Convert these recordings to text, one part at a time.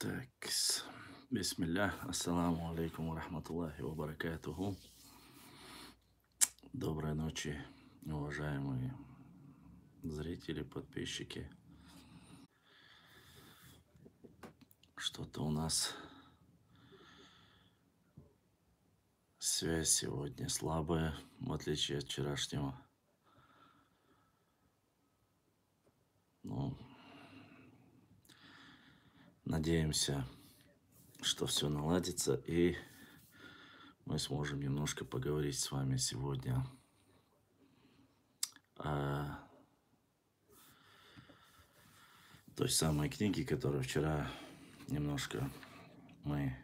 Так, бисмилля, ассаламу алейкум ва рахматуллахи ва баракатуху. Доброй ночи, уважаемые зрители, подписчики. Что-то у нас связь сегодня слабая, в отличие от вчерашнего. Ну, надеемся, что все наладится и мы сможем немножко поговорить с вами сегодня о той самой книге, которую вчера немножко мы...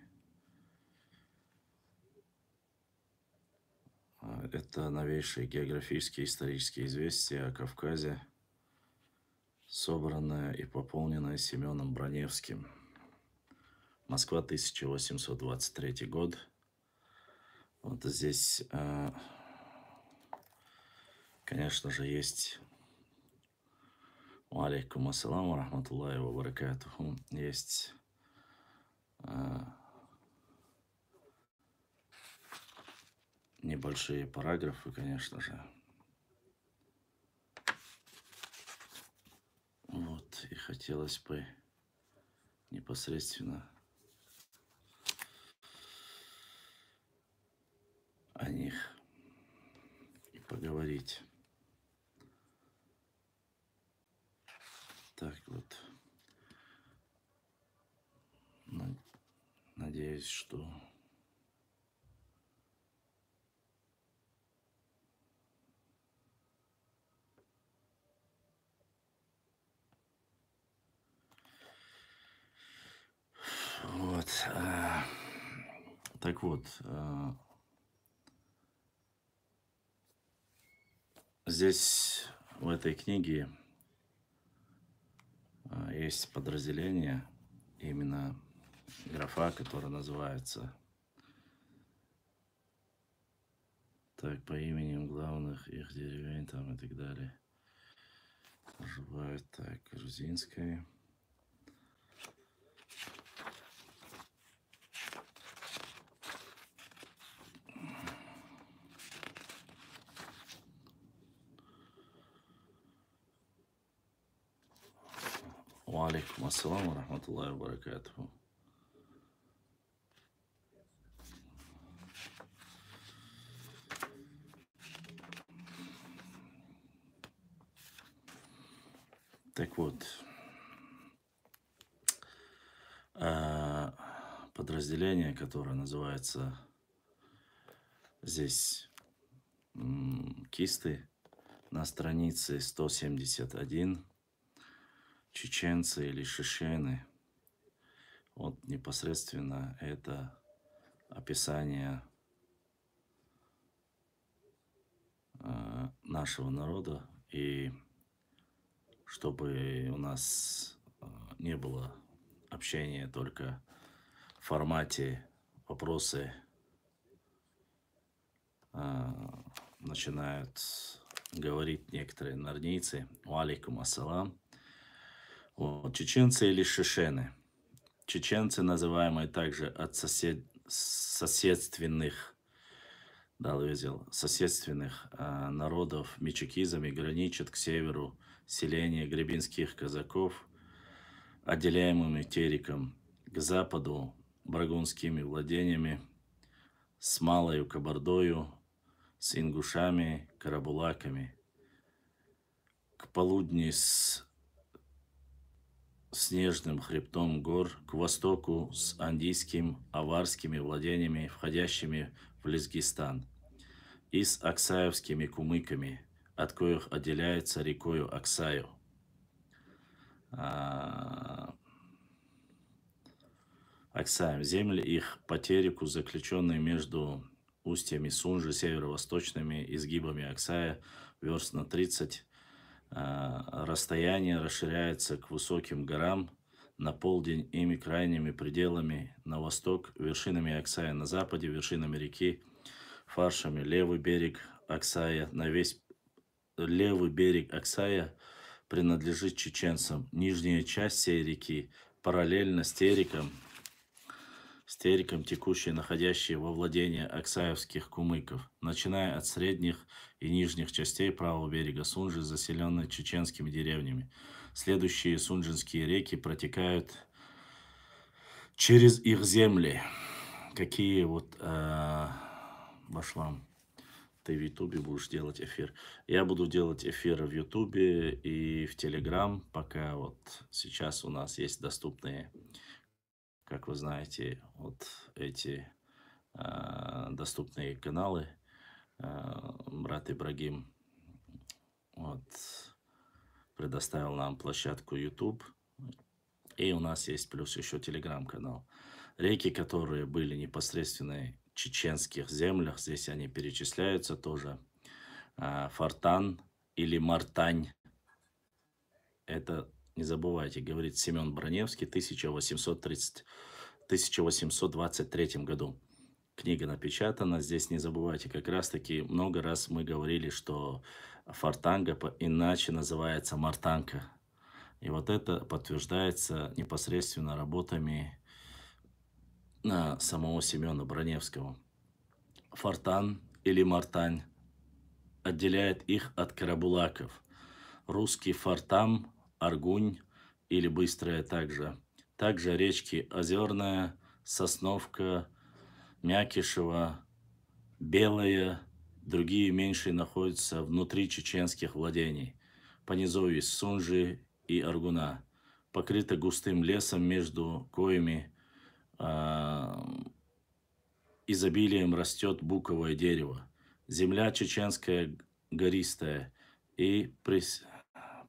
Это новейшие географические и исторические известия о Кавказе, собранное и пополненное Семеном Броневским. Москва, 1823 год. Вот здесь, конечно же, есть... Алейкум ассаламу рахматуллахи ва баракатуху. Есть небольшие параграфы, конечно же. Вот, и хотелось бы непосредственно о них и поговорить. Так вот, надеюсь, что вот. Так вот, здесь в этой книге есть подразделение, именно графа, которая называется так по именем главных их деревень там и так далее. Проживают так, грузинская. Алейкум ассаламу рахматуллахи ва баракатуху. Так вот, подразделение, которое называется здесь кисты, на странице 171, чеченцы или шишены. Вот непосредственно это описание нашего народа, и чтобы у нас не было общения только в формате вопросы начинают говорить некоторые нарнийцы. Алейкум ассалам. Вот, чеченцы или шишены. Чеченцы, называемые также от соседственных народов мичикизами, граничат к северу селения гребенских казаков, отделяемыми Тереком, к западу брагунскими владениями, с Малою Кабардою, с ингушами, карабулаками, к полудни с снежным хребтом гор, к востоку с андийским аварскими владениями, входящими в Лезгистан, и с аксаевскими кумыками, от коих отделяется рекою Аксаю. Аксаем. Земли их по Тереку, заключенные между устьями Сунжи, северо-восточными изгибами Аксая, верст на 30. Расстояние расширяется к высоким горам, на полдень ими крайними пределами, на восток вершинами Аксая, на западе вершинами реки Фаршами. Левый берег Аксая, левый берег Аксая принадлежит чеченцам. Нижняя часть всей реки параллельно с Териком, текущие, находящие во владении аксаевских кумыков, начиная от средних и нижних частей правого берега Сунжи, заселенной чеченскими деревнями. Следующие сунжинские реки протекают через их земли. Какие вот, Башлам, ты в Ютубе будешь делать эфир. Я буду делать эфиры в Ютубе и в Телеграм, пока вот сейчас у нас есть доступные, как вы знаете, вот эти доступные каналы. Брат Ибрагим вот предоставил нам площадку YouTube. И у нас есть плюс еще телеграм-канал. Реки, которые были непосредственно в чеченских землях, здесь они перечисляются тоже. Фортан или Мартань. Это, не забывайте, говорит Семен Броневский в 1823 году. Книга напечатана. Здесь не забывайте, как раз таки много раз мы говорили, что Фортанга иначе называется Мартанка. И вот это подтверждается непосредственно работами самого Семена Броневского. Фортан или Мартань отделяет их от карабулаков. Русский Фортам, Аргунь или Быстрая также. Также речки Озерная, Сосновка, Мякишева, Белая, другие меньшие находятся внутри чеченских владений. По низовью Сунжи и Аргуна, покрыта густым лесом, между коями изобилием растет буковое дерево. Земля чеченская гористая и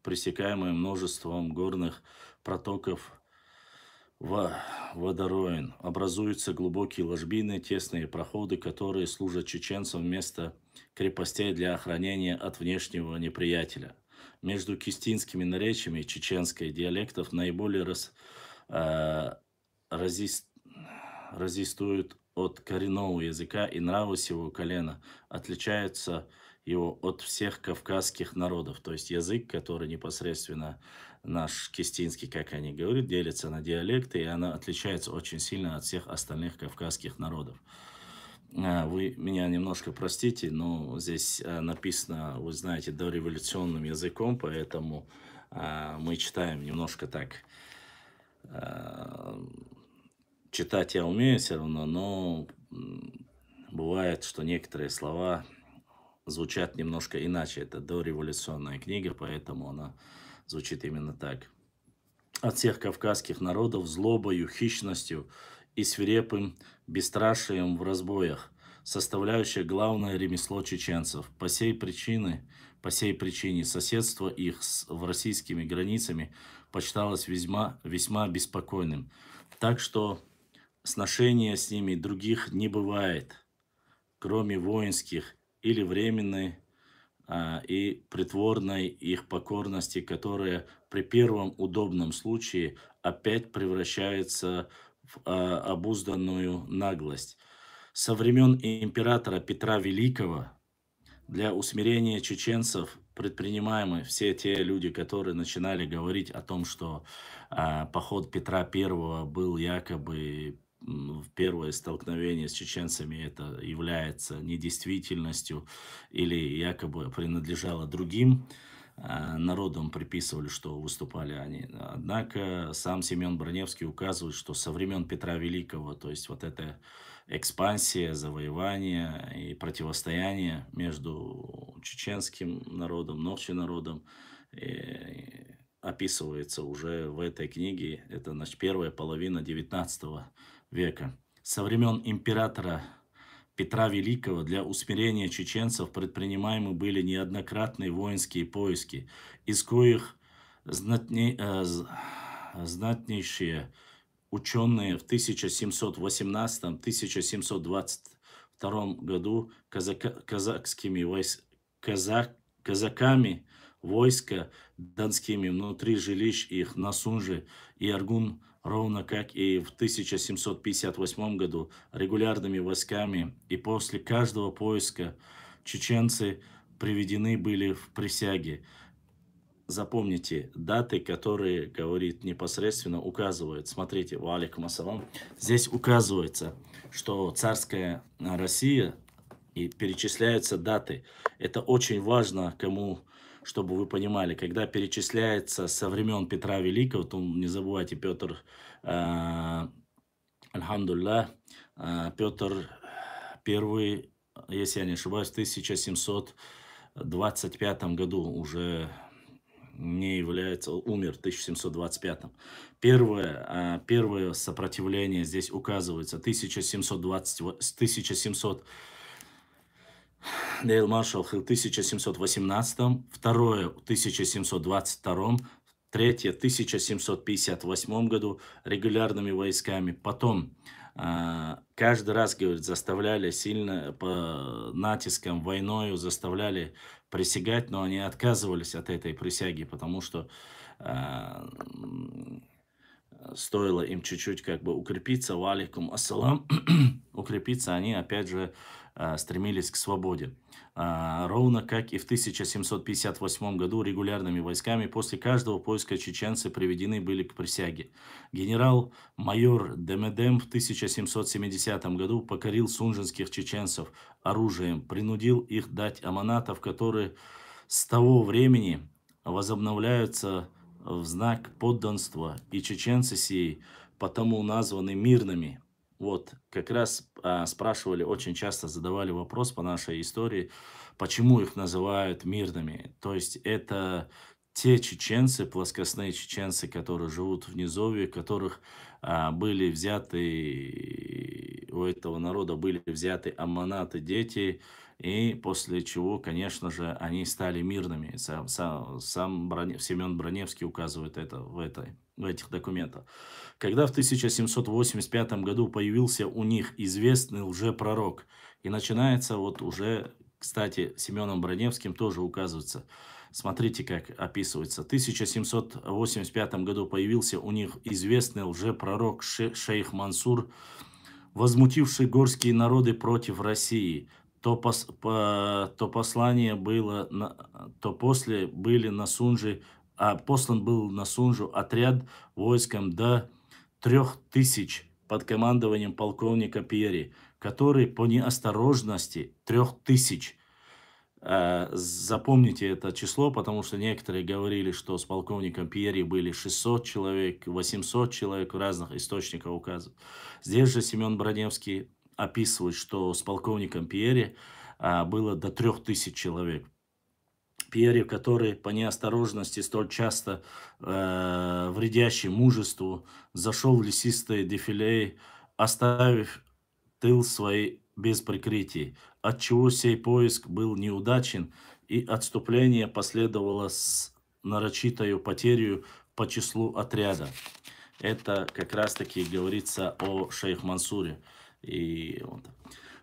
пресекаемая множеством горных протоков водороин. Образуются глубокие ложбины, тесные проходы, которые служат чеченцам вместо крепостей для охранения от внешнего неприятеля. Между кистинскими наречиями чеченской диалектов наиболее разъяствуют от коренного языка и нрава сего колена, отличается его от всех кавказских народов. То есть язык, который непосредственно наш кистинский, как они говорят, делится на диалекты, и она отличается очень сильно от всех остальных кавказских народов. Вы меня немножко простите, но здесь написано, вы знаете, дореволюционным языком, поэтому мы читаем немножко так. Читать я умею все равно, но бывает, что некоторые слова звучат немножко иначе. Это дореволюционная книга, поэтому она звучит именно так. От всех кавказских народов злобою, хищностью и свирепым бесстрашием в разбоях, составляющее главное ремесло чеченцев. По сей причине соседство их с российскими границами почиталось весьма беспокойным. Так что сношения с ними других не бывает, кроме воинских или временной и притворной их покорности, которая при первом удобном случае опять превращается в обузданную наглость. Со времен императора Петра Великого для усмирения чеченцев предпринимаемы все те люди, которые начинали говорить о том, что поход Петра I был якобы первое столкновение с чеченцами, это является недействительностью или якобы принадлежало другим народам, приписывали, что выступали они. Однако сам Семен Броневский указывает, что со времен Петра Великого, то есть вот эта экспансия, завоевание и противостояние между чеченским народом, новчим народом описывается уже в этой книге. Это, значит, первая половина 19 века. Со времен императора Петра Великого для усмирения чеченцев предпринимаемы были неоднократные воинские поиски, из коих знатнейшие ученые в 1718-1722 году казаками войска донскими внутри жилищ их на Сунже и Аргун, ровно как и в 1758 году регулярными войсками, и после каждого поиска чеченцы приведены были в присяге. запомните даты, которые, говорит, непосредственно указывают. Смотрите, валикум ассалам. Здесь указывается, что царская Россия, и перечисляются даты. Это очень важно, кому, чтобы вы понимали, когда перечисляется со времен Петра Великого, то не забывайте, Петр, альхамдулилlah, Петр I, если я не ошибаюсь, в 1725 году уже не является, умер в 1725. Первое сопротивление здесь указывается 1720, Дейл Маршалл в 1718, второе в 1722, третье в 1758 году регулярными войсками. Потом каждый раз, говорит, заставляли сильно по натискам, войною заставляли присягать, но они отказывались от этой присяги, потому что стоило им чуть-чуть как бы укрепиться, валикум ассалам, укрепиться, они опять же стремились к свободе. Ровно как и в 1758 году регулярными войсками после каждого поиска чеченцы приведены были к присяге. Генерал-майор Демедем в 1770 году покорил сунжинских чеченцев оружием, принудил их дать аманатов, которые с того времени возобновляются в знак подданства, и чеченцы сии потому названы мирными. Вот, как раз спрашивали, очень часто задавали вопрос по нашей истории, почему их называют мирными. То есть это те чеченцы, плоскостные чеченцы, которые живут в низовье, которых были взяты, у этого народа были взяты аманаты, дети, и после чего, конечно же, они стали мирными. Сам Семен Броневский указывает это в этих документах. Когда в 1785 году появился у них известный лжепророк, и начинается вот уже, кстати, Семеном Броневским тоже указывается. Смотрите, как описывается. В 1785 году появился у них известный лжепророк шейх Мансур, возмутивший горские народы против России. То послание было, то после были на Сунжи, послан был на Сунжу отряд войском до 3000 под командованием полковника Пьери, который по неосторожности 3000. Запомните это число, потому что некоторые говорили, что с полковником Пьери были 600 человек, 800 человек, в разных источниках указывают. Здесь же Семен Броневский описывает, что с полковником Пьери было до 3000 человек. Пьери, который по неосторожности, столь часто вредящий мужеству, зашел в лесистые дефиле, оставив тыл свой без прикрытий, отчего сей поиск был неудачен, и отступление последовало с нарочитою потерей по числу отряда. Это как раз-таки говорится о шейх Мансуре.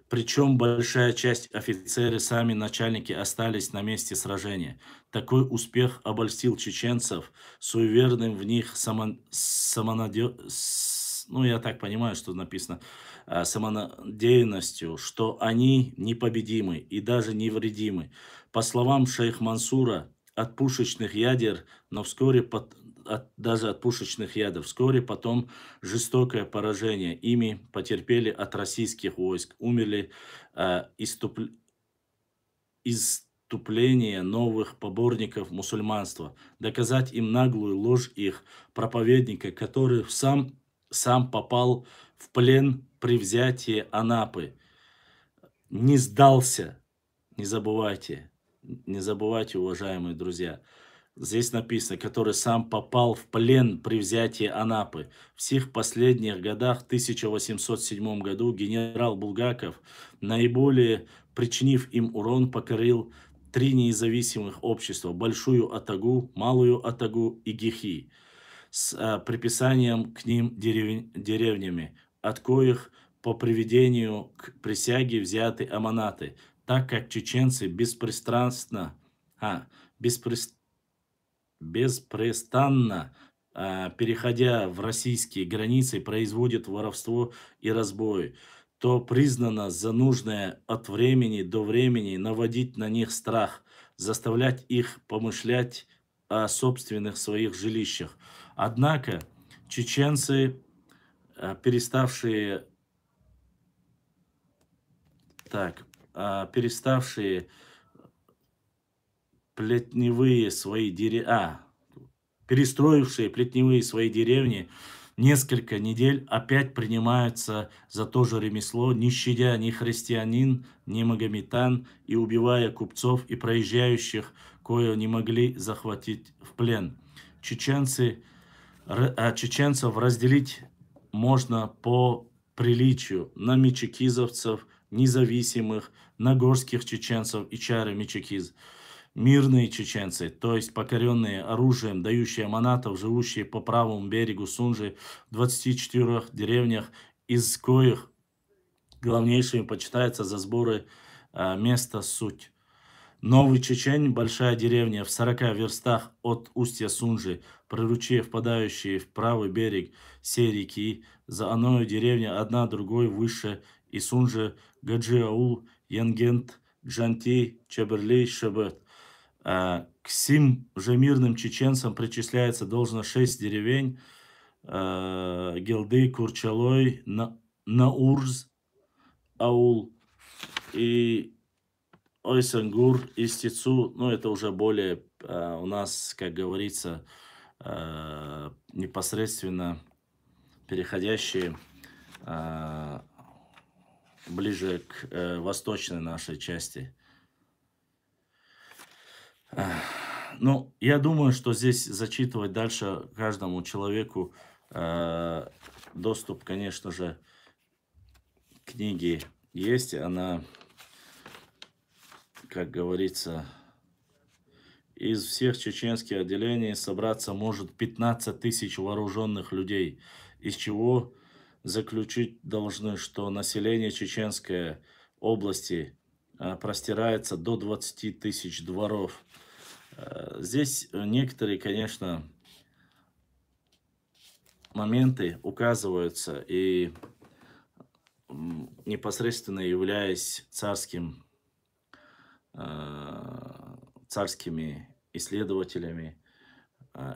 Причем большая часть офицеры, сами начальники, остались на месте сражения. Такой успех обольстил чеченцев суеверным в них я так понимаю, что написано, самонадеянностью, что они непобедимы и даже невредимы. По словам шейх Мансура, от пушечных ядер, но вскоре даже от пушечных ядер, вскоре потом жестокое поражение ими потерпели от российских войск, умерли иступление новых поборников мусульманства, доказать им наглую ложь их проповедника, который сам попал в плен при взятии Анапы. Не сдался, не забывайте, уважаемые друзья. Здесь написано, который сам попал в плен при взятии Анапы. В сих последних годах, в 1807 году, генерал Булгаков, наиболее причинив им урон, покорил 3 независимых общества: Большую Атагу, Малую Атагу и Гихи, с приписанием к ним деревнями, от коих по приведению к присяге взяты аманаты, так как чеченцы беспрестанно переходя в российские границы, производят воровство и разбой, то признано за нужное от времени до времени наводить на них страх, заставлять их помышлять о собственных своих жилищах. Однако чеченцы, переставшие, переставшие плетневые свои перестроившие плетневые свои деревни, несколько недель опять принимаются за то же ремесло, не щадя ни христианин, ни магометан, и убивая купцов и проезжающих, кое не могли захватить в плен. Чеченцев разделить можно по приличию на мичекизовцев, независимых, на горских чеченцев и чары-мичекиз. Мирные чеченцы, то есть покоренные оружием, дающие манатов, живущие по правому берегу Сунжи в 24 деревнях, из коих главнейшими почитается за сборы места суть. Новый Чечень, большая деревня в 40 верстах от устья Сунжи, приручье, впадающие в правый берег сей реки, за оною деревня одна другой выше и Сунжи, Гаджиаул, Янгент, Джанти, Чеберли, Шебет. К сим же мирным чеченцам причисляется должно 6 деревень: Гелды, Курчалой, Наурз, Аул и Ойсангур, Истицу. Ну, это уже более у нас, как говорится, непосредственно переходящие ближе к восточной нашей части. Ну, я думаю, что здесь зачитывать дальше каждому человеку доступ, конечно же, к книге есть. Она, как говорится, из всех чеченских отделений собраться может 15 тысяч вооруженных людей, из чего заключить должны, что население Чеченской области простирается до 20 тысяч дворов. Здесь некоторые, конечно, моменты указываются, и непосредственно являясь царскими исследователями,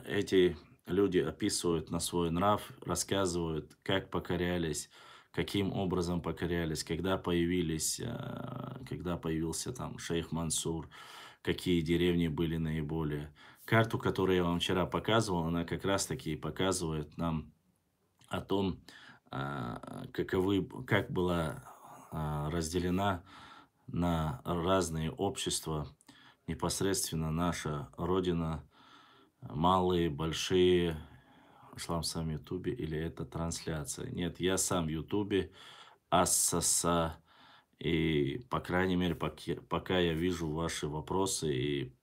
эти люди описывают на свой нрав, рассказывают, как покорялись, каким образом покорялись, когда появился там шейх Мансур, какие деревни были наиболее. Карту, которую я вам вчера показывал, она как раз-таки показывает нам о том, как была разделена на разные общества непосредственно наша Родина, малые, большие. Шлам сам в Ютубе или это трансляция? Нет, я сам в Ютубе, Ассаса. И, по крайней мере, пока я вижу ваши вопросы, и,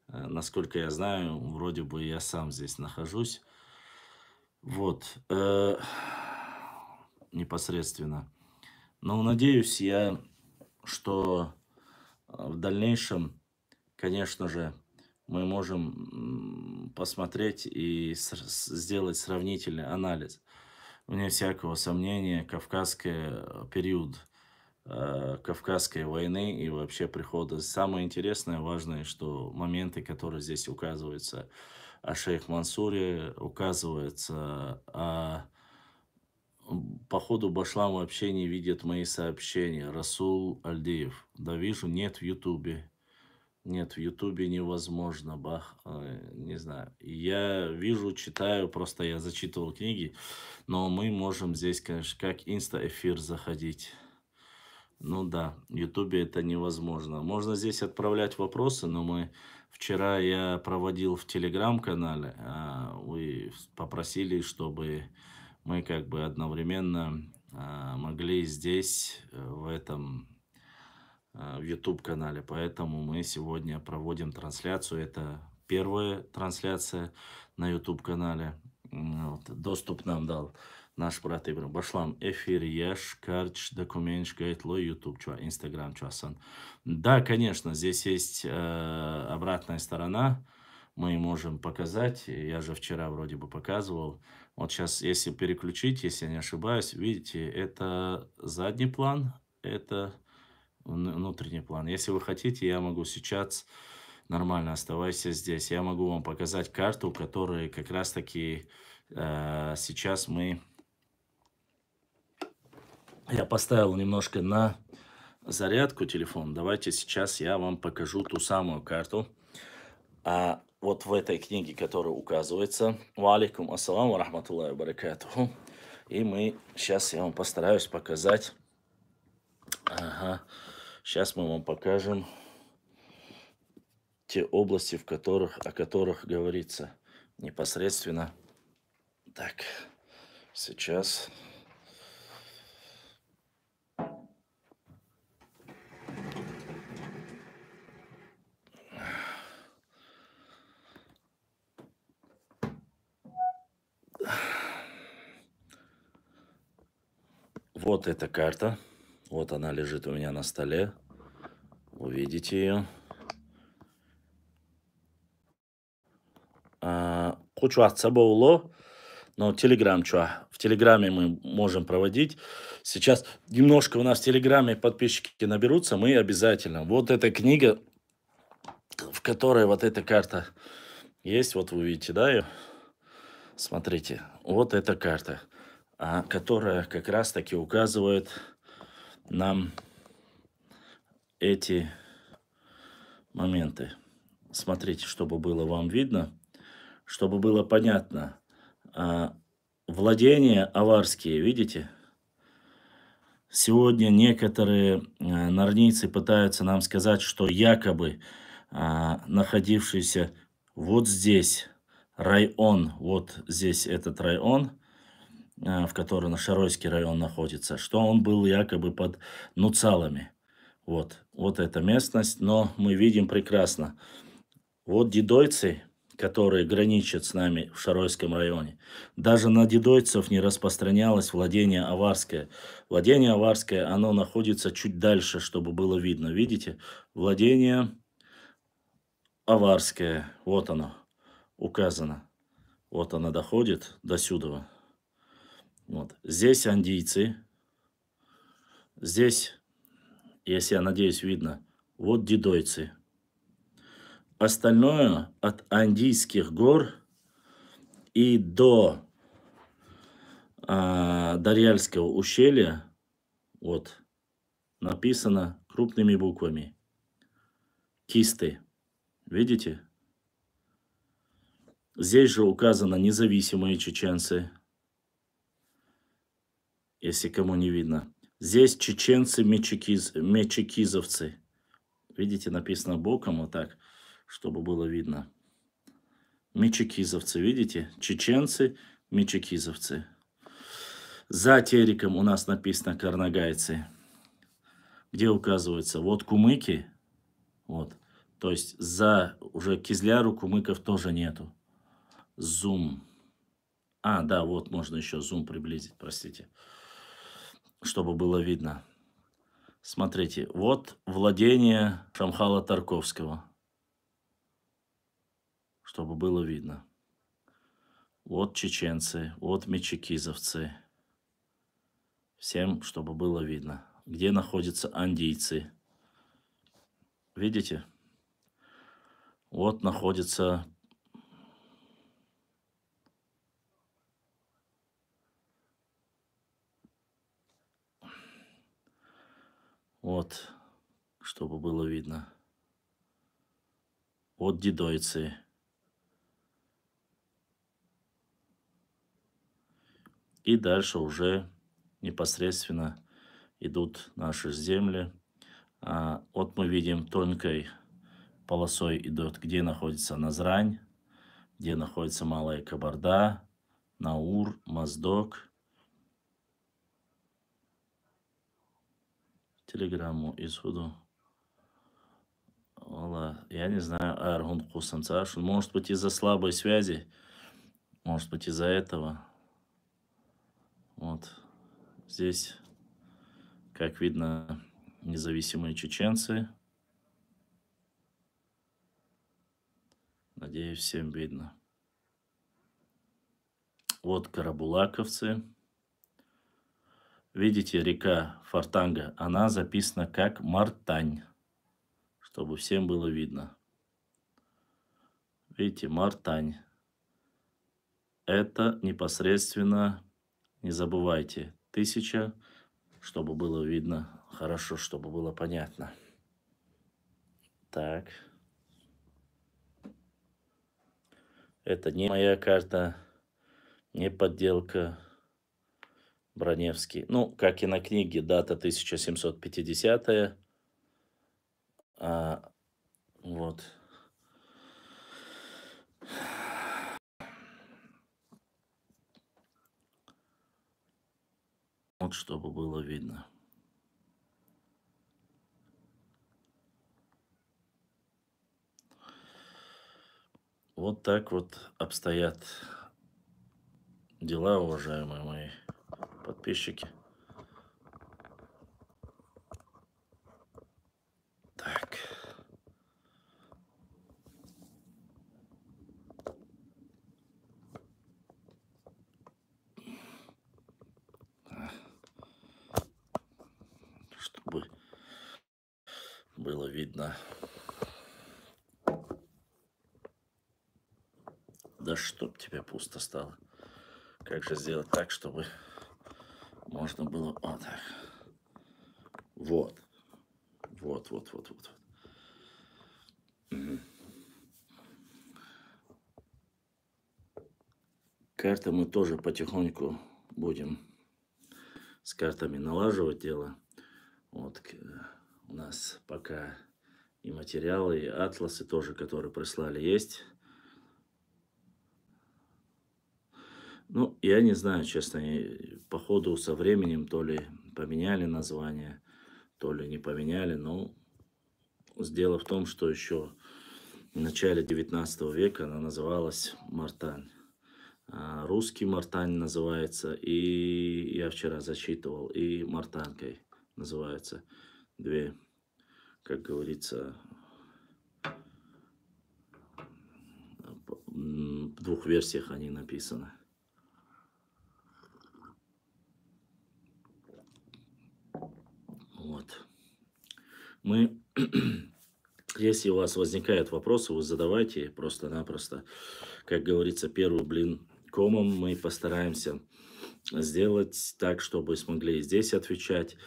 насколько я знаю, вроде бы я сам здесь нахожусь. Вот, непосредственно. Но надеюсь я, что в дальнейшем, конечно же, мы можем посмотреть и сделать сравнительный анализ. Вне всякого сомнения, период Кавказской войны и вообще прихода. Самое интересное, важное, что моменты, которые здесь указываются о шейх Мансуре, указывается о походу Башлам вообще не видит мои сообщения. Расул Альдеев. Да вижу, нет в Ютубе. Нет, в Ютубе невозможно, не знаю. Я вижу, читаю, просто я зачитывал книги, но мы можем здесь, конечно, как инста-эфир заходить. Ну да, в Ютубе это невозможно. Можно здесь отправлять вопросы, но вчера я проводил в Телеграм-канале, вы попросили, чтобы мы как бы одновременно могли здесь, в YouTube-канале. Поэтому мы сегодня проводим трансляцию. Это первая трансляция на YouTube-канале. Вот. Доступ нам дал наш брат Ибрам. Башлам эфир еш, карч, документ, гайтло, YouTube, Instagram, чуасан. Да, конечно, здесь есть обратная сторона. Мы можем показать. Я же вчера вроде бы показывал. Вот сейчас, если переключить, если я не ошибаюсь, видите, это задний план, это внутренний план. Если вы хотите, я могу сейчас Нормально, оставайся здесь. Я могу вам показать карту, которую как раз-таки сейчас Я поставил немножко на зарядку телефон. Давайте сейчас я вам покажу ту самую карту. А вот в этой книге, которая указывается, ва алейкум ассалам ва рахматуллахи ва баракатуху. И сейчас я вам постараюсь показать. Ага. Сейчас мы вам покажем те области, о которых говорится непосредственно. Так, сейчас. Вот эта карта. Вот она лежит у меня на столе. Вы видите ее. Кучу было, но Телеграм, в Телеграме мы можем проводить. Сейчас немножко у нас в Телеграме подписчики наберутся, мы обязательно. Вот эта книга, в которой вот эта карта есть, вот вы видите, да, ее? Смотрите, вот эта карта, которая как раз-таки указывает нам эти моменты. Смотрите, чтобы было вам видно, чтобы было понятно. Владения аварские, видите? Сегодня некоторые норнийцы пытаются нам сказать, что якобы находившийся вот здесь район, вот здесь этот район, в котором Шаройский район находится, что он был якобы под Нуцалами. Вот эта местность, но мы видим прекрасно. Вот дидойцы, которые граничат с нами в Шаройском районе, даже на дидойцев не распространялось владение аварское. Владение аварское, оно находится чуть дальше, чтобы было видно. Видите? Владение аварское, вот оно, указано. Вот оно доходит до сюда. Вот. Здесь андийцы. Здесь, если я надеюсь, видно, вот дидойцы. Остальное от Андийских гор и до Дарьяльского ущелья, вот, написано крупными буквами. Кисты. Видите? Здесь же указано независимые чеченцы, если кому не видно. Здесь чеченцы-мечекизовцы. Видите, написано боком вот так, чтобы было видно. Мечекизовцы, видите? Чеченцы, мечекизовцы. За Тереком у нас написано карнагайцы, где указывается вот кумыки, вот. То есть за уже Кизляру кумыков тоже нету. Зум. Да, вот можно еще зум приблизить, простите, чтобы было видно. Смотрите, вот владение Шамхала Тарковского, чтобы было видно. Вот чеченцы, вот мечекизовцы. Всем, чтобы было видно. Где находятся андийцы. Видите? Вот находится вот, чтобы было видно. Вот дидойцы. И дальше уже непосредственно идут наши земли. Вот мы видим тонкой полосой идет, где находится Назрань, где находится Малая Кабарда, Наур, Моздок. Телеграмму исходу. Я не знаю, Аргун Кусамцаш. Может быть, из-за слабой связи, может быть, из-за этого. Вот здесь, как видно, независимые чеченцы. Надеюсь, всем видно. Вот карабулаковцы. Видите, река Фортанга, она записана как Мартань, чтобы всем было видно. Видите, Мартань. Это непосредственно, не забывайте, 1000, чтобы было видно хорошо, чтобы было понятно. Так. Это не моя карта, не подделка. Броневский. Ну, как и на книге, дата 1750. А, вот. Вот, чтобы было видно. Вот так вот обстоят дела, уважаемые мои подписчики. Так. Чтобы было видно. Да чтоб тебе пусто стало. Как же сделать так, чтобы можно было... Вот так. Вот. Вот. Мгм. Карты мы тоже потихоньку будем с картами налаживать дело. Вот у нас пока и материалы, и атласы тоже, которые прислали, есть. Ну, я не знаю, честно, по ходу со временем то ли поменяли название, то ли не поменяли, но дело в том, что еще в начале 19 века она называлась Мартань. А русский Мартань называется, и я вчера зачитывал, и Мартанкой называется. Две, как говорится, в двух версиях они написаны. Вот. Мы, если у вас возникают вопросы, вы задавайте просто-напросто. Как говорится, первый блин комом мы постараемся сделать так, чтобы смогли и здесь отвечать.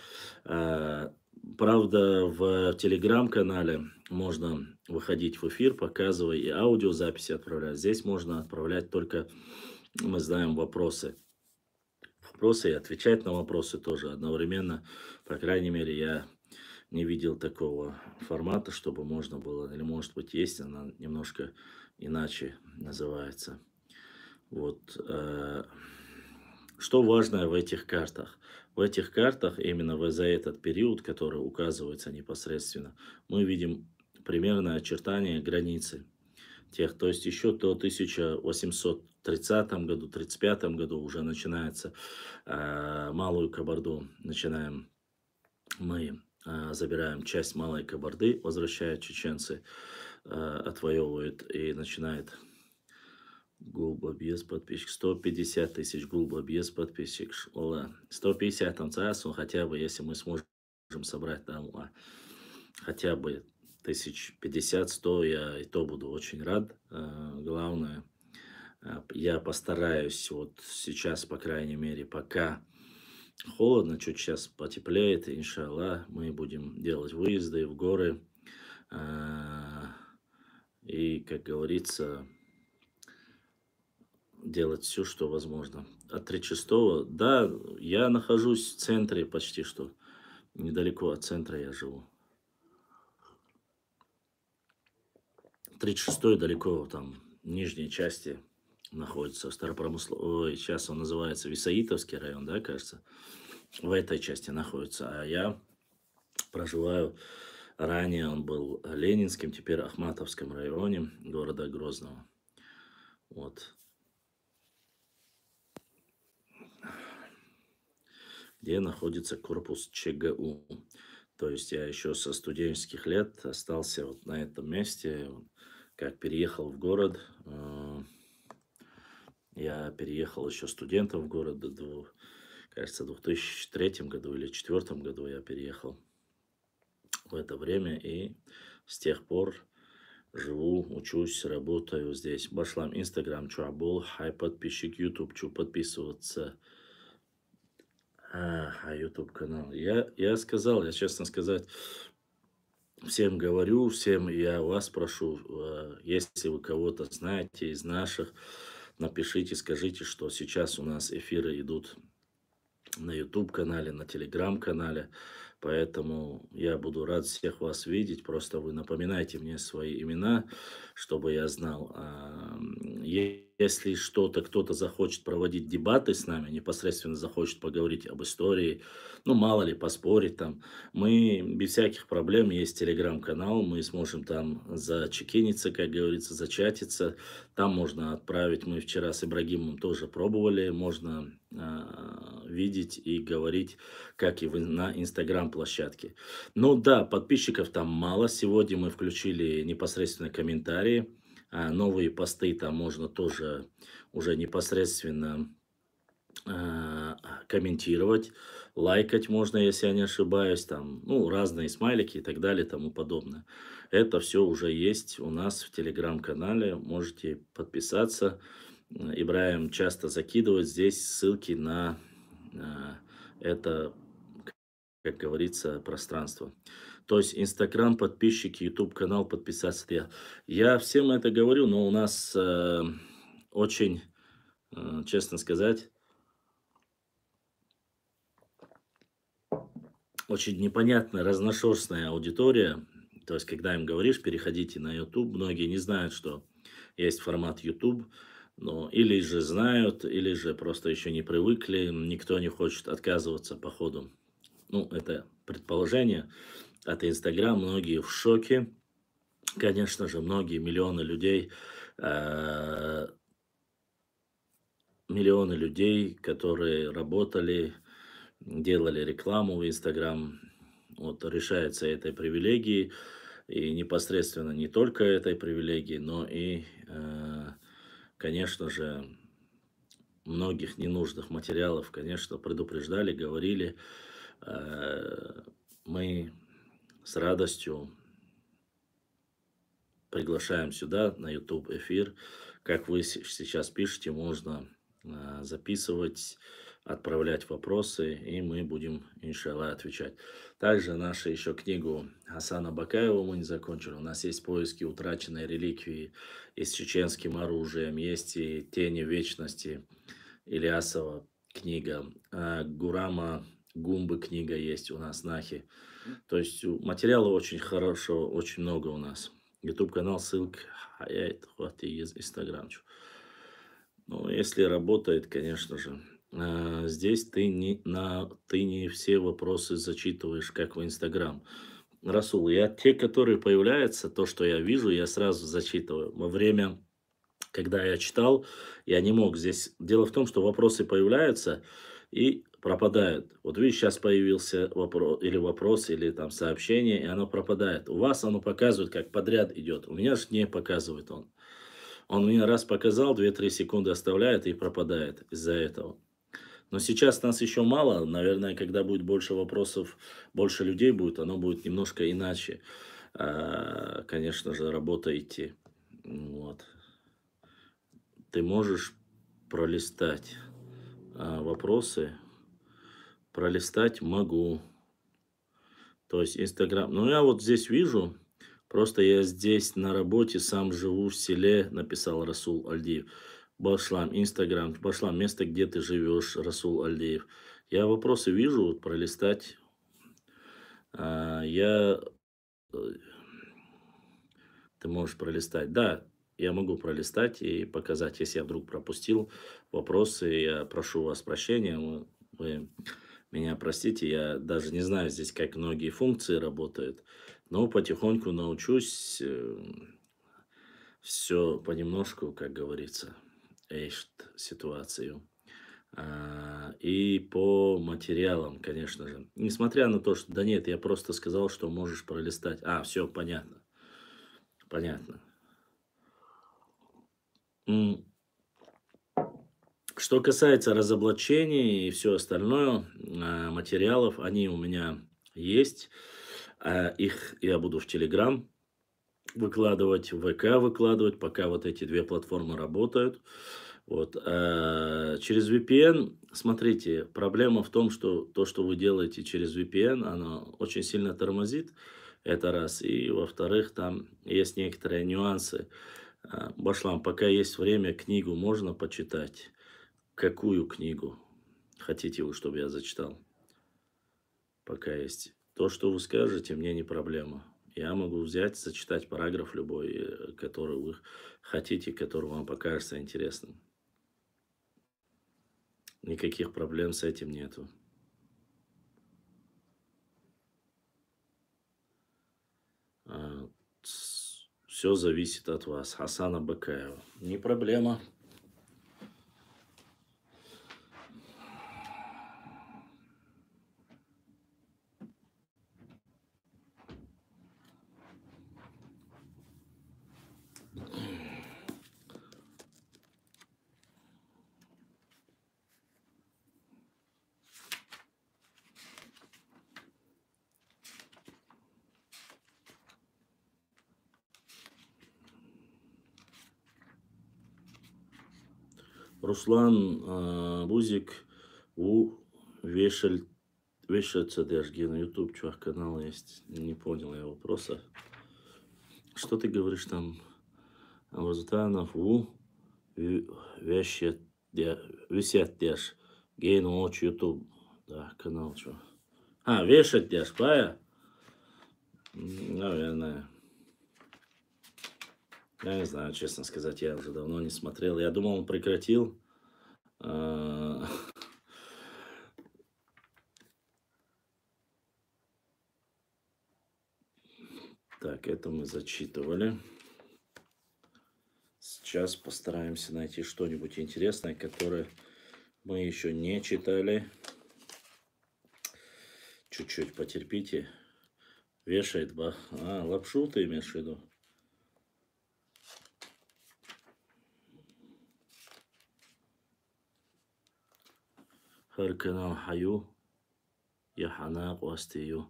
Правда, в телеграм-канале можно выходить в эфир, показывая и аудиозаписи отправлять. Здесь можно отправлять только, мы знаем, вопросы. Вопросы и отвечать на вопросы тоже одновременно. По крайней мере, я не видел такого формата, чтобы можно было, или может быть есть, она немножко иначе называется. Вот. Что важное в этих картах? В этих картах, именно за этот период, который указывается непосредственно, мы видим примерное очертание границы тех. То есть еще до 1830 году, 1935 году уже начинается Малую Кабарду, начинаем мы, забираем часть Малой Кабарды, возвращают чеченцы, отвоевывают и начинает Гулба без подписчик. 150 тысяч Гулба без подписчик. 150 там царство, хотя бы, если мы сможем собрать там хотя бы 1050-100, я и то буду очень рад. Главное, я постараюсь вот сейчас, по крайней мере, пока холодно, чуть сейчас потеплеет, иншаллах, мы будем делать выезды в горы. И, как говорится, делать все, что возможно. От 36-го, да, я нахожусь в центре почти что. Недалеко от центра я живу. 36-й далеко, там, в нижней части находится Старопромысловый. Ой, сейчас он называется Висаитовский район, да, кажется. В этой части находится. А я проживаю, ранее он был Ленинским, теперь Ахматовском районе города Грозного. Вот. Где находится корпус ЧГУ. То есть я еще со студенческих лет остался вот на этом месте. Как переехал в город, я переехал еще студентом в город, кажется, в 2003 году или 2004 году я переехал в это время. И с тех пор живу, учусь, работаю здесь. Башлам Инстаграм, чуабол, хай подписчик, Ютуб, чу подписываться. Ютуб канал. Я сказал, я честно сказать, всем говорю, всем я вас прошу, если вы кого-то знаете из наших, напишите, скажите, что сейчас у нас эфиры идут на YouTube-канале, на Telegram-канале. Поэтому я буду рад всех вас видеть. Просто вы напоминайте мне свои имена, чтобы я знал. Если что-то, кто-то захочет проводить дебаты с нами, непосредственно захочет поговорить об истории, ну, мало ли, поспорить там, мы без всяких проблем, есть Telegram-канал, мы сможем там зачекиниться, как говорится, зачатиться. Там можно отправить, мы вчера с Ибрагимом тоже пробовали, можно видеть и говорить, как и на Инстаграм-площадке. Ну да, подписчиков там мало. Сегодня мы включили непосредственно комментарии. Новые посты там можно тоже уже непосредственно комментировать, лайкать можно, если я не ошибаюсь, там, ну, разные смайлики и так далее, и тому подобное. Это все уже есть у нас в Телеграм-канале, можете подписаться. Ибраим часто закидывает здесь ссылки на это, как говорится, пространство. То есть Инстаграм, подписчики, Ютуб канал, подписаться. Я всем это говорю, но у нас очень, честно сказать, очень непонятная, разношерстная аудитория. То есть, когда им говоришь, переходите на YouTube, многие не знают, что есть формат YouTube, но или же знают, или же просто еще не привыкли, никто не хочет отказываться по ходу. Ну, это предположение от Instagram, многие в шоке. Конечно же, многие миллионы людей, которые работали, делали рекламу в Инстаграм, вот решается этой привилегии, и непосредственно не только этой привилегии, но и, конечно же, многих ненужных материалов, конечно, предупреждали, говорили. Мы с радостью приглашаем сюда на YouTube эфир. Как вы сейчас пишете, можно записывать, отправлять вопросы, и мы будем, иншаллах, отвечать. Также нашу еще книгу Хасана Бакаева мы не закончили. У нас есть поиски утраченной реликвии и с чеченским оружием, есть и Тени вечности Ильясова книга, Гурама Гумбы книга есть у нас, Нахи. То есть материала очень хорошего, очень много у нас. YouTube канал, ссылка, хватит из Инстаграм. Ну, если работает, конечно же. Здесь ты не все вопросы зачитываешь, как в Инстаграм. Расул, те, которые появляются, то, что я вижу, я сразу зачитываю. Во время, когда я читал, я не мог здесь. Дело в том, что вопросы появляются и пропадают. Вот видишь, сейчас появился вопрос, или там сообщение, и оно пропадает. У вас оно показывает, как подряд идет. У меня же не показывает он. Он мне раз показал, 2-3 секунды оставляет и пропадает из-за этого. Но сейчас нас еще мало. Наверное, когда будет больше вопросов, больше людей будет, оно будет немножко иначе. Конечно же, работа идти. Вот. Ты можешь пролистать вопросы. Пролистать могу. То есть Инстаграм. Ну, я вот здесь вижу. Просто я здесь на работе, сам живу в селе, написал Расул Альдиев. Башлам, Инстаграм, Башлам, место, где ты живешь, Расул Альдиев. Я вопросы вижу, вот пролистать. Ты можешь пролистать. Да, я могу пролистать и показать, если я вдруг пропустил вопросы. Я прошу вас прощения, вы меня простите, я даже не знаю здесь, как многие функции работают, но потихоньку научусь, все понемножку, как говорится, ситуацию. И по материалам, конечно же. Несмотря на то, что... Да нет, я просто сказал, что можешь пролистать. Все, понятно. Понятно. Что касается разоблачений и все остальное, материалов, они у меня есть. Их я буду в Телеграм выкладывать, в ВК выкладывать, пока вот эти две платформы работают. Вот. Через VPN, смотрите, проблема в том, что то, что вы делаете через VPN, оно очень сильно тормозит, это раз. И во-вторых, там есть некоторые нюансы. Башлам, пока есть время, книгу можно почитать. Какую книгу хотите вы, чтобы я зачитал? Пока есть. То, что вы скажете, мне не проблема. Я могу взять, зачитать параграф любой, который вы хотите, который вам покажется интересным. Никаких проблем с этим нету. Все зависит от вас. Хасана Бакаева. Не проблема. Руслан Бузик вешается даже на YouTube, чувак, канал есть. Не понял я вопроса. Что ты говоришь там? Вазутанов вешает висят деш. Гейн watch YouTube. Да, канал что? Вешать деш, пая? Наверное. Я не знаю, честно сказать, я уже давно не смотрел. Я думал, он прекратил. Так, это мы зачитывали. Сейчас постараемся найти что-нибудь интересное, которое мы еще не читали. Чуть-чуть потерпите. Вешает лапшу ты имеешь в виду? Хар канал Хаю. Я ханак вастию.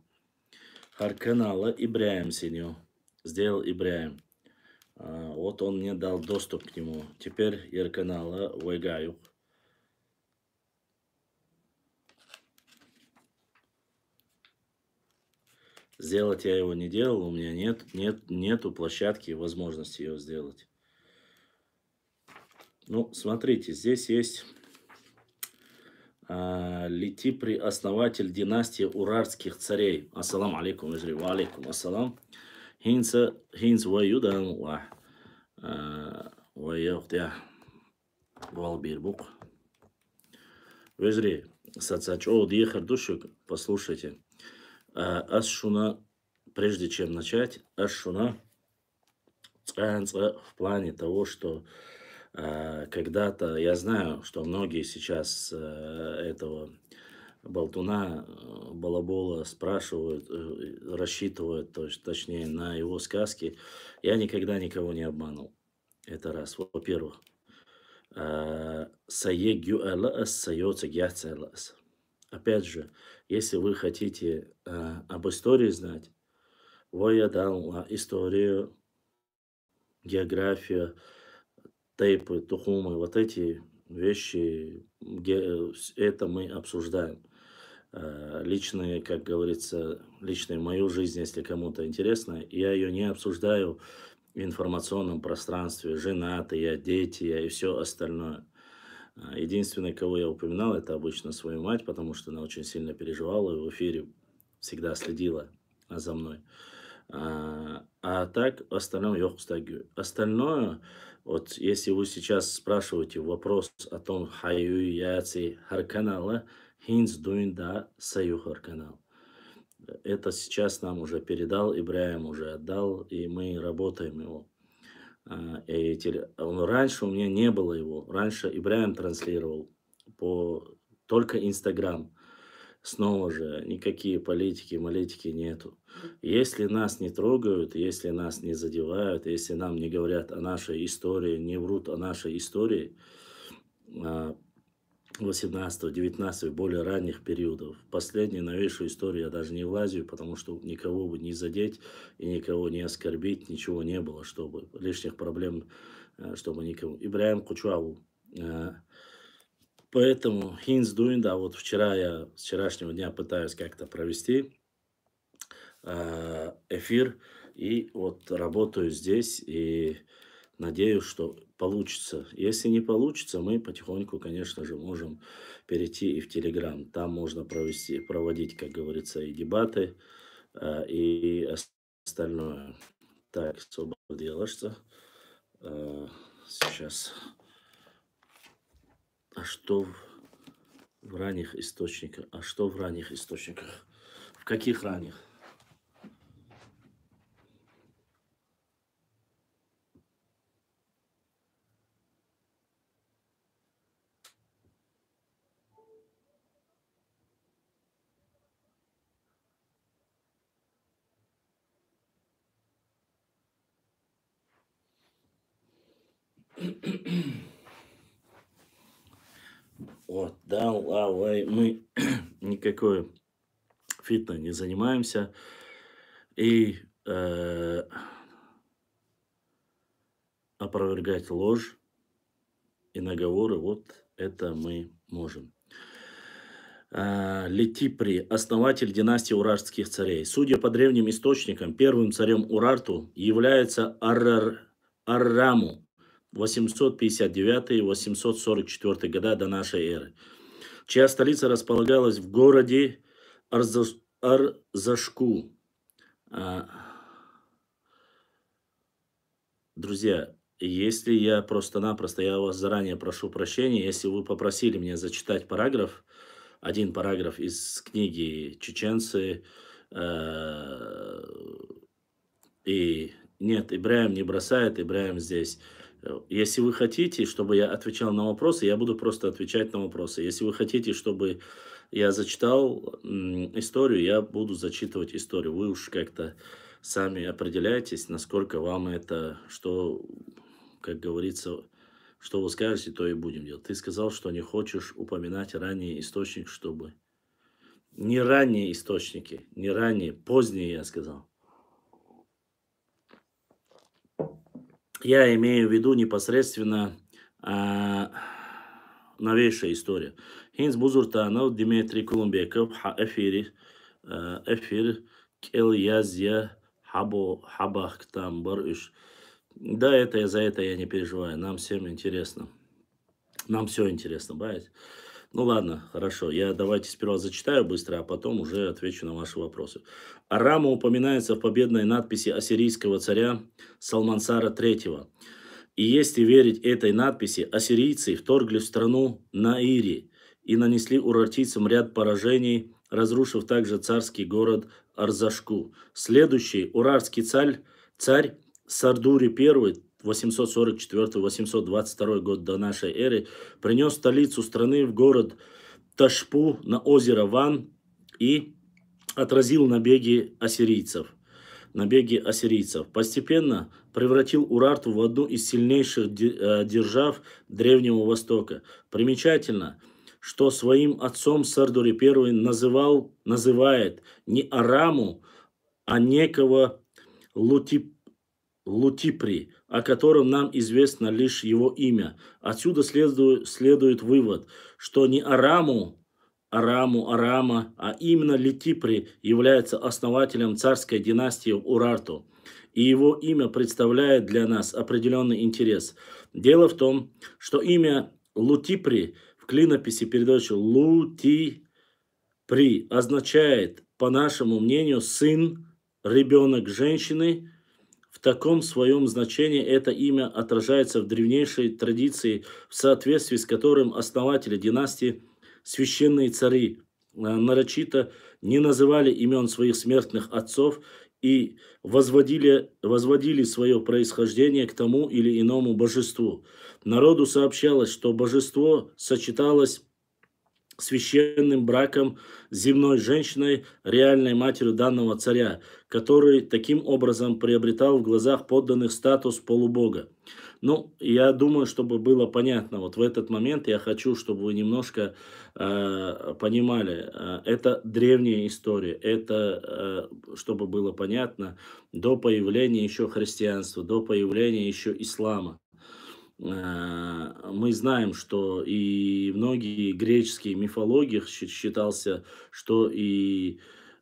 Хар канала Ибраим синю. Сделал Ибраим. Вот он мне дал доступ к нему. Теперь Ярканала Вайгаю. Сделать я его не делал, у меня нету площадки и возможности ее сделать. Ну, смотрите, здесь есть Летипри, основатель династии урарских царей. Ассалам алейкум, ва алейкум ассалам. Хинц ваюдан ваяхтя валбирбук. Вежри, сацачо диехар душук, послушайте. Ашшуна, прежде чем начать, Ашшуна в плане того, что когда-то, я знаю, что многие сейчас этого болтуна, балабола спрашивают, рассчитывают, точнее, на его сказки. Я никогда никого не обманул. Это раз. Во-первых, опять же, если вы хотите об истории знать, я дал историю, география, тейпы, тухумы, вот эти вещи, это мы обсуждаем. Личные, как говорится, личную мою жизнь, если кому-то интересно, я ее не обсуждаю в информационном пространстве, женатый я, дети я и все остальное. Единственное, кого я упоминал, это обычно свою мать, потому что она очень сильно переживала и в эфире всегда следила за мной. А так, остальное, остальное, вот если вы сейчас спрашиваете вопрос о том, хаю яци харканала, хинс дуинда саю харканал. Это сейчас нам уже передал, Ибраим уже отдал, и мы работаем его. Раньше у меня не было его. Раньше Ибраим транслировал только Инстаграм. Снова же никакие политики, молитики нету. Если нас не трогают, если нас не задевают, если нам не говорят о нашей истории, не врут о нашей истории, 18-19, более ранних периодов. В последнюю новейшую историю я даже не влазю, потому что никого бы не задеть и никого не оскорбить, ничего не было, чтобы лишних проблем, чтобы никому. Ибраим Кучуаву. Поэтому Хинс Дуин, да, вот вчера я, с вчерашнего дня пытаюсь как-то провести эфир, и вот работаю здесь, и надеюсь, что получится. Если не получится, мы потихоньку, конечно же, можем перейти и в Телеграм. Там можно проводить, как говорится, и дебаты, и остальное. Так, делаешься. Сейчас. А что в ранних источниках? А что в ранних источниках? В каких ранних? Вот, да, мы никакой фитнес не занимаемся. И опровергать ложь и наговоры, вот это мы можем. Летипри, основатель династии урартских царей. Судя по древним источникам, первым царем Урарту является Арраму, 859-844 года до нашей эры, чья столица располагалась в городе Арзашку. Друзья, если я просто-напросто, я вас заранее прошу прощения, если вы попросили меня зачитать параграф, один параграф из книги «Чеченцы», и нет, Ибраим не бросает, Ибраим здесь. Если вы хотите, чтобы я отвечал на вопросы, я буду просто отвечать на вопросы. Если вы хотите, чтобы я зачитал историю, я буду зачитывать историю. Вы уж как-то сами определяйтесь, насколько вам это, что, как говорится, что вы скажете, то и будем делать. Ты сказал, что не хочешь упоминать ранние источники, чтобы... Не ранние источники, не ранние, поздние, я сказал. Я имею в виду непосредственно новейшая история. Хинс Бузуртанов, Дмитрий Колумбеков, эфир Келязья Хабах Барыш. Да, за это я не переживаю. Нам всем интересно. Нам все интересно, бать. Ну ладно, хорошо. Я давайте сперва зачитаю быстро, а потом уже отвечу на ваши вопросы. Арама упоминается в победной надписи ассирийского царя Салмансара III. И если верить этой надписи, ассирийцы вторглись в страну Наири и нанесли урартийцам ряд поражений, разрушив также царский город Арзашку. Следующий урартский царь Сардури I, 844-822 год до нашей эры, принес столицу страны в город Ташпу на озеро Ван и отразил набеги ассирийцев. Постепенно превратил Урарту в одну из сильнейших держав Древнего Востока. Примечательно, что своим отцом Сардури I называет не Араму, а некого Лутипри, о котором нам известно лишь его имя. Отсюда следует вывод, что не Арама, а именно Летипри является основателем царской династии Урарту. И его имя представляет для нас определенный интерес. Дело в том, что имя Лутипри в клинописи передачи Лутипри означает, по нашему мнению, сын, ребенок женщины. В таком своем значении это имя отражается в древнейшей традиции, в соответствии с которым основатели династии, священные цари, нарочито не называли имен своих смертных отцов и возводили свое происхождение к тому или иному божеству. Народу сообщалось, что божество сочеталось священным браком с земной женщиной, реальной матерью данного царя, который таким образом приобретал в глазах подданных статус полубога. Ну, я думаю, чтобы было понятно, вот в этот момент я хочу, чтобы вы немножко понимали, это древняя история, это, чтобы было понятно, до появления еще христианства, до появления еще ислама. Мы знаем, что и многие греческие мифологии считался, что и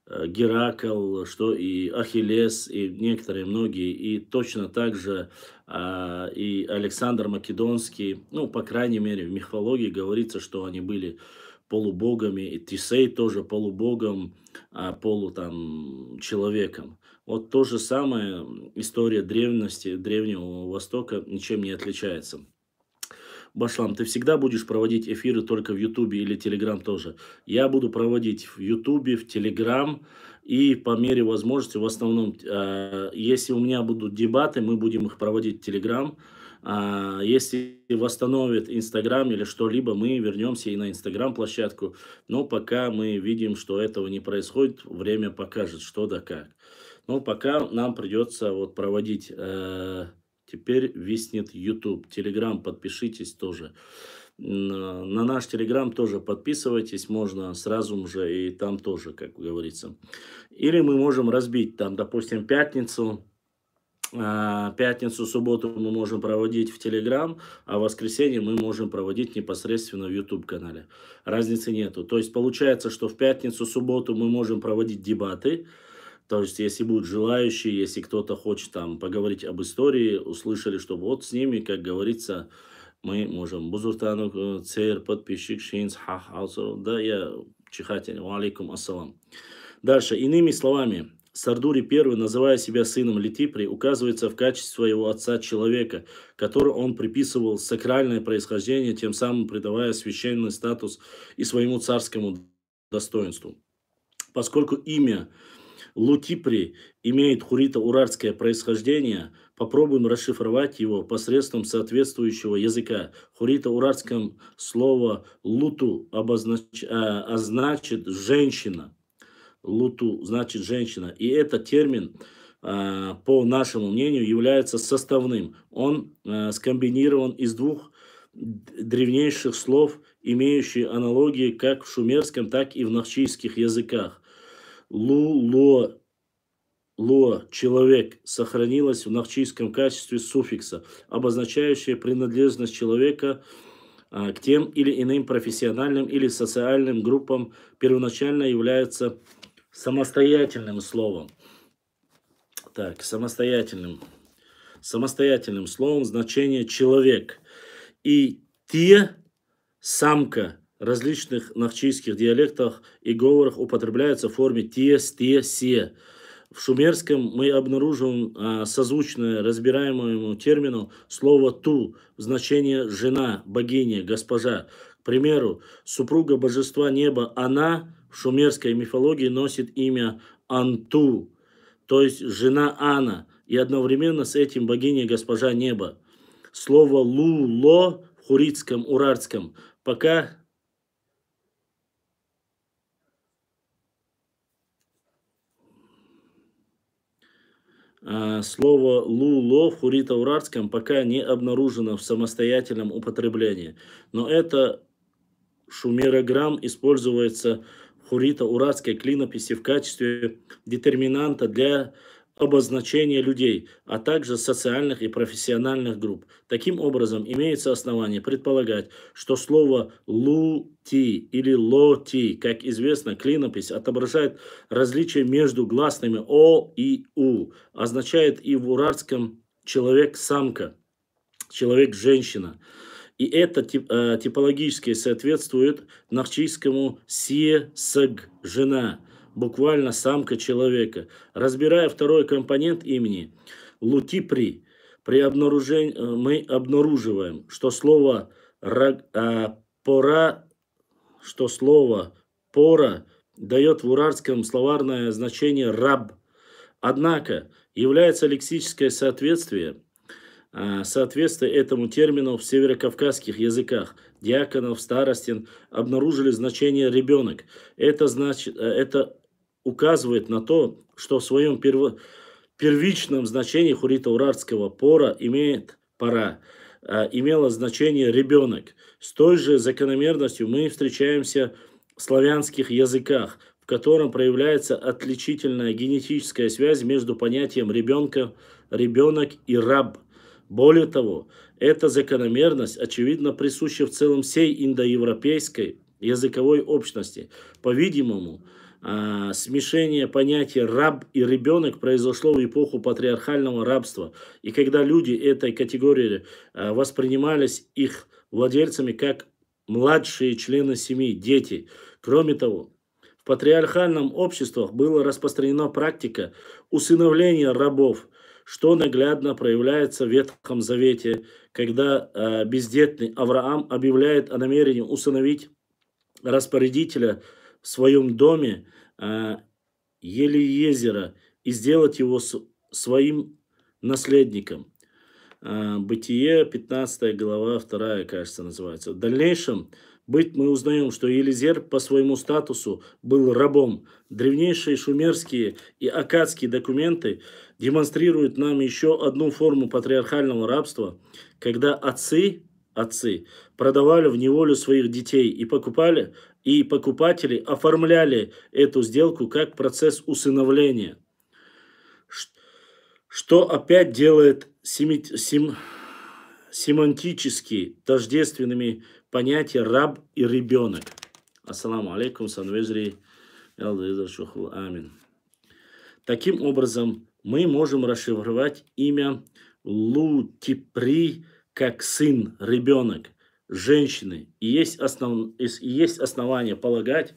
Геракл, что и Ахиллес, и некоторые многие, и точно так же и Александр Македонский, ну, по крайней мере, в мифологии говорится, что они были полубогами, и Тесей тоже полубогом, полу там человеком. Вот то же самое, история древности, Древнего Востока ничем не отличается. Башлам, ты всегда будешь проводить эфиры только в Ютубе или Телеграм тоже? Я буду проводить в Ютубе, в Телеграм и по мере возможности, в основном, если у меня будут дебаты, мы будем их проводить в Телеграм. Если восстановит Инстаграм или что-либо, мы вернемся и на Инстаграм площадку. Но пока мы видим, что этого не происходит, время покажет, что да как. Но пока нам придется вот проводить, теперь виснет YouTube, Telegram, подпишитесь тоже. На наш Telegram тоже подписывайтесь, можно сразу же и там тоже, как говорится. Или мы можем разбить там, допустим, пятницу, субботу мы можем проводить в Telegram, а в воскресенье мы можем проводить непосредственно в YouTube-канале. Разницы нету. То есть получается, что в пятницу, субботу мы можем проводить дебаты. То есть, если будут желающие, если кто-то хочет там поговорить об истории, услышали, что вот с ними, как говорится, мы можем. Бузуртану, цер, подписчик, шинс, хах, да, я чихатель, алейкум ассалам. Дальше, иными словами, Сардури I, называя себя сыном Летипри, указывается в качестве своего отца человека, которому он приписывал сакральное происхождение, тем самым придавая священный статус и своему царскому достоинству. Поскольку имя Лутипри имеет хурита-урартское происхождение, попробуем расшифровать его посредством соответствующего языка. В хурита-урартском слово «луту» означает «женщина». Луту значит «женщина». И этот термин, по нашему мнению, является составным. Он скомбинирован из двух древнейших слов, имеющих аналогии как в шумерском, так и в нахчийских языках. Ло, человек, сохранилось в нахчийском качестве суффикса, обозначающее принадлежность человека к тем или иным профессиональным или социальным группам, первоначально является самостоятельным словом. Так, самостоятельным словом значение человек. И те, самка, различных нахчийских диалектах и говорах употребляется в форме тес, те, се. В шумерском мы обнаруживаем созвучное разбираемому термину слово ту в значении жена, богиня, госпожа. К примеру, супруга божества неба Она в шумерской мифологии носит имя Анту, то есть жена Ана, и одновременно с этим богиня госпожа неба. Слово лу-ло в хуритском, урартском пока слово «луло» в хурита-урартском пока не обнаружено в самостоятельном употреблении. Но это шумерограмм используется в хурита-урартской клинописи в качестве детерминанта для обозначения людей, а также социальных и профессиональных групп. Таким образом, имеется основание предполагать, что слово «лу-ти» или «ло-ти», как известно, клинопись отображает различие между гласными «о» и «у», означает и в урартском «человек-самка», «человек-женщина». И это типологически соответствует нахчийскому «се-сэг» – «жена», буквально самка человека. Разбирая второй компонент имени Лутипри, мы обнаруживаем, что слово пора дает в урартском словарное значение раб. Однако является лексическое соответствие Соответствие этому термину в северокавказских языках Дьяконов, Старостин обнаружили значение «ребенок». Это указывает на то, что в своем первичном значении хурито-урартского пора имело значение «ребенок». С той же закономерностью мы встречаемся в славянских языках, в котором проявляется отличительная генетическая связь между понятием ребенок и раб. Более того, эта закономерность, очевидно, присуща в целом всей индоевропейской языковой общности. По-видимому, смешение понятия раб и ребенок произошло в эпоху патриархального рабства, и когда люди этой категории воспринимались их владельцами как младшие члены семьи, дети. Кроме того, в патриархальном обществе была распространена практика усыновления рабов, что наглядно проявляется в Ветхом Завете, когда бездетный Авраам объявляет о намерении усыновить распорядителя в своем доме Елиезера и сделать его своим наследником. Бытие, 15 глава, 2, кажется, называется. В дальнейшем мы узнаем, что Елизер по своему статусу был рабом. Древнейшие шумерские и аккадские документы демонстрируют нам еще одну форму патриархального рабства, когда отцы продавали в неволю своих детей и покупатели оформляли эту сделку как процесс усыновления, что опять делает семантически тождественными понятия раб и ребенок. Ассаламу алейкум, санвезри, амин. Таким образом, мы можем расшифровать имя Лутипри как сын, ребенок, женщины. И есть основания полагать,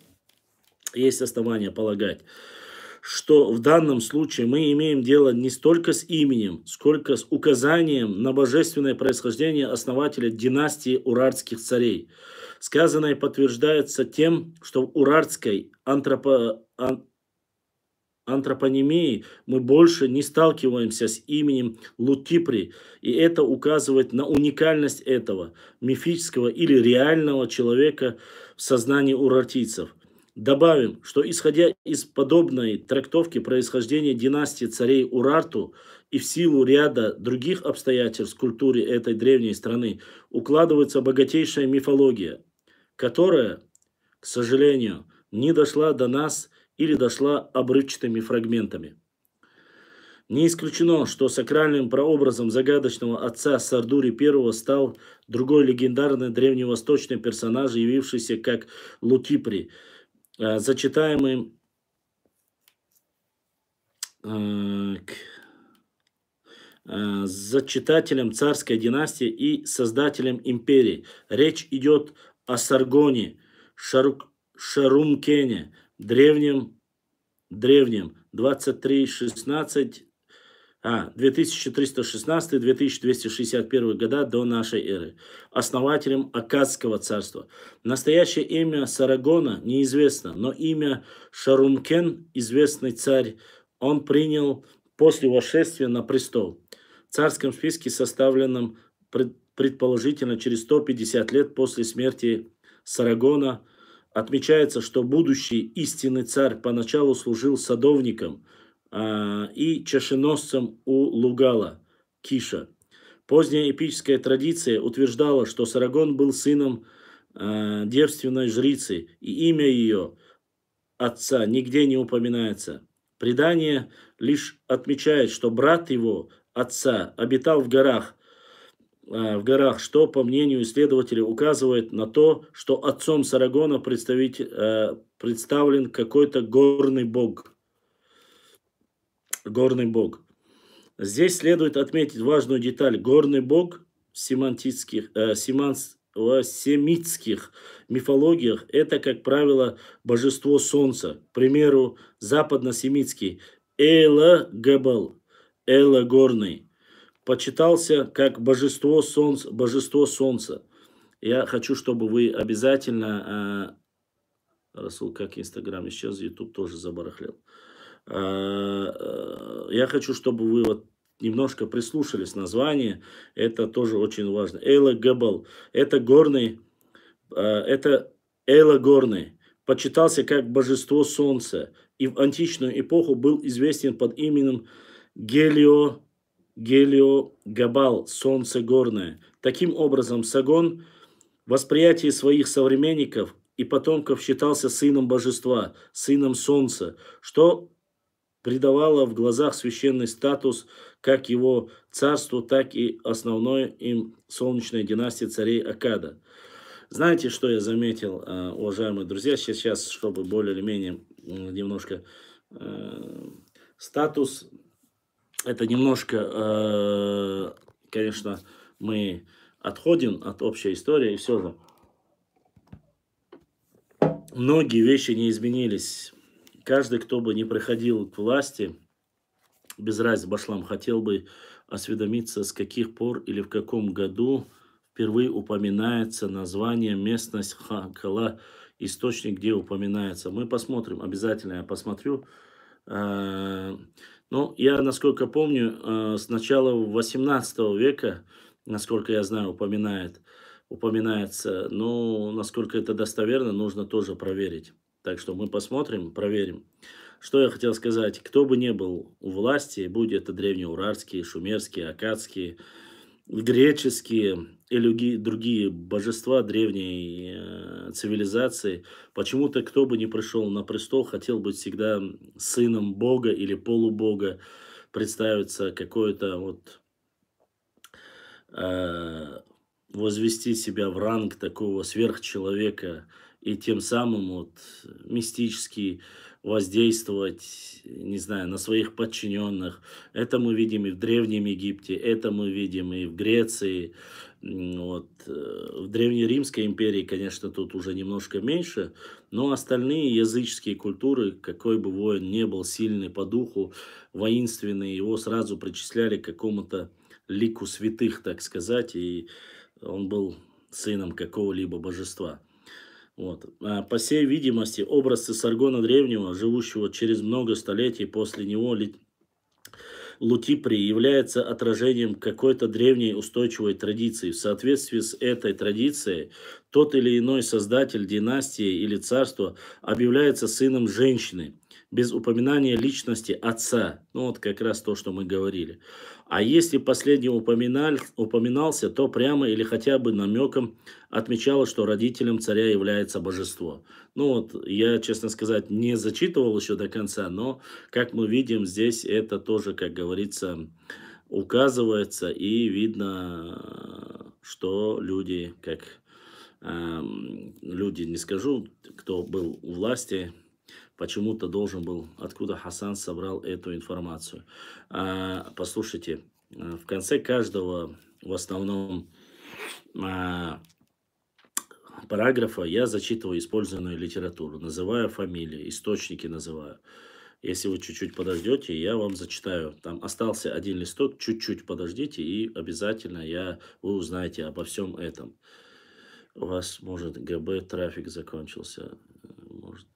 что в данном случае мы имеем дело не столько с именем, сколько с указанием на божественное происхождение основателя династии урартских царей. Сказанное подтверждается тем, что в урартской антропонимии мы больше не сталкиваемся с именем Лутипри, и это указывает на уникальность этого мифического или реального человека в сознании урартийцев. Добавим, что исходя из подобной трактовки происхождения династии царей Урарту и в силу ряда других обстоятельств в культуре этой древней страны укладывается богатейшая мифология, которая, к сожалению, не дошла до нас или дошла обрывчатыми фрагментами. Не исключено, что сакральным прообразом загадочного отца Сардури I стал другой легендарный древневосточный персонаж, явившийся как Лутипри, зачитателем царской династии и создателем империи. Речь идет о Саргоне, Шарумкене, древнем 2316-2261 года до нашей эры, основателем Аккадского царства. Настоящее имя Саргона неизвестно, но имя Шарумкен, известный царь, он принял после восшествия на престол. В царском списке, составленном предположительно через 150 лет после смерти Саргона, отмечается, что будущий истинный царь поначалу служил садовником и чашеносцем у Лугала, Киша. Поздняя эпическая традиция утверждала, что Саргон был сыном девственной жрицы, и имя ее отца нигде не упоминается. Предание лишь отмечает, что брат его, отца, обитал в горах, что, по мнению исследователей, указывает на то, что отцом Саргона представлен какой-то горный бог. Здесь следует отметить важную деталь. Горный бог в семитских мифологиях – это, как правило, божество солнца. К примеру, западно-семитский Эла Габал, Эла горный, почитался как божество солнца. Я хочу, чтобы вы обязательно... Расул, как Инстаграм исчез, Ютуб тоже забарахлел. Я хочу, чтобы вы немножко прислушались название, это тоже очень важно. Эйла Габал, это горный, это Эйла горный, почитался как божество солнца и в античную эпоху был известен под именем Гелио Габал, солнце горное. Таким образом, Сагон в восприятии своих современников и потомков считался сыном божества, сыном солнца, что придавало в глазах священный статус как его царству, так и основной им солнечной династии царей Аккада. Знаете, что я заметил, уважаемые друзья, сейчас, чтобы более или менее немножко статус, это немножко, конечно, мы отходим от общей истории, и все же многие вещи не изменились. Каждый, кто бы не приходил к власти, без разницы, Башлам, хотел бы осведомиться, с каких пор или в каком году впервые упоминается название, местность Хакала, источник, где упоминается. Мы посмотрим, обязательно я посмотрю. Но я, насколько помню, с начала 18 века, насколько я знаю, упоминается, но насколько это достоверно, нужно тоже проверить. Так что мы посмотрим, проверим. Что я хотел сказать, кто бы ни был у власти, будь это древнеуральские, шумерские, аккадские, греческие или другие божества древней цивилизации, почему-то кто бы ни пришел на престол, хотел быть всегда сыном Бога или полубога, представиться какой-то вот, возвести себя в ранг такого сверхчеловека и тем самым вот мистически воздействовать, не знаю, на своих подчиненных. Это мы видим и в Древнем Египте, это мы видим и в Греции. Вот. В Древнеримской империи, конечно, тут уже немножко меньше, но остальные языческие культуры, какой бы воин ни был сильный по духу, воинственный, его сразу причисляли к какому-то лику святых, так сказать, и он был сыном какого-либо божества. Вот. По всей видимости, образ Саргона Древнего, живущего через много столетий после него, Лутипри, является отражением какой-то древней устойчивой традиции. В соответствии с этой традицией, тот или иной создатель династии или царства объявляется сыном женщины, без упоминания личности отца. Ну вот как раз то, что мы говорили. А если последний упоминался, то прямо или хотя бы намеком отмечалось, что родителем царя является божество. Ну вот, я, честно сказать, не зачитывал еще до конца, но, как мы видим, здесь это тоже, как говорится, указывается, и видно, что люди, люди, не скажу, кто был у власти, почему-то должен был, откуда Хасан собрал эту информацию. Послушайте, в конце каждого, в основном, параграфа я зачитываю использованную литературу, называю фамилии, источники называю. Если вы чуть-чуть подождете, я вам зачитаю. Там остался один листок, чуть-чуть подождите, и обязательно вы узнаете обо всем этом. У вас, может, ГБ трафик закончился, может.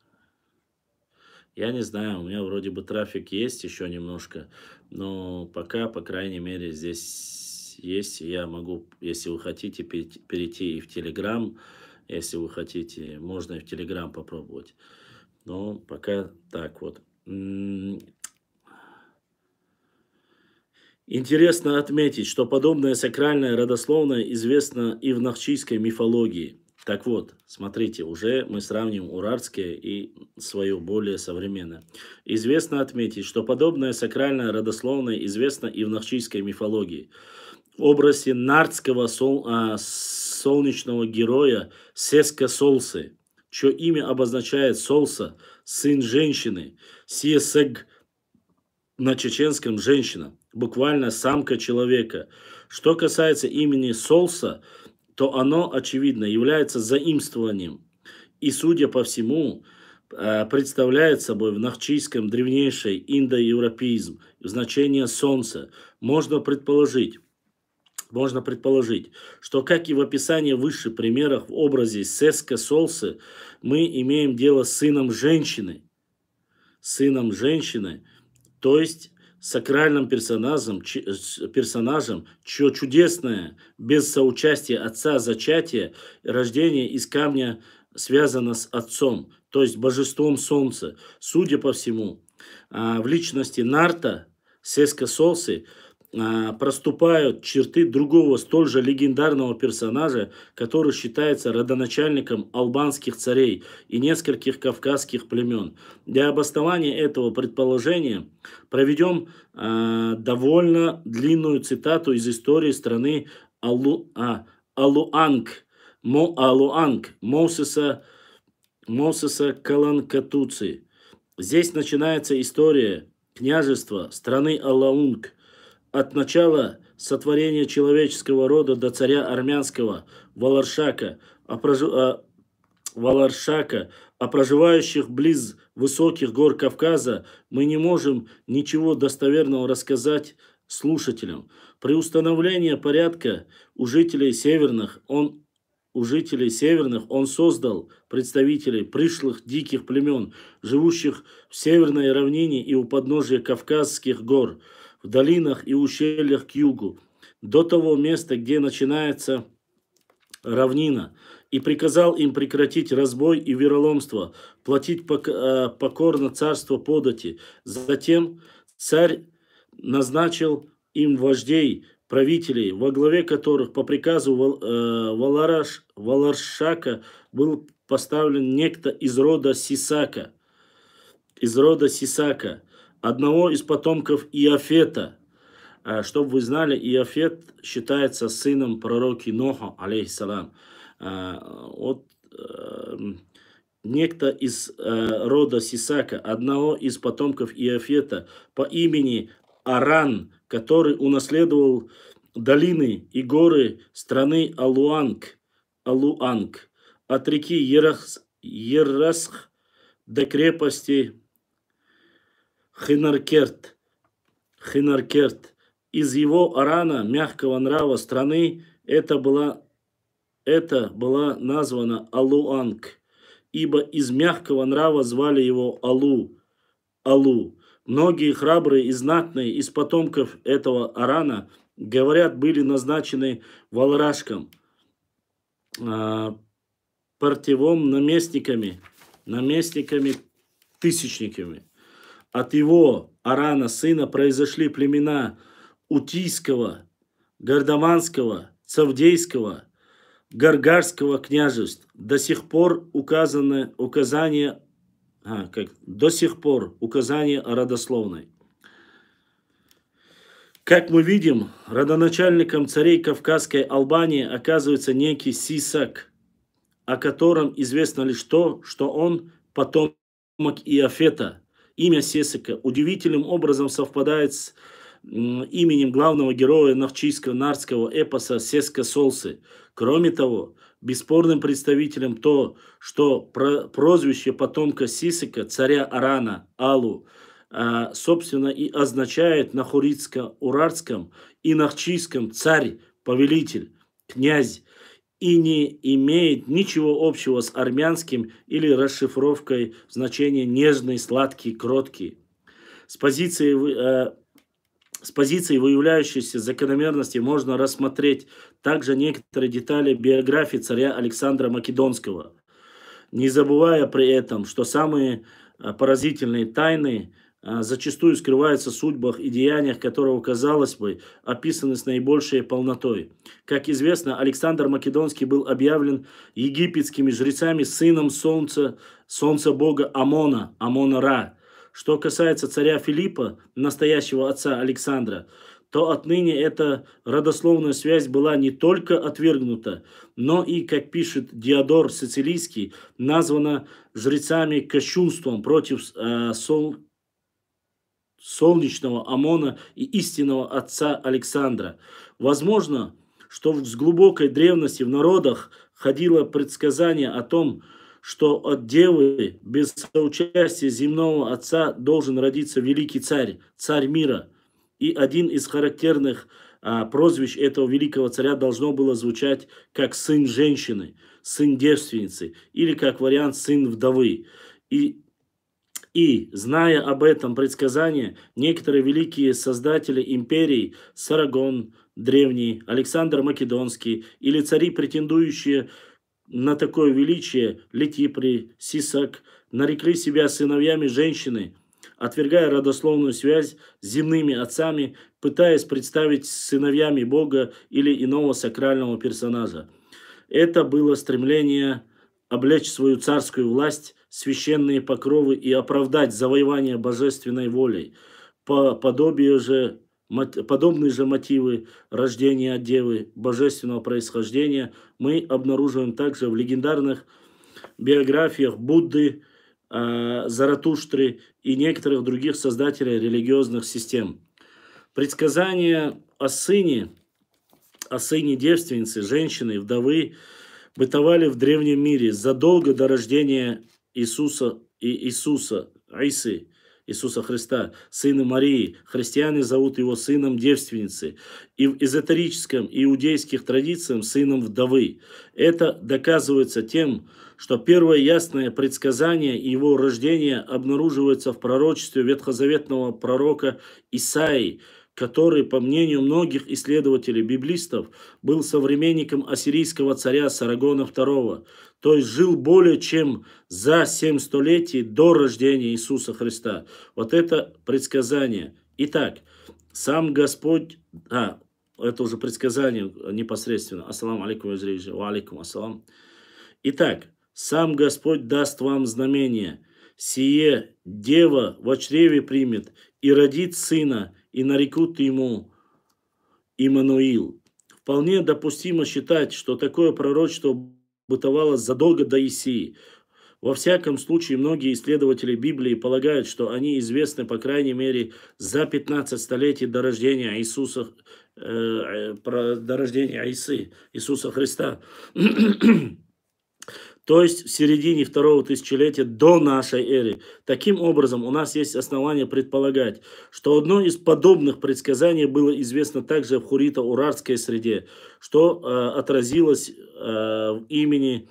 Я не знаю, у меня вроде бы трафик есть еще немножко, но пока, по крайней мере, здесь есть. Я могу, если вы хотите, перейти и в Телеграм. Если вы хотите, можно и в Телеграм попробовать. Но пока так вот. Интересно отметить, что подобное сакральное родословное известно и в нахчийской мифологии. Так вот, смотрите, уже мы сравним урартское и свое более современное. Известно отметить, что подобное сакральное родословное известно и в нахчийской мифологии. В образе нардского солнечного героя Сеска Солсы, чье имя обозначает Солса, сын женщины, Сиесег на чеченском женщина, буквально самка человека. Что касается имени Солса, то оно, очевидно, является заимствованием и, судя по всему, представляет собой в нахчийском древнейший индоевропеизм, значение солнца. Можно предположить, что, как и в описании выше примерах в образе Сеска Солсы, мы имеем дело с сыном женщины, то есть сакральным персонажем, чье чудесное, без соучастия отца зачатие, рождение из камня связано с отцом, то есть божеством солнца. Судя по всему, в личности Нарта, Сеска Солсы, проступают черты другого столь же легендарного персонажа, который считается родоначальником албанских царей и нескольких кавказских племен. Для обоснования этого предположения проведем довольно длинную цитату из истории страны Алуанг Моусеса Каланкатуци. Здесь начинается история княжества страны Алаунг от начала сотворения человеческого рода до царя армянского Валаршака, о проживающих близ высоких гор Кавказа мы не можем ничего достоверного рассказать слушателям. При установлении порядка у жителей северных он создал представителей пришлых диких племен, живущих в северной равнине и у подножия Кавказских гор, в долинах и ущельях к югу, до того места, где начинается равнина, и приказал им прекратить разбой и вероломство, платить покорно царство подати. Затем царь назначил им вождей, правителей, во главе которых по приказу Валаршака был поставлен некто из рода Сисака, одного из потомков Иофета. Чтобы вы знали, Иофет считается сыном пророка Ноха, алейхиссалам. Некто из рода Сисака, одного из потомков Иофета по имени Аран, который унаследовал долины и горы страны Алуанг, от реки Ерасх до крепости Хинаркерт. Из его Арана, мягкого нрава страны, это была названа Алуанг, ибо из мягкого нрава звали его Алу. Многие храбрые и знатные из потомков этого Арана, говорят, были назначены Валрашком, партевом наместниками-тысячниками. От его Арана сына произошли племена Утийского, Гардаманского, Цавдейского, Гаргарского княжеств. До сих пор указание родословной. Как мы видим, родоначальником царей Кавказской Албании оказывается некий Сисак, о котором известно лишь то, что он потомок Иофета. Имя Сисака удивительным образом совпадает с именем главного героя навчийско-нардского эпоса Сеска Солсы. Кроме того, бесспорным представителем то, что прозвище потомка Сисака, царя Арана, Алу, собственно и означает на хурицко-урартском и нахчийском царь, повелитель, князь, и не имеет ничего общего с армянским или расшифровкой значения нежный, сладкий, кроткий. С позиции выявляющейся закономерности можно рассмотреть также некоторые детали биографии царя Александра Македонского, не забывая при этом, что самые поразительные тайны зачастую скрываются в судьбах и деяниях, которого, казалось бы, описаны с наибольшей полнотой. Как известно, Александр Македонский был объявлен египетскими жрецами сыном солнца бога Амона, Амона-Ра. Что касается царя Филиппа, настоящего отца Александра, то отныне эта родословная связь была не только отвергнута, но и, как пишет Диодор Сицилийский, названа жрецами кощунством против солнечного Амона и истинного отца Александра. Возможно, что с глубокой древности в народах ходило предсказание о том, что от девы без соучастия земного отца должен родиться великий царь, царь мира. И один из характерных прозвищ этого великого царя должно было звучать как сын женщины, сын девственницы или как вариант сын вдовы. И И, зная об этом предсказании, некоторые великие создатели империй, Сарагон древний, Александр Македонский или цари, претендующие на такое величие, Летипри, Сисак, нарекли себя сыновьями женщины, отвергая родословную связь с земными отцами, пытаясь представить сыновьями Бога или иного сакрального персонажа. Это было стремление облечь свою царскую власть, священные покровы и оправдать завоевание божественной волей. Подобные же мотивы рождения от девы божественного происхождения мы обнаруживаем также в легендарных биографиях Будды, Заратуштры и некоторых других создателей религиозных систем. Предсказания о сыне девственницы, женщины, вдовы бытовали в древнем мире задолго до рождения Иисуса Христа, сына Марии. Христиане зовут его сыном девственницы. И в эзотерическом иудейских традициях сыном вдовы. Это доказывается тем, что первое ясное предсказание его рождения обнаруживается в пророчестве ветхозаветного пророка Исаии, который, по мнению многих исследователей-библистов, был современником ассирийского царя Сарагона II, то есть жил более чем за 7 столетий до рождения Иисуса Христа. Вот это предсказание. Итак, сам Господь, это уже предсказание непосредственно. Ассаламу алейкум, ва алейкум ассалам. Итак, сам Господь даст вам знамение. Сие дева в чреве примет и родит сына, и нарекут ему Иммануил. Вполне допустимо считать, что такое пророчество бытовало задолго до Исии. Во всяком случае, многие исследователи Библии полагают, что они известны, по крайней мере, за 15 столетий до рождения Иисуса Христа. То есть в середине второго тысячелетия до нашей эры. Таким образом, у нас есть основания предполагать, что одно из подобных предсказаний было известно также в хуррито-урартской среде, что отразилось в имени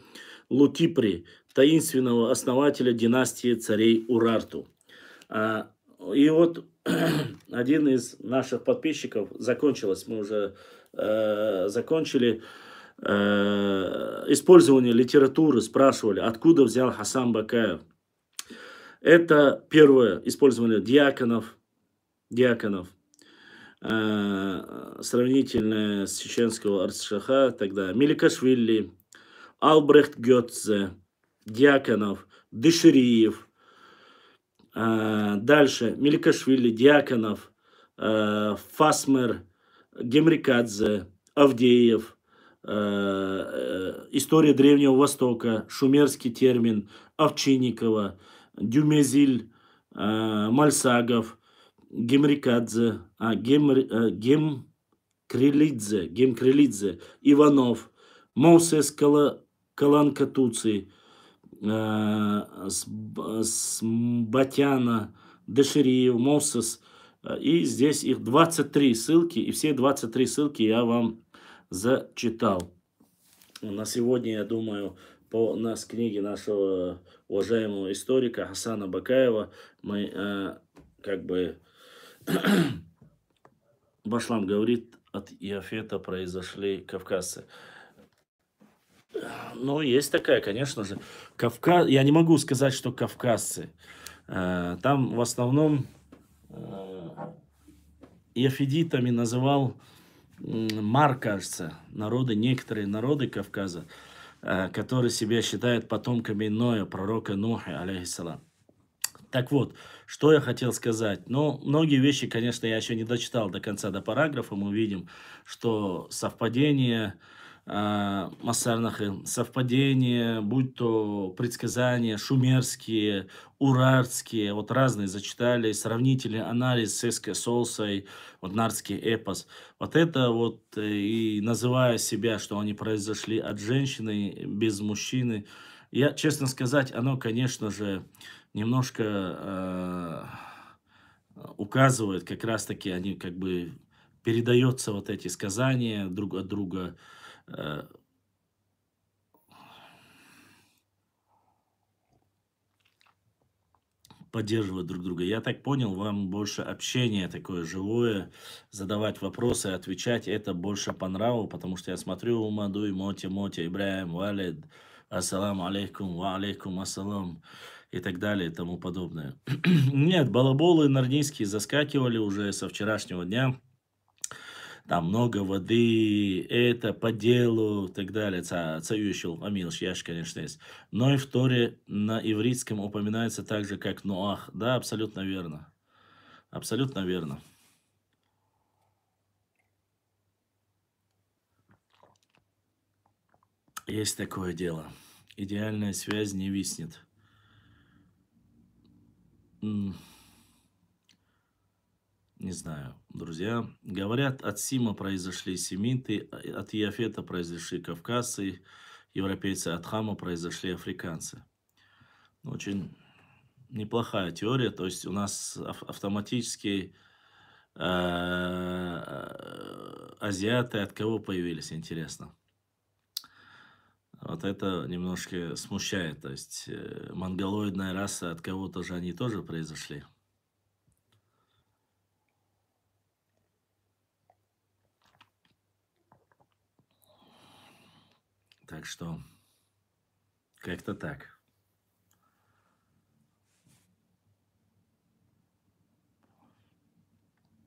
Лутипри, таинственного основателя династии царей Урарту. И вот один из наших подписчиков, мы уже закончили, использование литературы, спрашивали, откуда взял Хасан Бакаев. Это первое использование диаконов, сравнительное с чеченского Арцшаха, тогда Меликашвили, Албрехт Гетце, диаконов, Дешириев, дальше Меликашвили, диаконов, Фасмер, Гемрикадзе, Авдеев, история Древнего Востока, шумерский термин, Овчинникова, Дюмезиль, Мальсагов, Гемрикадзе, Гемкрилидзе, Иванов, Моусес Каланкатуци, Батяна, Дешириев, Моусес. И здесь их 23 ссылки, и все 23 ссылки я вам зачитал. На сегодня, я думаю, по книге нашего уважаемого историка Хасана Бакаева мы Башлам говорит, от Иафета произошли кавказцы. Ну, есть такая, конечно же. Я не могу сказать, что кавказцы. Там в основном иафедитами называл Мар, кажется, некоторые народы Кавказа, которые себя считают потомками Ноя, пророка Нуха, алейхиссалам. Так вот, что я хотел сказать. Многие вещи, конечно, я еще не дочитал до конца, до параграфа. Мы видим, что совпадение, совпадения, будь то предсказания шумерские, урартские, вот разные зачитали, сравнительный анализ с Эске-Солсой, вот нардский эпос. Вот это вот, и называя себя, что они произошли от женщины без мужчины, я, честно сказать, оно, конечно же, немножко указывает, как раз-таки они передаются вот эти сказания друг от друга. поддерживать друг друга. Я так понял, вам больше общение такое живое, задавать вопросы, отвечать, это больше по нраву, потому что я смотрю, Мадуй, Моти, Ибраим, Валид, ассаламу алейкум, ва алейкум ассалам и так далее и тому подобное. Нет, балаболы нарнийские заскакивали уже со вчерашнего дня. Там много воды, это по делу и так далее. Цаюшил, амилш, яш, конечно, есть. Но и в Торе на ивритском упоминается так же, как Ноах. Да, абсолютно верно. Абсолютно верно. Есть такое дело. Идеальная связь не виснет. М, Не знаю, друзья. Говорят, от Сима произошли семиты, от Иафета произошли кавказцы, европейцы, от Хама произошли африканцы. Очень неплохая теория, то есть у нас автоматически азиаты от кого появились, интересно. Вот это немножко смущает, то есть монголоидная раса, от кого-то же они тоже произошли. Так что как-то так.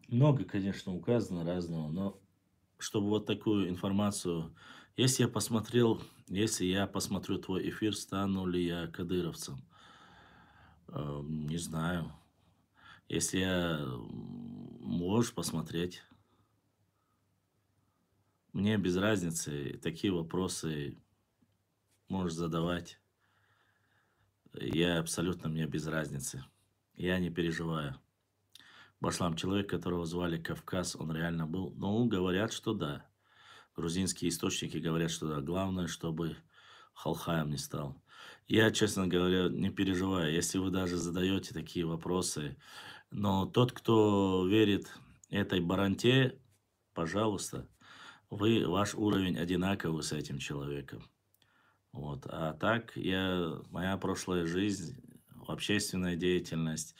Много, конечно, указано разного, но чтобы вот такую информацию, если я посмотрю твой эфир, стану ли я кадыровцем? Не знаю. Если можешь посмотреть. Мне без разницы, такие вопросы можешь задавать. Мне без разницы. Я не переживаю. Башлам, человек, которого звали Кавказ, он реально был? Ну, говорят, что да. Грузинские источники говорят, что да. Главное, чтобы Халхаем не стал. Я, честно говоря, не переживаю, если вы даже задаете такие вопросы. Но тот, кто верит этой баранте, пожалуйста, ваш уровень одинаковый с этим человеком. Вот. А так, моя прошлая жизнь, общественная деятельность,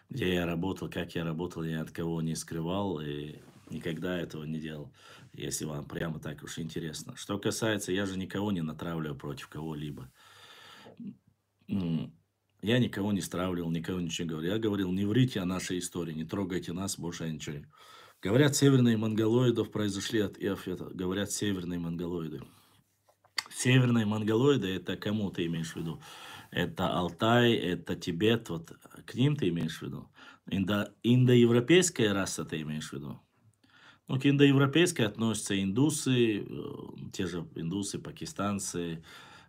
где я работал, как я работал, я ни от кого не скрывал и никогда этого не делал, если вам прямо так уж интересно. Что касается, я же никого не натравливаю против кого-либо. Я никого не стравливал, никого ничего не говорил. Я говорил, не врите о нашей истории, не трогайте нас, больше я ничего не... Говорят, северные монголоидов произошли от Иафета. Говорят, северные монголоиды. Северные монголоиды, это кому ты имеешь в виду? Это Алтай, это Тибет, вот к ним ты имеешь в виду? Индоевропейская раса ты имеешь в виду? Ну, к индоевропейской относятся индусы, те же индусы, пакистанцы,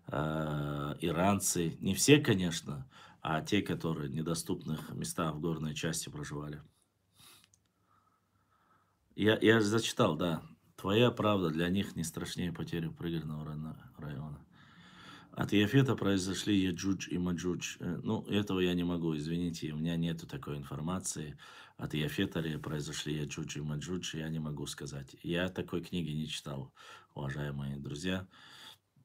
иранцы. Не все, конечно, а те, которые в недоступных местах в горной части проживали. Я же зачитал, да. Твоя правда для них не страшнее потери пригородного района. От Яфета произошли Яджудж и Маджудж. Ну, этого я не могу, извините, у меня нету такой информации. От Яфета ли произошли Яджудж и Маджудж, я не могу сказать. Я такой книги не читал, уважаемые друзья.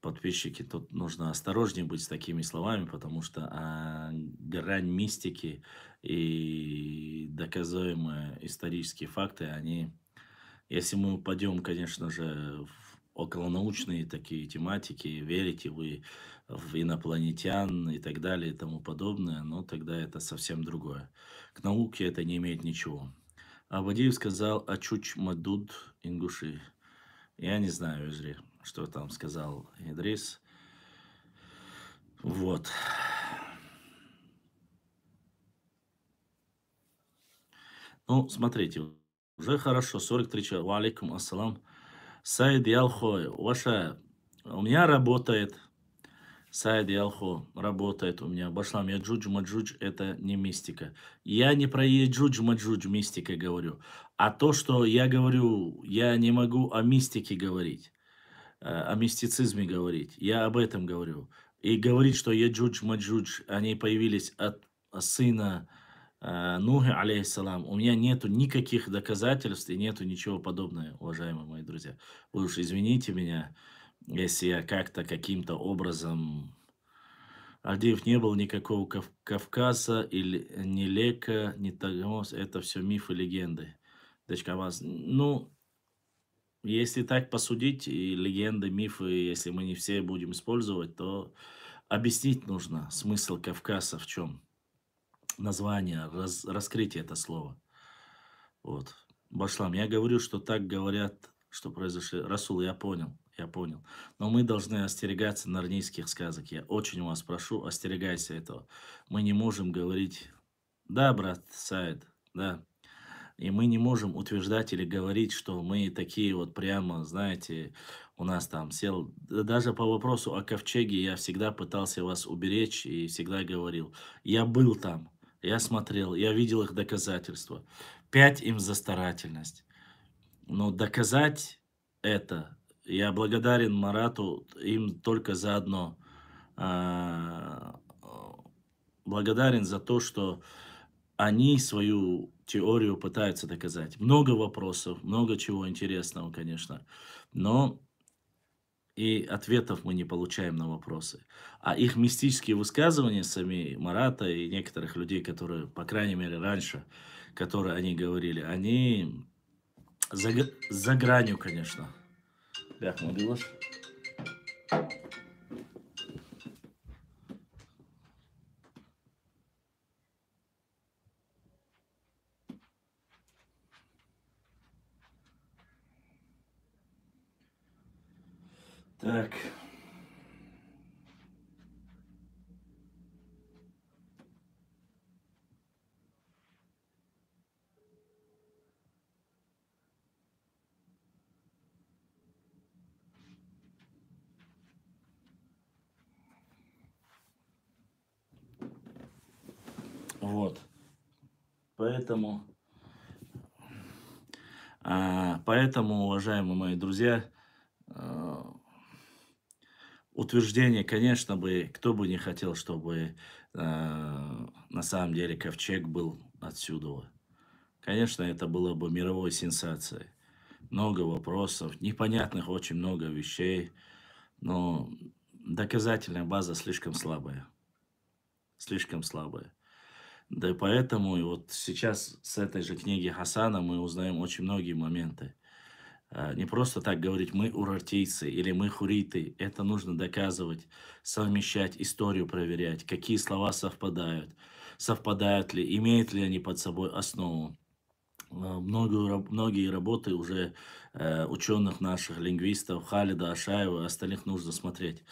Подписчики, тут нужно осторожнее быть с такими словами, потому что грань мистики и доказуемые исторические факты, они, если мы упадем, конечно же, в околонаучные такие тематики, верите вы в инопланетян и так далее и тому подобное, но тогда это совсем другое. К науке это не имеет ничего. Абадиев сказал «Ачуч мадуд ингуши». Я не знаю, Изри, что там сказал Идрис. Вот. Ну, смотрите, уже хорошо, 43 человека. Ва алейкум ассалам. Сайд Ялхой, ваша, у меня работает. Сайд Ялхо работает у меня. Башлам, Яджудж, Маджудж, это не мистика. Я не про Яджудж, Маджудж мистика говорю. А то, что я говорю, я не могу о мистике говорить, о мистицизме говорить. Я об этом говорю. И говорить, что Яджудж, Маджудж, они появились от сына Нухи, алейхиссалам. У меня нету никаких доказательств и нету ничего подобного, уважаемые мои друзья. Вы уж извините меня, если я как-то каким-то образом Альдеев не было никакого Кавказа, или ни Лека, ни Тагмос. Это все мифы, легенды. Дачкаваз. Ну, если так посудить, и легенды, мифы, если мы не все будем использовать, то объяснить нужно смысл Кавказа в чем. Название, раскрыть это слово. Вот. Башлам, я говорю, что так говорят, что произошло. Расул, я понял, я понял. Но мы должны остерегаться нарнийских сказок. Я очень вас прошу, остерегайся этого. Мы не можем говорить, да, брат Саид, да. И мы не можем утверждать или говорить, что мы такие вот прямо, знаете, у нас там сел. Даже по вопросу о ковчеге я всегда пытался вас уберечь и всегда говорил, я был там, я смотрел, я видел их доказательства. 5 им за старательность. Но доказать это, я благодарен Марату им только за одно. А, Благодарен за то, что они свою теорию пытаются доказать. Много вопросов, много чего интересного, конечно, но и ответов мы не получаем на вопросы. А их мистические высказывания сами Марата и некоторых людей, которые, по крайней мере, раньше, которые они говорили, они за гранью, конечно. Бяхма Билаш. Так. Вот. Поэтому, поэтому, уважаемые мои друзья, а, утверждение, конечно бы, кто бы не хотел, чтобы на самом деле ковчег был отсюда. Конечно, это было бы мировой сенсацией. Много вопросов, непонятных очень много вещей, но доказательная база слишком слабая. Слишком слабая. Да и поэтому и вот сейчас с этой же книги Хасана мы узнаем очень многие моменты. Не просто так говорить, мы урартийцы или мы хуриты. Это нужно доказывать, совмещать, историю проверять, какие слова совпадают, совпадают ли, имеют ли они под собой основу. Многие работы уже ученых наших, лингвистов, Халида Ашаева, остальных нужно смотреть.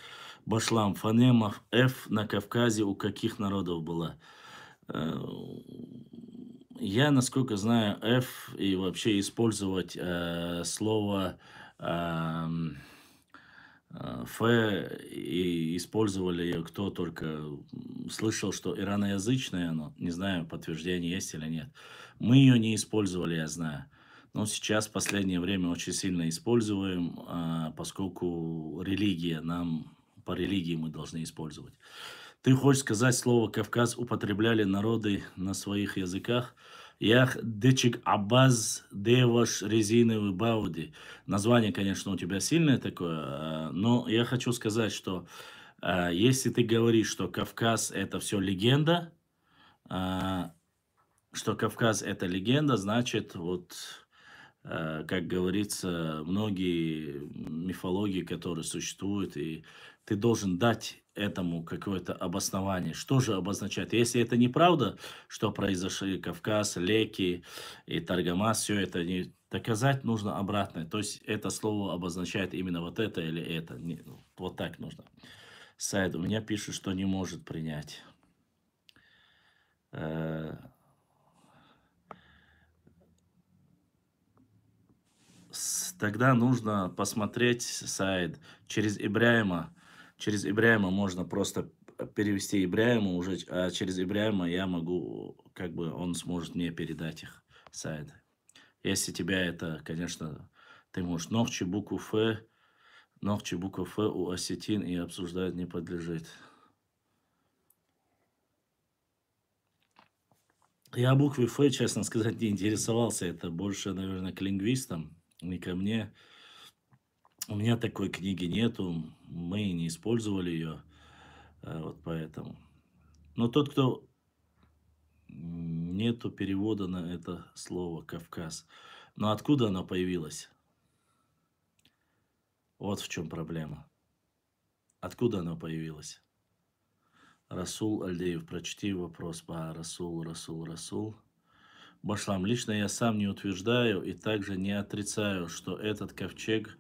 Башлам, фонема F на Кавказе у каких народов была? Э, Я, насколько знаю, F и вообще использовать слово Ф и использовали ее кто только слышал, что ираноязычное оно, не знаю, подтверждение есть или нет. Мы ее не использовали, я знаю. Но сейчас в последнее время очень сильно используем, поскольку религия, нам по религии мы должны использовать. Ты хочешь сказать, слово «Кавказ» употребляли народы на своих языках? Ях дечик абаз деваш резиновый бауди. Название, конечно, у тебя сильное такое, но я хочу сказать, что если ты говоришь, что Кавказ это все легенда, а, что Кавказ это легенда, значит, вот, как говорится, многие мифологии, которые существуют, и ты должен дать этому какое-то обоснование. Что же обозначает? Если это неправда, что произошли Кавказ, Леки и Таргамас, все это не доказать нужно обратное. То есть это слово обозначает именно вот это или это. Вот так нужно. Сайд у меня пишет, что не может принять. Э, Тогда нужно посмотреть сайт через Ибряима. Через Ибряима можно просто перевести Ибряиму уже, а через Ибряима я могу, как бы он сможет мне передать их сайт. Если тебя это, конечно, ты можешь ногчи букву Ф, ногчи букву Ф у осетин и обсуждать не подлежит. Я букве Ф, честно сказать, не интересовался. Это больше, наверное, к лингвистам, не ко мне. У меня такой книги нету, мы не использовали ее. Вот поэтому. Но тот, кто нету перевода на это слово Кавказ. Но откуда оно появилось? Вот в чем проблема. Откуда оно появилось? Расул Альдеев, прочти вопрос по Расул. Башлам, лично я сам не утверждаю и также не отрицаю, что этот ковчег,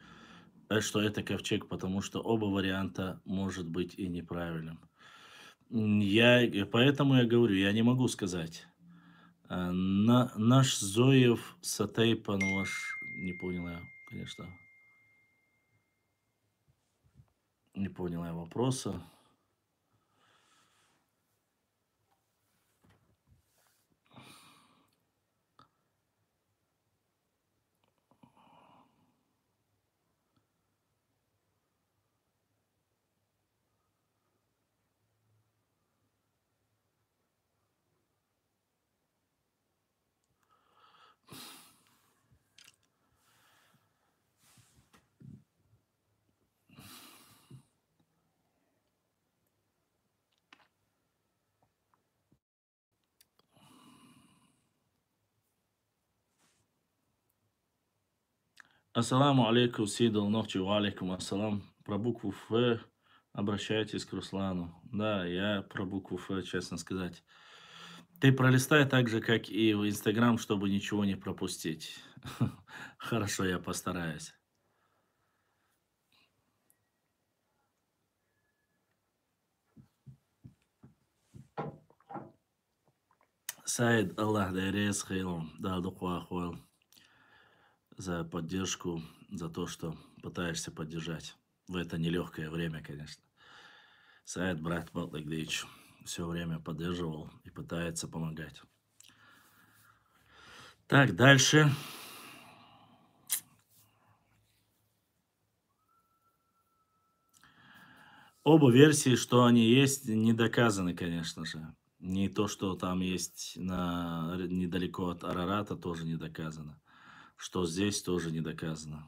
что это ковчег, потому что оба варианта может быть и неправильным. Поэтому я говорю, я не могу сказать. Наш Зоев Сатейпан ваш, не понял я, конечно, не понял я вопроса. Ассаламу алейкум, Сидал Нохчи, ва алейкум ассалам. Про букву Ф обращайтесь к Руслану. Да, я про букву Ф, честно сказать. Ты пролистай так же, как и в Инстаграм, чтобы ничего не пропустить. Хорошо, я постараюсь. Саид, Аллах дайрес хейлом. Да, духуа хуэл. За поддержку, за то, что пытаешься поддержать. В это нелегкое время, конечно. Саид, брат Батлагдич, все время поддерживал и пытается помогать. Так, дальше. Оба версии, что они есть, не доказаны, конечно же. Не то, что там есть недалеко от Арарата, тоже не доказано. Что здесь тоже не доказано.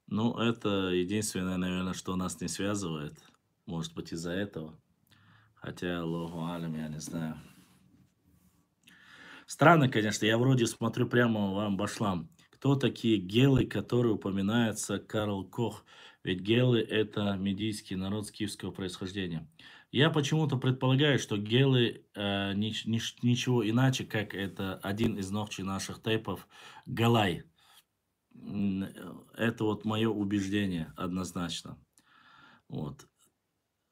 Ну, это единственное, наверное, что нас не связывает. Может быть, из-за этого. Хотя, Аллаху алям, я не знаю. Странно, конечно, я вроде смотрю прямо вам башлам. Кто такие гелы, которые упоминается Карл Кох? Ведь гелы это медийский народ скифского происхождения. Я почему-то предполагаю, что гелы ничего иначе, как это один из ногчей наших тейпов Галай. Это вот мое убеждение однозначно. Вот.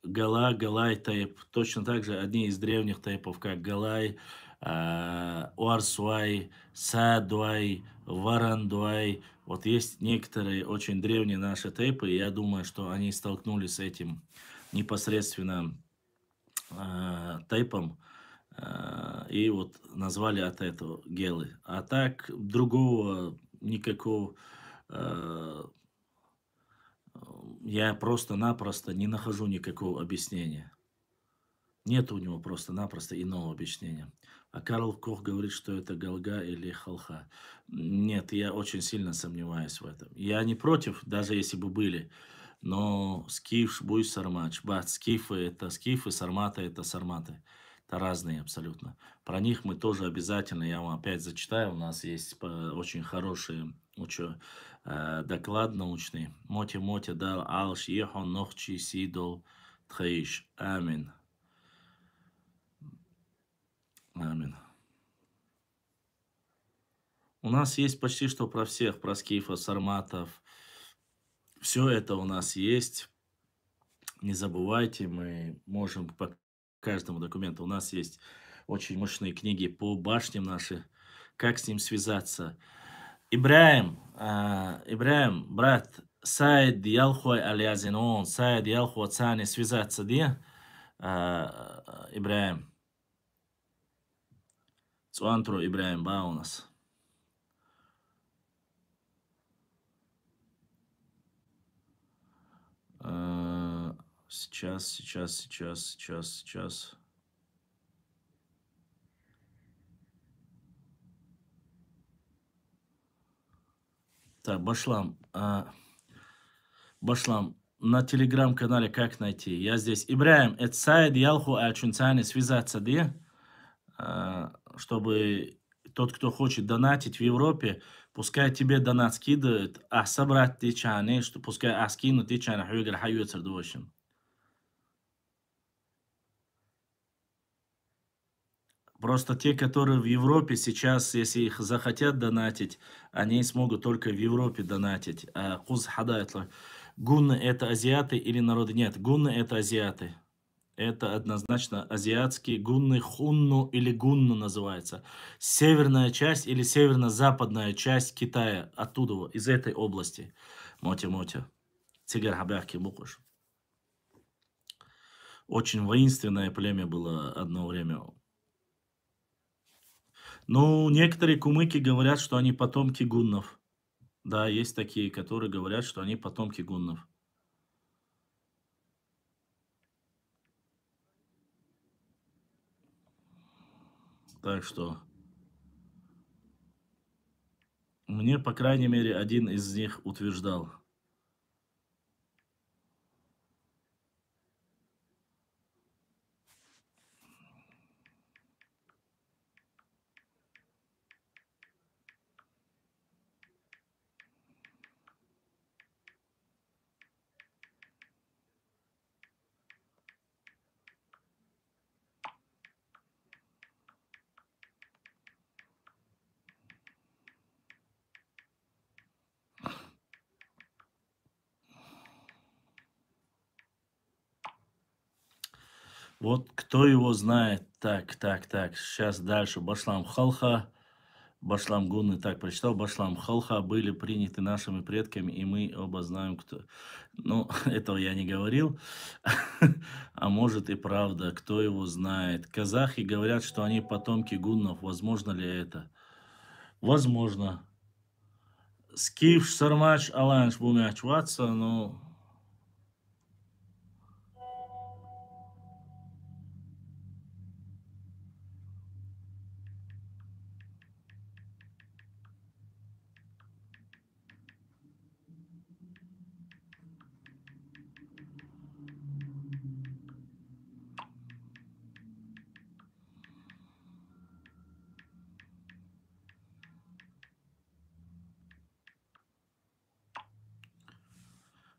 Галай тейп. Точно так же одни из древних тейпов, как Галай, Уарсуай, Садуай, Варандуай. Вот есть некоторые очень древние наши тейпы, и я думаю, что они столкнулись с этим непосредственно тейпом, и вот назвали от этого гелы. А так другого никакого я просто-напросто не нахожу никакого объяснения. Нет у него просто-напросто иного объяснения. А Карл Кох говорит, что это Галга или Халха. Нет, я очень сильно сомневаюсь в этом. Я не против, даже если бы были. Но скиф, буй, сармач. Бат, скифы это скифы, сарматы это сарматы. Это разные абсолютно. Про них мы тоже обязательно, я вам опять зачитаю. У нас есть очень хороший доклад научный. Моти дал алш ехон нохчи сидол тхаиш. Амин. Амин. У нас есть почти что про всех, про скифов, сарматов. Все это у нас есть. Не забывайте, мы можем по каждому документу. У нас есть очень мощные книги по башням наши. Как с ним связаться. Ибраим, брат, сайд ялхуай алязинон, сайд ялхуа цани связаться, где? Ибраим. Цуантру Ибраим, ба у нас. Сейчас. Так, Башлам. Башлам, на телеграм-канале как найти? Я здесь. Ибраим, это сайт Ялху Ачунцани связаться, где? Чтобы тот, кто хочет донатить в Европе, пускай тебе донат скидывает, а собрать ты чаны, что пускай скинут ты чаны, хуйгар хаю цердвощин. Просто те, которые в Европе сейчас, если их захотят донатить, они смогут только в Европе донатить. Куз хадайтлар. Гунны это азиаты или народы? Нет, гунны это азиаты. Это однозначно азиатские гунны, хунну или гунну называется. Северная часть или северно-западная часть Китая. Оттуда, из этой области. Мотя-мотя. Цигар хабяхки букуш. Очень воинственное племя было одно время. Ну, некоторые кумыки говорят, что они потомки гуннов. Да, есть такие, которые говорят, что они потомки гуннов. Так что мне, по крайней мере, один из них утверждал. Вот кто его знает. Так. Сейчас дальше. Башлам Халха. Башлам Гунны. Так, прочитал. Башлам Халха были приняты нашими предками, и мы оба знаем, кто... Ну, этого я не говорил. А может и правда, кто его знает. Казахи говорят, что они потомки гуннов. Возможно ли это? Возможно. Скиф, Сармач, Аланш, Бумяч, Ватса, но...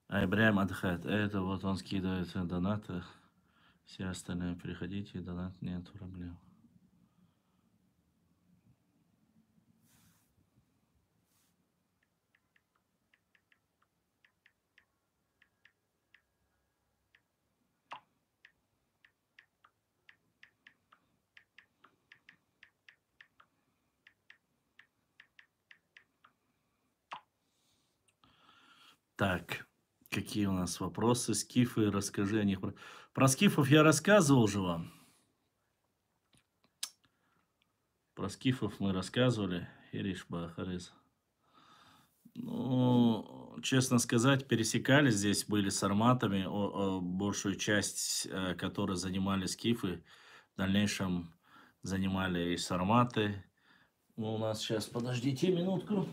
Ибраим отдыхает. Это вот он скидывает донаты. Все остальные приходите, донат нет проблем. Так, какие у нас вопросы? Скифы, расскажи о них. Про скифов я рассказывал же вам. Про скифов мы рассказывали. Ириш Бахарис. Ну, честно сказать, пересекались здесь, были с арматами. Большую часть, которые занимали скифы, в дальнейшем занимали и сарматы. Ну, у нас сейчас, подождите минутку.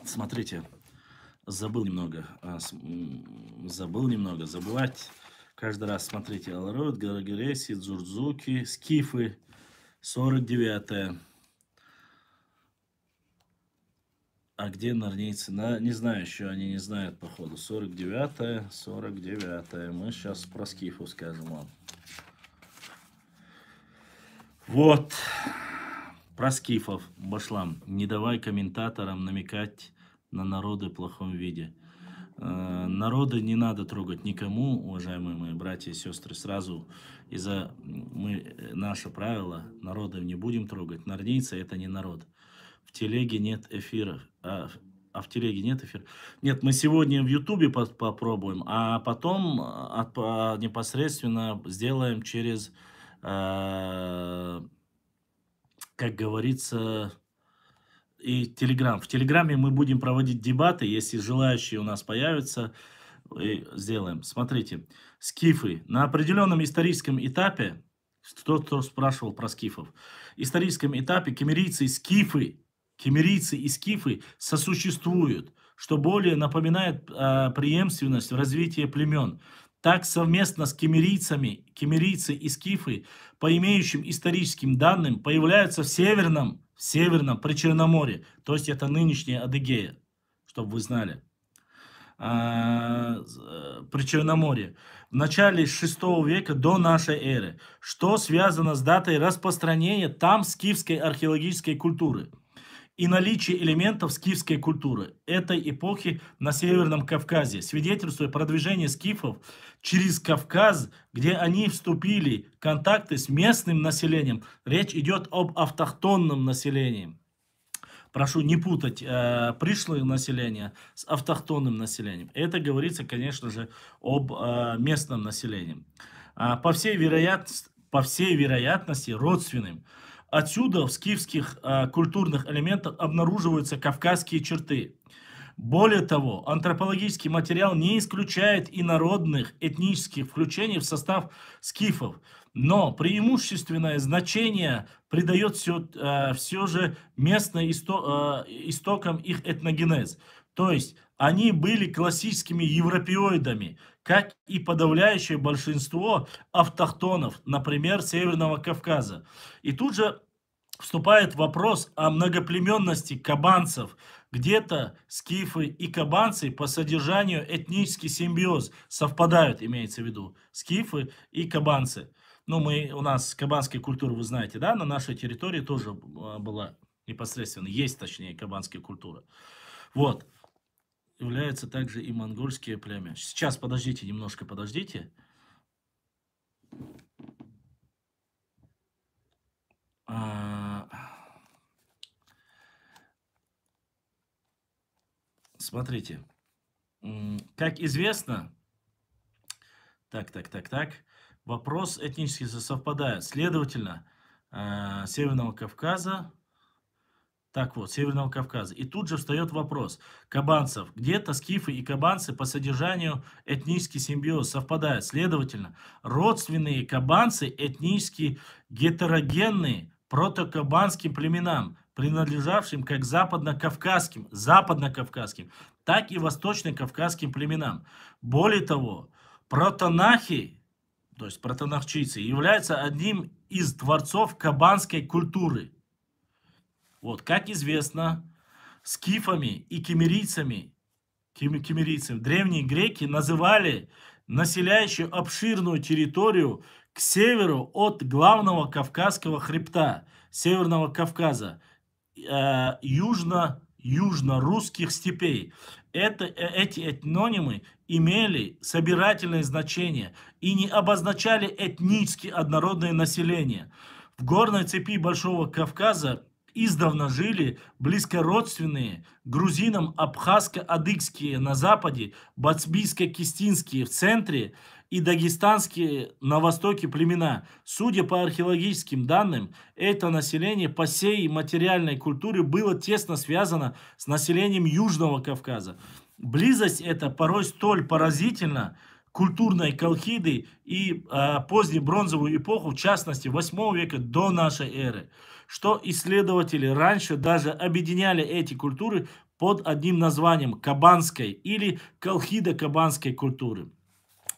Смотрите, забыл немного, забывать. Каждый раз смотрите, Аларот, Гарагереси, Дзурдзуки, Скифы, 49-е. А где нарнийцы? Не знаю еще, они не знают, походу. 49-е. Мы сейчас про скифу скажем вам. Вот. Про скифов, Башлам. Не давай комментаторам намекать на народы в плохом виде. Народы не надо трогать никому, уважаемые мои братья и сестры. Сразу наше правило, народов не будем трогать. Нарнийцы это не народ. В телеге нет эфиров. В телеге нет эфира. Нет, мы сегодня в Ютубе попробуем, а потом непосредственно сделаем через, как говорится, и Телеграм. В Телеграме мы будем проводить дебаты, если желающие у нас появятся, и сделаем. Смотрите, скифы на определенном историческом этапе Тот, кто спрашивал про скифов. В историческом этапе кемерийцы и скифы сосуществуют, что более напоминает преемственность в развитии племен. Так совместно с кемерийцы и скифы, по имеющим историческим данным, появляются в северном Причерноморье, то есть это нынешняя Адыгея, чтобы вы знали. Причерноморье в начале VI века до нашей эры, что связано с датой распространения там скифской археологической культуры и наличие элементов скифской культуры этой эпохи на Северном Кавказе, свидетельствуя продвижение скифов через Кавказ, где они вступили в контакты с местным населением. Речь идет об автохтонном населении. Прошу не путать пришлое население с автохтонным населением. Это говорится, конечно же, об местном населении. По всей вероятности, родственным. Отсюда в скифских культурных элементах обнаруживаются кавказские черты. Более того, антропологический материал не исключает инородных этнических включений в состав скифов, но преимущественное значение придает все же местным истокам их этногенез. То есть они были классическими европеоидами, как и подавляющее большинство автохтонов, например, Северного Кавказа. И тут же вступает вопрос о многоплеменности кабанцев. Где-то скифы и кабанцы по содержанию этнический симбиоз совпадают, имеется в виду, скифы и кабанцы. Ну, у нас кабанская культура, вы знаете, да, на нашей территории тоже была непосредственно, есть точнее кабанская культура. Вот. Является также и монгольские племя. Сейчас, подождите, немножко подождите. Смотрите, как известно, вопрос этнически совпадает. Следовательно, Северного Кавказа, Северного Кавказа. И тут же встает вопрос кабанцев. Где-то скифы и кабанцы по содержанию этнический симбиоз совпадают. Следовательно, родственные кабанцы этнически гетерогенные протокабанским племенам, принадлежавшим как западно-кавказским, так и восточно-кавказским племенам. Более того, протонахи, то есть протонахчийцы, являются одним из творцов кабанской культуры. Вот, как известно, скифами и кемерийцами древние греки называли населяющую обширную территорию к северу от главного Кавказского хребта, Северного Кавказа, южно-русских степей. Эти этнонимы имели собирательное значение и не обозначали этнически однородное население. В горной цепи Большого Кавказа издавна жили близкородственные грузинам абхазско-адыгские на западе, бацбийско-кистинские в центре и дагестанские на востоке племена. Судя по археологическим данным, это население по сей материальной культуре было тесно связано с населением Южного Кавказа. Близость эта порой столь поразительна культурной колхиды и позднебронзовую эпоху, в частности 8 века до нашей эры, что исследователи раньше даже объединяли эти культуры под одним названием кабанской или колхидо-кабанской культуры.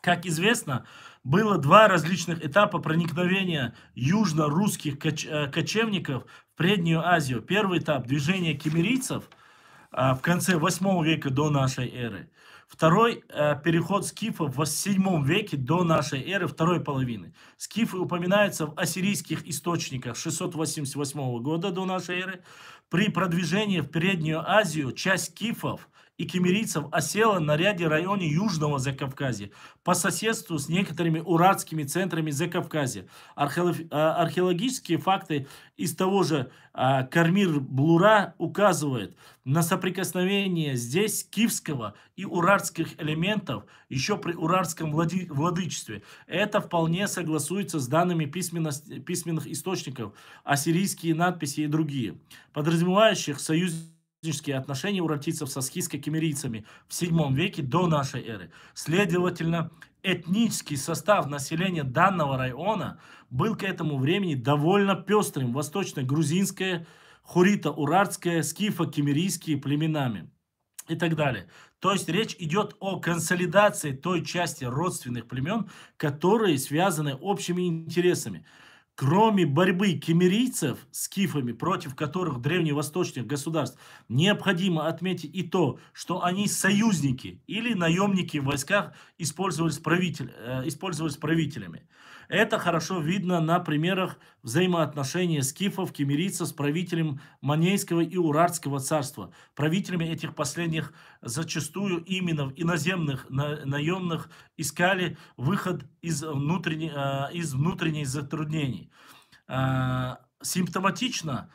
Как известно, было два различных этапа проникновения южно-русских кочевников в Преднюю Азию. Первый этап – движение кемерийцев в конце 8 века до нашей эры. Второй переход скифов в 7 веке до нашей эры, второй половины. Скифы упоминаются в ассирийских источниках 688 года до нашей эры. При продвижении в Переднюю Азию часть скифов и кемерийцев осела на ряде районов Южного Закавказья по соседству с некоторыми уральскими центрами Закавказья. Археологические факты из того же Кармир-Блура указывают на соприкосновение здесь скифского и уральских элементов еще при уральском владычестве. Это вполне согласуется с данными письменных источников, ассирийские надписи и другие, подразумевающих союз союзнические отношения урартийцев со схиско-кемерийцами в VII веке до нашей эры. Следовательно, этнический состав населения данного района был к этому времени довольно пестрым. Восточно-грузинское, хурита-урартское, скифо-кемерийские племенами и так далее. То есть речь идет о консолидации той части родственных племен, которые связаны общими интересами. Кроме борьбы кемерийцев с скифами, против которых древневосточных государств, необходимо отметить и то, что они союзники или наемники в войсках использовались правителями. Это хорошо видно на примерах взаимоотношения скифов, кемерийцев с правителем Манейского и Урартского царства. Правителями этих последних зачастую именно в иноземных наемных искали выход из внутренних затруднений. Симптоматично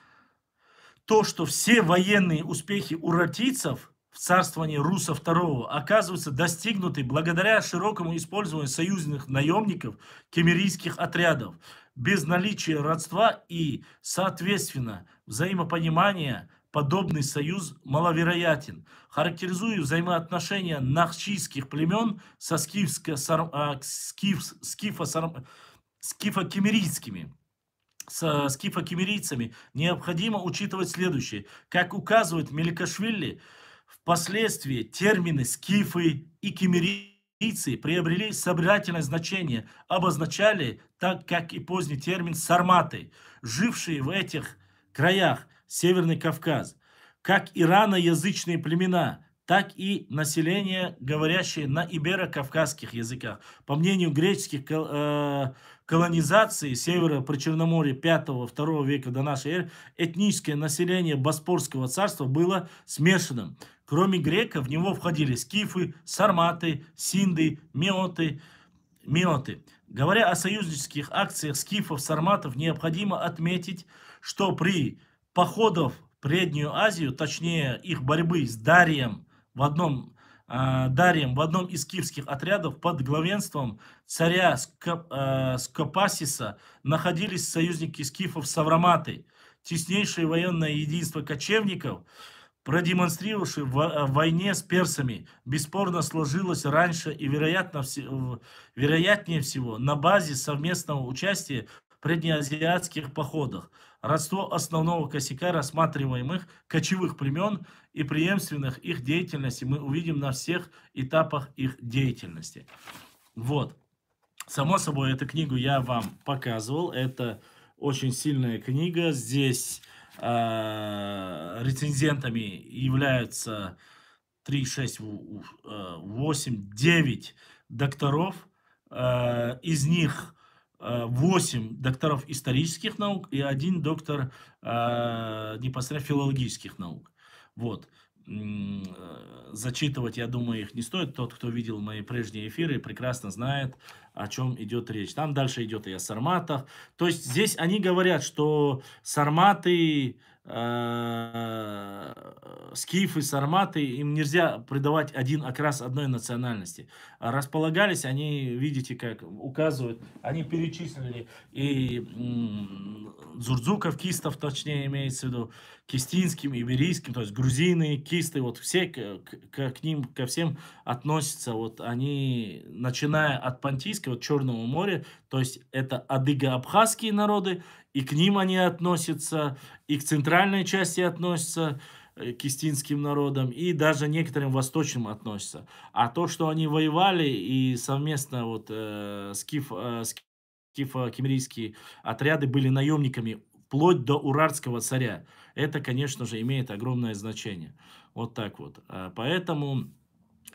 то, что все военные успехи урартийцев в царствовании Руса II оказываются достигнуты благодаря широкому использованию союзных наемников кемерийских отрядов. Без наличия родства и, соответственно, взаимопонимания подобный союз маловероятен. Характеризуя взаимоотношения нахчийских племен со скифо-кемерийцами, необходимо учитывать следующее. Как указывает Меликашвили, впоследствии термины скифы и кемерийцы приобрели собирательное значение, обозначали, так как и поздний термин сарматы, жившие в этих краях, Северный Кавказ, как ираноязычные племена, так и население, говорящее на иберо-кавказских языках. По мнению греческих колонизаций севера Причерноморья V-II века до нашей эры, этническое население Боспорского царства было смешанным. Кроме греков, в него входили скифы, сарматы, синды, миоты. Говоря о союзнических акциях скифов-сарматов, необходимо отметить, что при походах в Преднюю Азию, точнее их борьбы с Дарием в одном из скифских отрядов под главенством царя Скопасиса находились союзники скифов-савроматы. Теснейшее военное единство кочевников, продемонстрировавшие в войне с персами, бесспорно сложилось раньше и вероятнее всего на базе совместного участия в преднеазиатских походах. Родство основного косяка рассматриваемых кочевых племен и преемственных их деятельности мы увидим на всех этапах их деятельности. Вот. Само собой, эту книгу я вам показывал. Это очень сильная книга. Здесь рецензентами являются 3, 6, 8, 9 докторов. Из них 8 докторов исторических наук и 1 доктор непосредственно филологических наук. Вот. Зачитывать, я думаю, их не стоит. Тот, кто видел мои прежние эфиры, прекрасно знает, о чем идет речь. Там дальше идет и о сарматах. То есть здесь они говорят, что сарматы, скифы, сарматы, им нельзя придавать один окрас одной национальности. Располагались они, видите, как указывают, они перечислили и дзурдзуков, кистов, точнее имеется в виду, кистинским, иберийским, то есть грузины, кисты, вот все к ним, ко всем относятся, вот они, начиная от Понтийского, от Черного моря, то есть это адыго-абхазские народы, и к ним они относятся, и к центральной части относятся, к кистинским народам, и даже некоторым восточным относятся. А то, что они воевали и совместно вот скифо-кемерийские отряды были наемниками вплоть до урартского царя, это, конечно же, имеет огромное значение. Вот так вот. Поэтому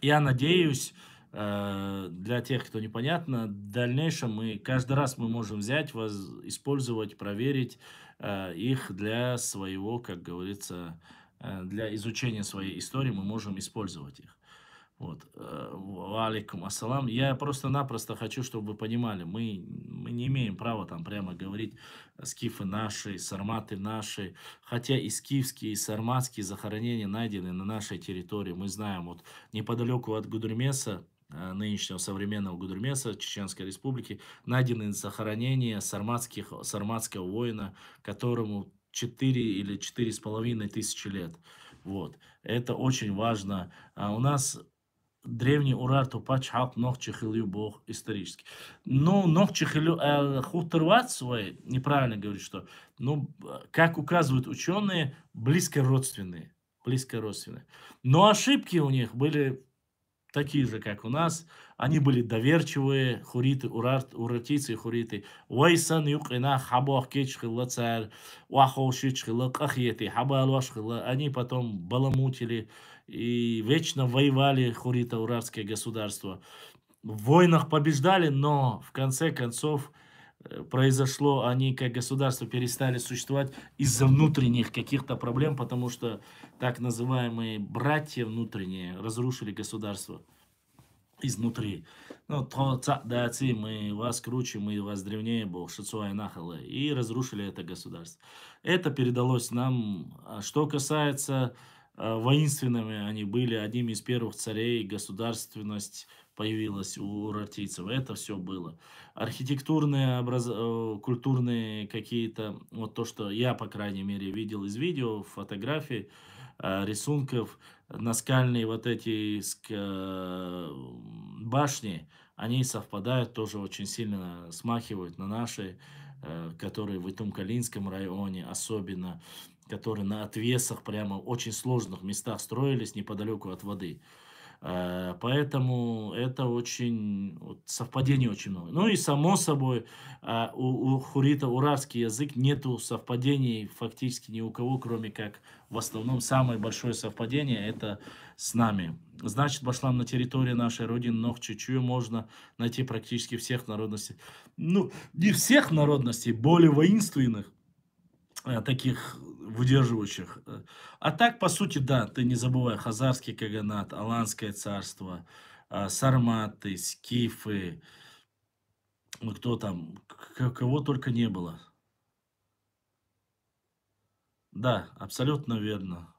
я надеюсь, для тех, кто непонятно, в дальнейшем каждый раз мы можем взять, использовать, проверить их для своего, как говорится, для изучения своей истории мы можем использовать их. Вот. Алейкум ассалам. Я просто-напросто хочу, чтобы вы понимали, мы не имеем права там прямо говорить скифы наши, сарматы наши, хотя и скифские, и сарматские захоронения найдены на нашей территории. Мы знаем, вот неподалеку от Гудермеса, нынешнего современного Гудермеса, Чеченской Республики, найдены захоронения сарматского воина, которому 4 или 4,5 тысячи лет. Вот. Это очень важно. У нас древний Урар Тупач Халк Нох Чехилю Бог исторически. Ну, Нох Чехилю Хутырват свой, неправильно говорит, что, ну, как указывают ученые, близко родственные. Близко родственные. Но ошибки у них были такие же, как у нас. Они были доверчивые, хуриты, уратийцы и хуриты. Вайсан юкина хабах кечхила царь, уахошичхила кахьети, хабалвашхила. Они потом баламутили и вечно воевали хурита урарское государство. В войнах побеждали, но в конце концов произошло, они как государство перестали существовать из-за внутренних каких-то проблем, потому что так называемые братья внутренние разрушили государство изнутри. Ну, даци, мы вас круче, мы вас древнее, Бог, Шицуай Нахала, и разрушили это государство. Это передалось нам. Что касается воинственными, они были одним из первых царей, государственность появилась у урартийцев. Это все было. Архитектурные, культурные какие-то, вот то, что я, по крайней мере, видел из видео, фотографий, рисунков, наскальные вот эти башни, они совпадают, тоже очень сильно смахивают на наши, которые в Итумкалинском районе особенно, которые на отвесах, прямо в очень сложных местах строились неподалеку от воды. Поэтому это очень, вот, совпадений очень много. Ну и само собой, у хурита урарский язык нету совпадений фактически ни у кого, кроме как в основном самое большое совпадение это с нами. Значит, Башлам, на территории нашей родины Нохчичую можно найти практически всех народностей. Ну, не всех народностей, более воинственных, таких выдерживающих. А так, по сути, да, ты не забывай, Хазарский каганат, Аланское царство, сарматы, скифы, ну кто там, кого только не было. Да, абсолютно верно.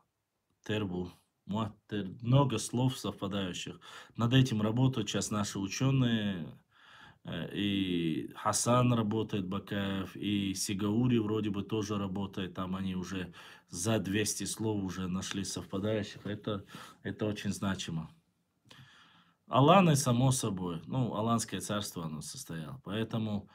Тербу. Много слов совпадающих. Над этим работают сейчас наши ученые. И Хасан работает, Бакаев, и Сигаури вроде бы тоже работает. Там они уже за 200 слов уже нашли совпадающих. Это очень значимо. Аланы, само собой. Ну, Аланское царство оно состояло. Поэтому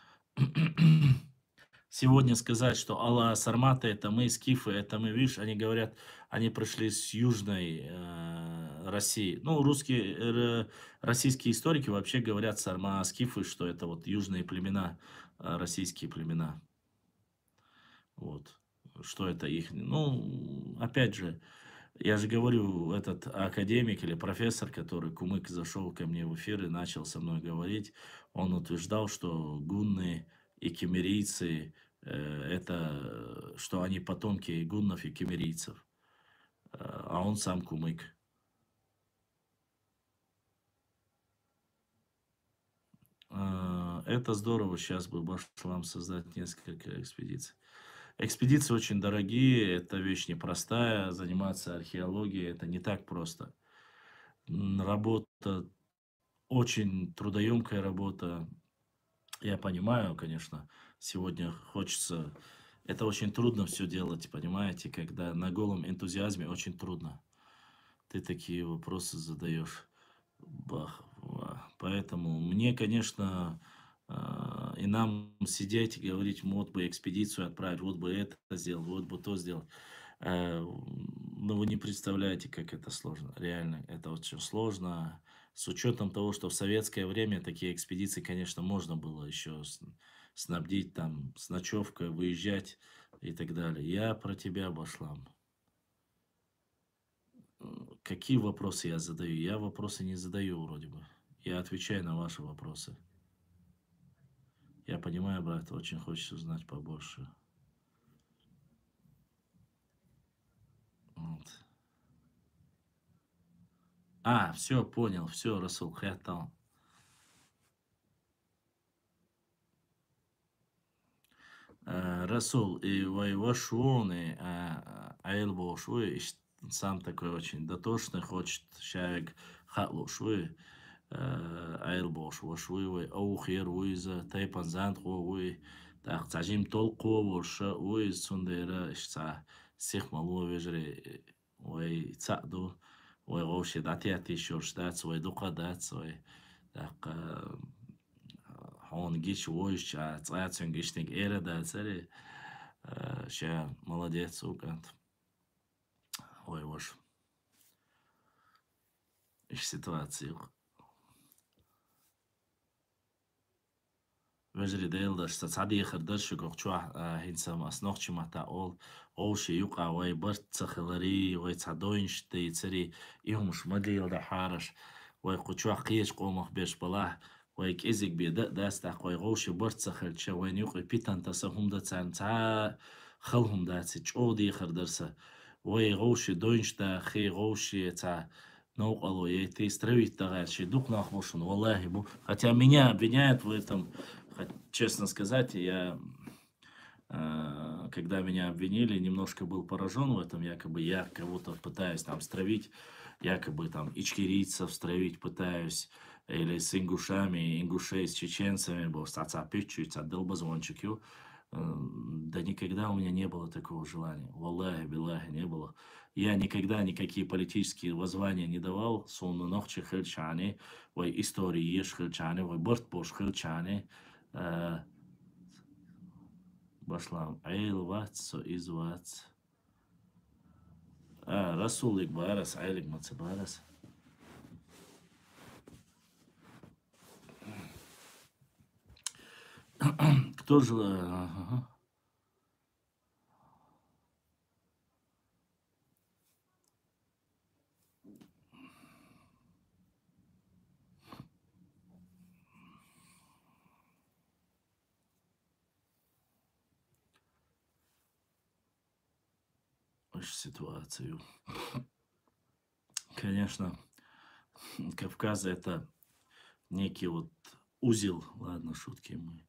сегодня сказать, что Алла Сарматы это мы, скифы, это мы, видишь, они говорят, они пришли с южной России. Ну, российские историки вообще говорят сарма, скифы, что это вот южные племена, российские племена. Вот. Что это их. Ну, опять же, я же говорю, этот академик или профессор, который Кумык зашел ко мне в эфир и начал со мной говорить, он утверждал, что гунны и кемерийцы, это, что они потомки гуннов и кемерийцев, а он сам Кумык. Это здорово, сейчас бы Башлам создать несколько экспедиций. Экспедиции очень дорогие, это вещь непростая, заниматься археологией это не так просто. Работа, очень трудоемкая работа. Я понимаю, конечно, сегодня хочется... Это очень трудно все делать, понимаете, когда на голом энтузиазме очень трудно. Ты такие вопросы задаешь. Бах. Поэтому мне, конечно, и нам сидеть и говорить, вот бы экспедицию отправить, вот бы это сделать, вот бы то сделать. Но вы не представляете, как это сложно. Реально, это очень сложно. С учетом того, что в советское время такие экспедиции, конечно, можно было еще снабдить, там, с ночевкой, выезжать и так далее. Я про тебя, Башлам. Какие вопросы я задаю? Я вопросы не задаю вроде бы. Я отвечаю на ваши вопросы. Я понимаю, брат, очень хочется узнать побольше. Вот. Все, понял, все, Расул, хятал. Расул, и вашуны, айл швы, сам такой очень дотошный, хочет человек хатлу швы, айл швы, аухер уиза, тайпан зант уи, так цажим толку воша уиз сундера, ишца сих малу вежре, ой цаду, ой оши датяти шорштац, ой дукадац, ой так он гич ойш, цацун гичник эреда, цари, ща молодец, укант. Ой, ваш, иш ситуацию. وجري ديل داش تصعدي خردش شو قوشوا هنسام أصنعش مع تقول أو شيء يقع وي برت سخلري وي تصعدوينش تيتسري إيهم مش مدلي دا حارش وي قوشوا قيش قومخ بيش بلاه وي كيزك بيدا داستح وي غوشي برت سخلش وين يقع بيتان تسهم دا تسان تا خلهم دا تسجو دي خردرسا وي غوشي دوينش دا خي غوشي تا نوقلو يتي строить дальше дух нахмушен, валлахи, хотя меня обвиняют в этом. Честно сказать, я, когда меня обвинили, немножко был поражен в этом, якобы я кого-то пытаюсь там стравить, якобы там ичкерийцев стравить пытаюсь, или с ингушами, ингушей с чеченцами, да никогда у меня не было такого желания, валлахи, билахи, не было. Я никогда никакие политические воззвания не давал, сонно нохче хельчане, ой истории еш хельчане, ой борт бош хельчане, Башлам, Айл Ватс, из Ватс. Расулик Барас, Айлик Мацебарас. Кто же... Ага. Ситуацию. Конечно, Кавказ это некий вот узел, ладно, шутки мы.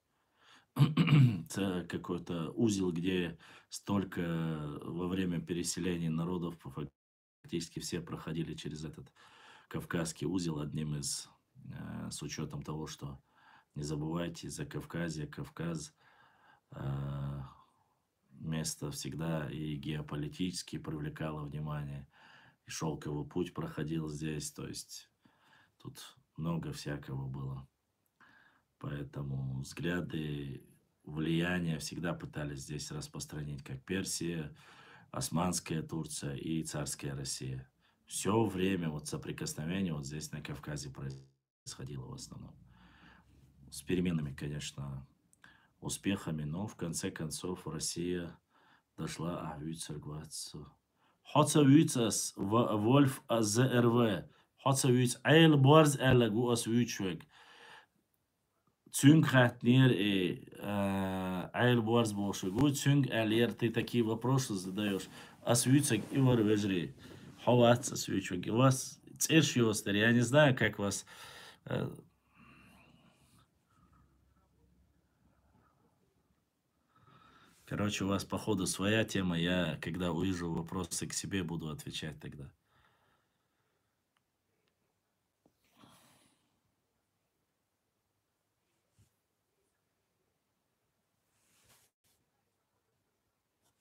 Это какой-то узел, где столько во время переселения народов фактически все проходили через этот Кавказский узел, одним из, с учетом того, что не забывайте, Закавказье, Кавказ, место всегда и геополитически привлекало внимание. И шелковый путь проходил здесь, то есть тут много всякого было. Поэтому взгляды, влияния всегда пытались здесь распространить, как Персия, Османская Турция и Царская Россия. Все время вот соприкосновение вот здесь на Кавказе происходило в основном. С переменными, конечно, успехами, но в конце концов Россия дошла к Вюйцергвацу. Хоца Вюйцас, Вольф АЗРВ, Хоца Вюйц, Айл Борз Элла Гуас Вюйчвек. Цюнг хатнир и Айл Борз больше. Гу цюнг Элер, ты такие вопросы задаешь. А Вюйцек и вор вежри. Ховаца Вюйчвек. У вас цершиостер, я не знаю, как вас... Короче, у вас, походу, своя тема. Я, когда увижу вопросы к себе, буду отвечать тогда.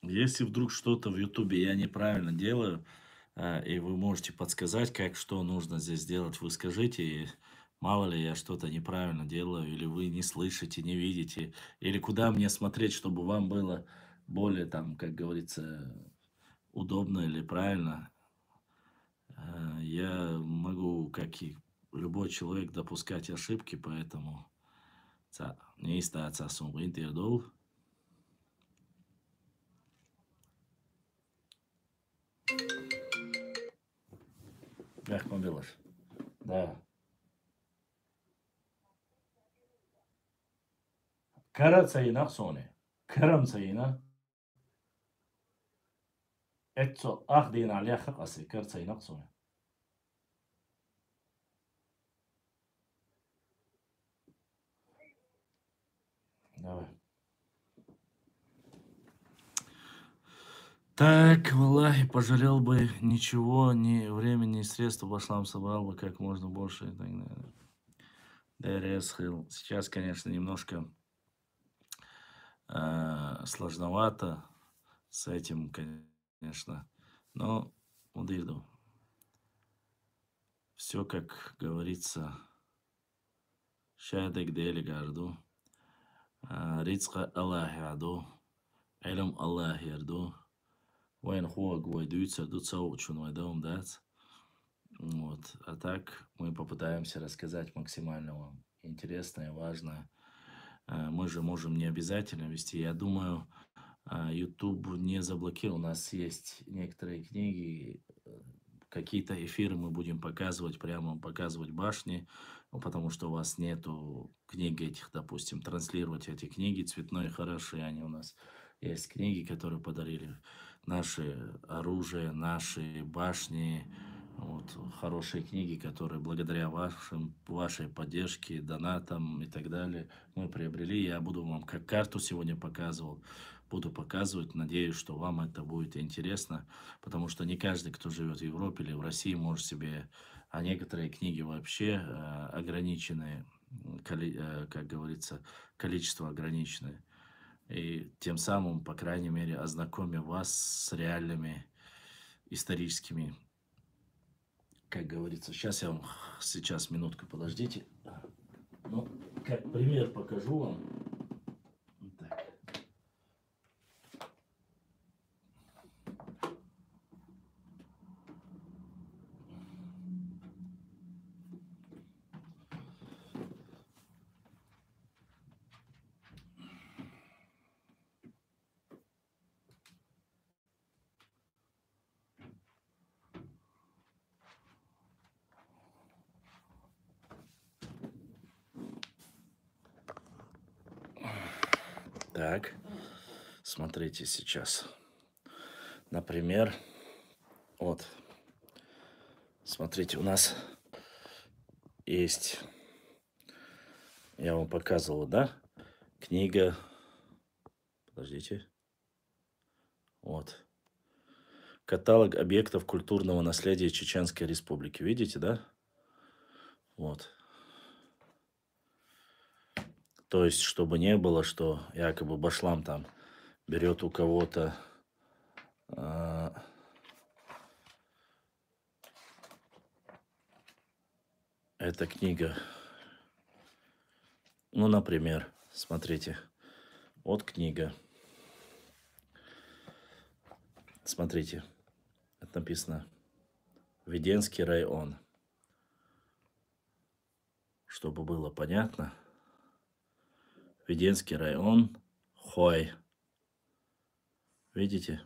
Если вдруг что-то в Ютубе я неправильно делаю, и вы можете подсказать, как, что нужно здесь сделать, вы скажите, и мало ли я что-то неправильно делаю, или вы не слышите, не видите, или куда мне смотреть, чтобы вам было более, там, как говорится, удобно или правильно. Я могу, как и любой человек, допускать ошибки, поэтому не остаться сумму интердол. Как мобилаш? Да. Карат sayına sonu. Karam sayına. Etso akhdin عليها خقصي كار sayına sonu. Давай. Так, валлахи, пожалел бы ничего, ни времени, ни средств, башлам собрал бы как можно больше и так далее. ДРС хил. Сейчас, конечно, немножко сложновато с этим, конечно, но Удирду. Все, как говорится, шадек дели гарду, рицка Аллах яду, илм Аллах ярду, вайн хуаг вайдуется, дуца учун вайдаум дать. Вот. А так мы попытаемся рассказать максимально вам интересное, важное. Мы же можем не обязательно вести. Я думаю, YouTube не заблокировал. У нас есть некоторые книги, какие-то эфиры мы будем показывать, прямо показывать башни, потому что у вас нету книг этих, допустим, транслировать эти книги цветные, хорошие, они у нас есть книги, которые подарили наше оружие, наши башни, вот, хорошие книги, которые благодаря вашей поддержке, донатам и так далее мы приобрели. Я буду вам как карту сегодня показывал, буду показывать. Надеюсь, что вам это будет интересно, потому что не каждый, кто живет в Европе или в России, может себе, а некоторые книги вообще ограниченные, как говорится, количество ограниченное. И тем самым, по крайней мере, ознакомив вас с реальными историческими, как говорится. Сейчас я вам, сейчас минутку, подождите. Ну, как пример покажу вам. Так. Так, смотрите сейчас. Например, вот, смотрите, у нас есть, я вам показывал, да, книга, подождите, вот, каталог объектов культурного наследия Чеченской Республики, видите, да, вот. То есть, чтобы не было, что якобы Башлам там берет у кого-то эта книга. Ну, например, смотрите, вот книга. Смотрите, это написано Веденский район. Чтобы было понятно. Веденский район, Хой. Видите?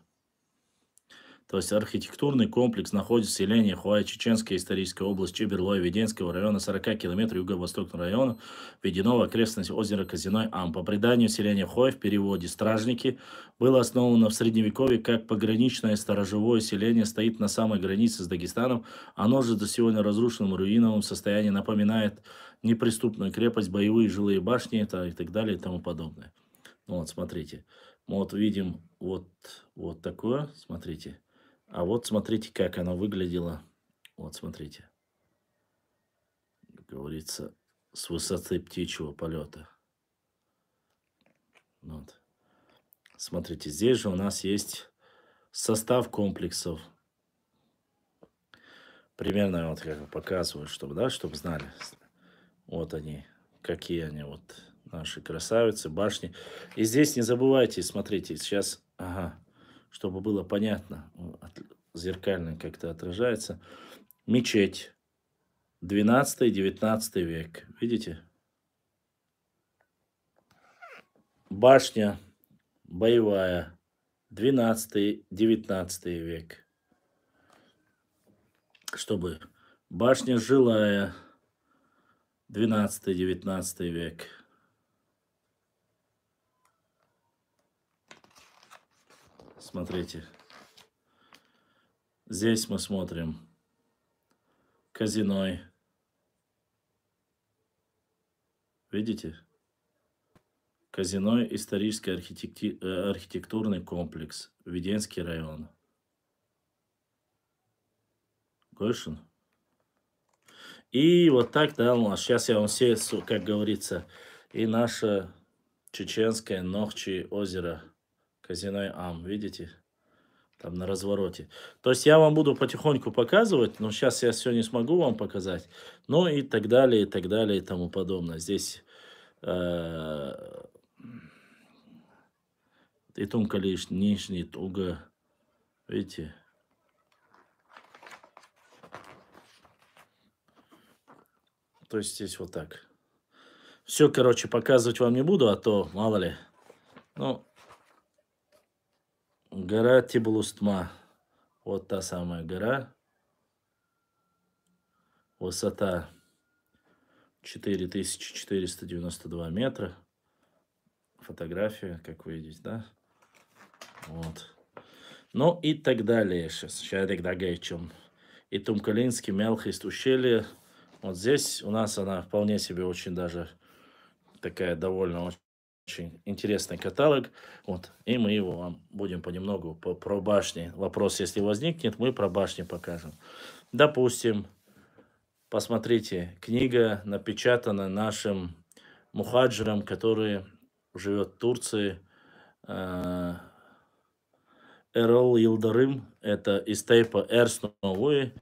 То есть архитектурный комплекс находится в селении Хуай, Чеченская историческая область, Чеберлой, Веденского района, 40 километров юго-восточного района, введено в окрестности озера Казиной Ам. По преданию, селение Хуай в переводе «Стражники» было основано в Средневековье как пограничное сторожевое селение, стоит на самой границе с Дагестаном. Оно же до сегодня в разрушенном руиновом состоянии напоминает неприступную крепость, боевые жилые башни и так далее и тому подобное. Вот, смотрите. Мы вот видим вот такое, смотрите. А вот смотрите, как оно выглядело. Вот смотрите. Как говорится, с высоты птичьего полета. Вот. Смотрите, здесь же у нас есть состав комплексов. Примерно вот как показываю, чтобы, да, чтобы знали. Вот они, какие они, вот наши красавицы, башни. И здесь не забывайте, смотрите, сейчас, ага, чтобы было понятно, зеркально как-то отражается. Мечеть, 12-19 век, видите? Башня боевая, 12-19 век. Чтобы башня жилая, 12-19 век. Смотрите. Здесь мы смотрим Казиной. Видите? Казиной, исторический архитектурный комплекс. Веденский район. Гойшин. И вот так, да, сейчас я вам все, как говорится, и наше чеченское Нохчи озеро Казиной Ам, видите? там на развороте. То есть я вам буду потихоньку показывать, но сейчас я все не смогу вам показать. Ну и так далее, и так далее, и тому подобное. Здесь итумка лишь нижний туга. Видите? То есть здесь вот так. Все, короче, показывать вам не буду, а то мало ли. Ну, гора Тибулустма. Вот та самая гора. Высота 4492 метра. Фотография, как вы видите, да? Вот. Ну и так далее. Сейчас дагайчем. И Тумкалинский, Мелхист, ущелье. Вот здесь у нас она вполне себе очень даже такая довольно очень интересный каталог. Вот. И мы его вам будем понемногу про башни. Вопрос, если возникнет, мы про башни покажем. Допустим, посмотрите, книга напечатана нашим мухаджиром, который живет в Турции. Эрол Йылдырым, это из тейпа Эрсновой.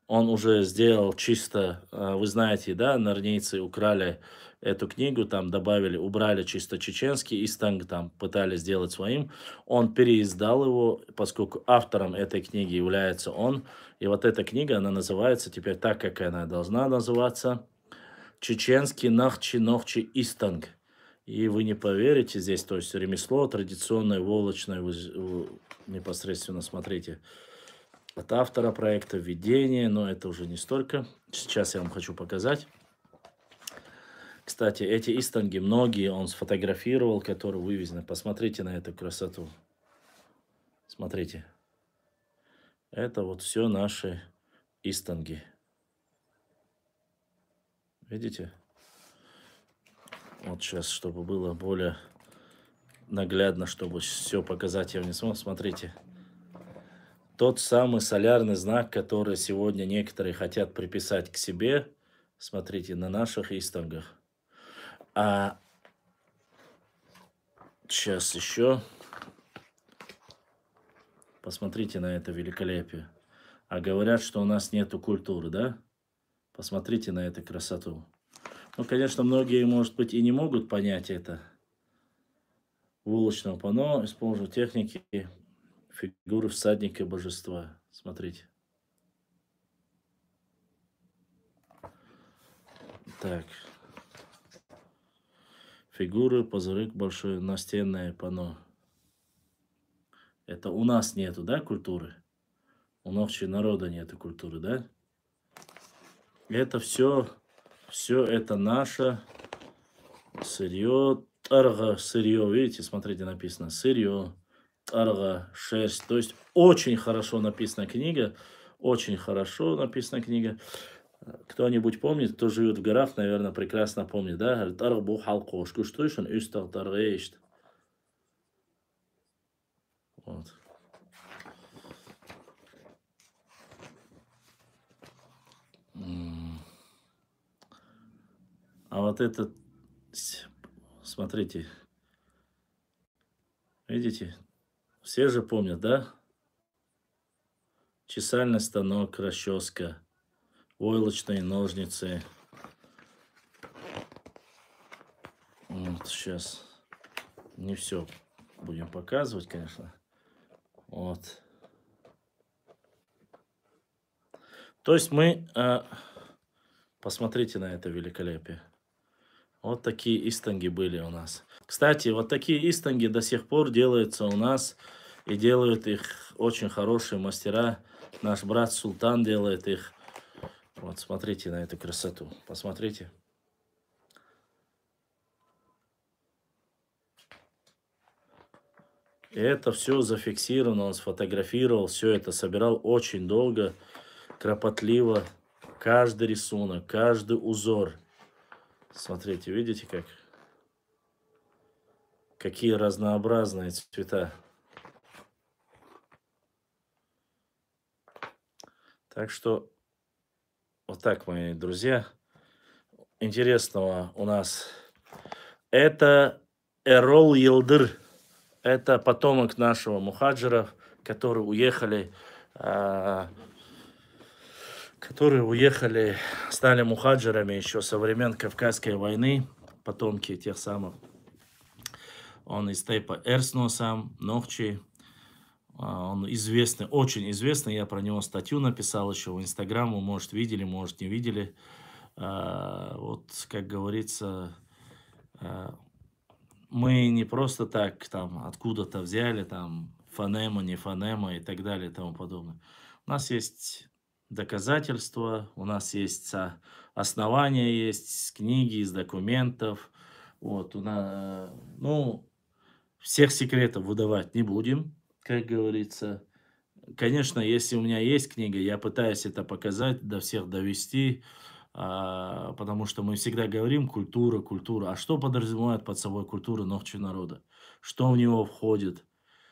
Он уже сделал чисто, вы знаете, да, нарнийцы украли эту книгу, там добавили, убрали чисто чеченский, истанг там пытались сделать своим. Он переиздал его, поскольку автором этой книги является он. И вот эта книга, она называется теперь так, как она должна называться. Чеченский Нахчи-Нохчи Истанг. И вы не поверите, здесь, то есть ремесло традиционное, волочное, вы непосредственно смотрите. От автора проекта введение, но это уже не столько. Сейчас я вам хочу показать. Кстати, эти истанги, многие он сфотографировал, которые вывезены. Посмотрите на эту красоту. Смотрите. Это вот все наши истанги. Видите? Вот сейчас, чтобы было более наглядно, чтобы все показать, я не смог. Смотрите. Тот самый солярный знак, который сегодня некоторые хотят приписать к себе. Смотрите, на наших истангах. А сейчас еще. Посмотрите на это великолепие. А говорят, что у нас нету культуры, да? Посмотрите на эту красоту. Ну, конечно, многие, может быть, и не могут понять это. Улочного панно, используя техники, фигуры всадника божества. Смотрите. Так. Фигуры, позырык большое, настенное панно. Это у нас нету, да, культуры? У нашего народа нету культуры, да? Это все это наше сырье, тарга, сырье, видите, смотрите, написано сырье, тарга, шерсть. То есть очень хорошо написана книга, очень хорошо написана книга. Кто-нибудь помнит, кто живет в горах, наверное, прекрасно помнит, да? Тарга бу халкошку, что еще? Истал тарга есть. Вот. А вот этот, смотрите, видите, все же помнят, да? Чесальный станок, расческа, войлочные ножницы. Вот сейчас не все будем показывать, конечно. Вот. То есть мы, посмотрите на это великолепие. Вот такие истанги были у нас. Кстати, вот такие истанги до сих пор делаются у нас. И делают их очень хорошие мастера. Наш брат Султан делает их. Вот смотрите на эту красоту. Посмотрите. И это все зафиксировано. Он сфотографировал. Все это собирал очень долго. Кропотливо. Каждый рисунок, каждый узор. Смотрите, видите как? Какие разнообразные цвета. Так что, вот так, мои друзья. Интересного у нас. Это Эрол Йылдыр. Это потомок нашего мухаджира. которые уехали, которые уехали, стали мухаджирами еще со времен Кавказской войны, потомки тех самых. Он из тейпа Эрсно сам, Нохчи. Он известный, очень известный. Я про него статью написал еще в Инстаграм. Вы, может, видели, может, не видели. Вот, как говорится, мы не просто так там откуда-то взяли, там, фонема, не фонема и так далее и тому подобное. У нас есть доказательства, у нас есть основания, есть книги из документов. Вот, ну, всех секретов выдавать не будем, как говорится. Конечно, если у меня есть книга, я пытаюсь это показать, до всех довести, потому что мы всегда говорим культура, культура. А что подразумевает под собой культура Нохчи народа? Что в него входит?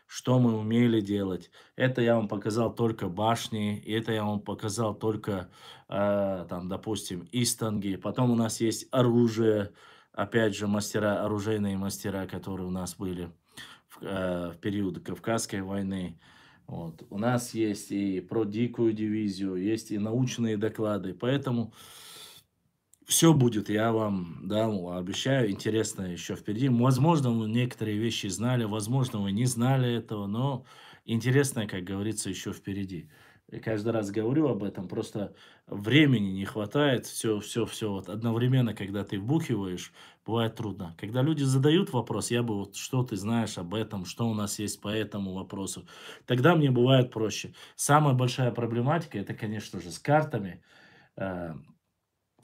Что мы умели делать? Это я вам показал только башни, и это я вам показал только, там, допустим, истанги. Потом у нас есть оружие, опять же, мастера, оружейные мастера, которые у нас были в период Кавказской войны. Вот. У нас есть и про дикую дивизию, есть и научные доклады. Поэтому все будет, я вам, да, обещаю, интересно еще впереди. Возможно, вы некоторые вещи знали, возможно, вы не знали этого, но интересно, как говорится, еще впереди. Я каждый раз говорю об этом, просто времени не хватает, все вот одновременно, когда ты вбухиваешь, бывает трудно. Когда люди задают вопрос, я бы вот, что ты знаешь об этом, что у нас есть по этому вопросу, тогда мне бывает проще. Самая большая проблематика, это, конечно же, с картами.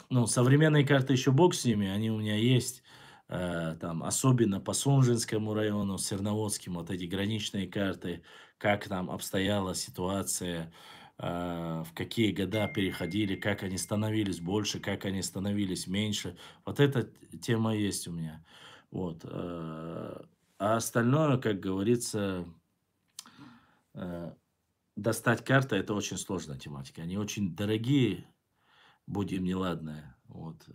Ну, современные карты еще бог с ними, они у меня есть, там, особенно по Сунжинскому району, Серноводским, вот эти граничные карты, как там обстояла ситуация, в какие года переходили, как они становились больше, как они становились меньше. Вот эта тема есть у меня. Вот. А остальное, как говорится, достать карты, это очень сложная тематика. Они очень дорогие, будем неладное. Вот.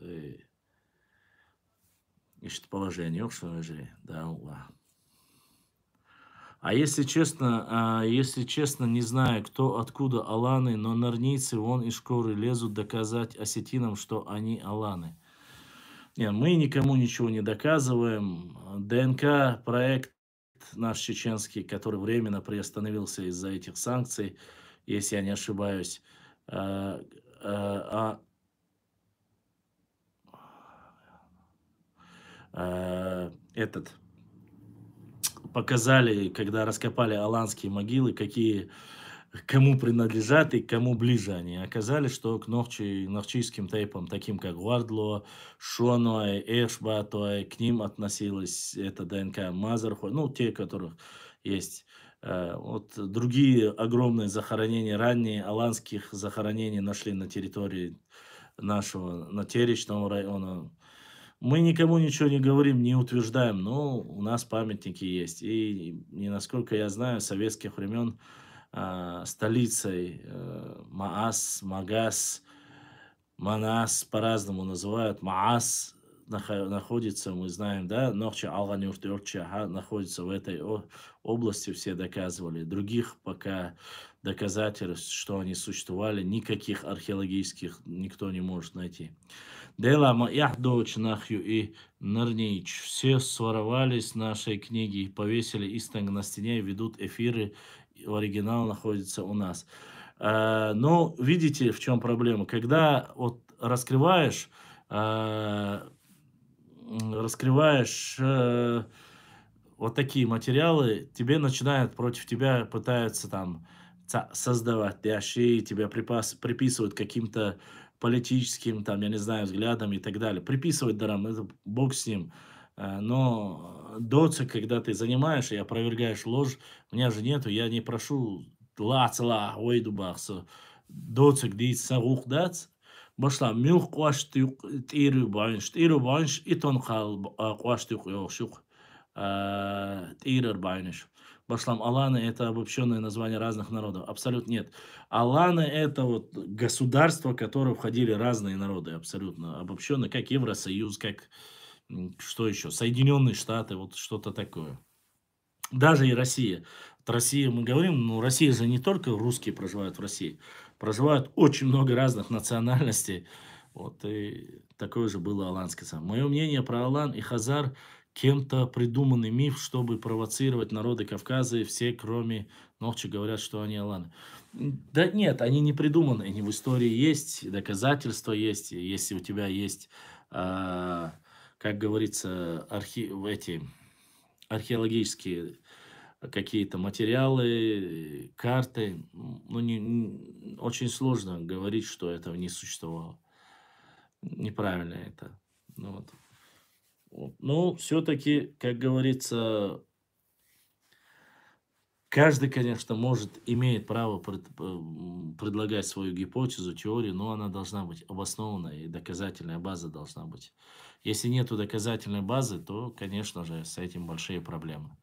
İşte положение, yok что же, да, Allah. А если честно, не знаю, кто откуда аланы, но нарнийцы вон из шкуры лезут доказать осетинам, что они аланы. Не, мы никому ничего не доказываем. ДНК проект наш чеченский, который временно приостановился из-за этих санкций, если я не ошибаюсь. Этот показали, когда раскопали аланские могилы, какие кому принадлежат и кому ближе они. Оказались, что к нохчийским тейпам, таким как Гвардло, Шоной, Эшбатой, к ним относилась эта ДНК Мазархой, ну, те, которых есть. Вот другие огромные захоронения, ранние аланских захоронений нашли на территории нашего натеречного района. Мы никому ничего не говорим, не утверждаем, но у нас памятники есть. И, насколько я знаю, с советских времен столицей Маас, Магас, Манас по-разному называют. Маас находится, мы знаем, да, Нохча Алганюртёрча находится в этой области, все доказывали. Других пока доказательств, что они существовали, никаких археологических никто не может найти. Делама Яхдович Нахью и Нарнич все своровались нашей книги, повесили истанг на стене, ведут эфиры, оригинал находится у нас. Но видите, в чем проблема? Когда вот раскрываешь вот такие материалы, тебе начинают против тебя пытаются там создавать дяши, тебя приписывают каким-то политическим, там, я не знаю, взглядам и так далее. Приписывать дарам, это бог с ним. Но доцик, когда ты занимаешь и опровергаешь ложь, у меня же нету, я не прошу ла ой дубахсо. Доцик дит саух дац. Башла мюх кваштюк тиру банш и тон хал кваштюк йошук тирер банш. Башлам Аланы это обобщенное название разных народов. Абсолютно нет. Аланы это вот государство, в которое входили разные народы, абсолютно обобщенно, как Евросоюз, как что еще, Соединенные Штаты, вот что-то такое. Даже и Россия. Вот Россия, мы говорим, ну, Россия же не только русские проживают в России. Проживают очень много разных национальностей. Вот, и такое же было аланское. Мое мнение про Алан и Хазар кем-то придуманный миф, чтобы провоцировать народы Кавказа, и все, кроме Нохчи, говорят, что они Аланы. Да нет, они не придуманы. Они в истории есть, доказательства есть. И если у тебя есть, как говорится, эти археологические какие-то материалы, карты, ну, очень сложно говорить, что этого не существовало. Неправильно это. Ну, вот. Вот. Но все-таки, как говорится, каждый, конечно, имеет право предлагать свою гипотезу, теорию, но она должна быть обоснованная, и доказательная база должна быть. Если нету доказательной базы, то, конечно же, с этим большие проблемы.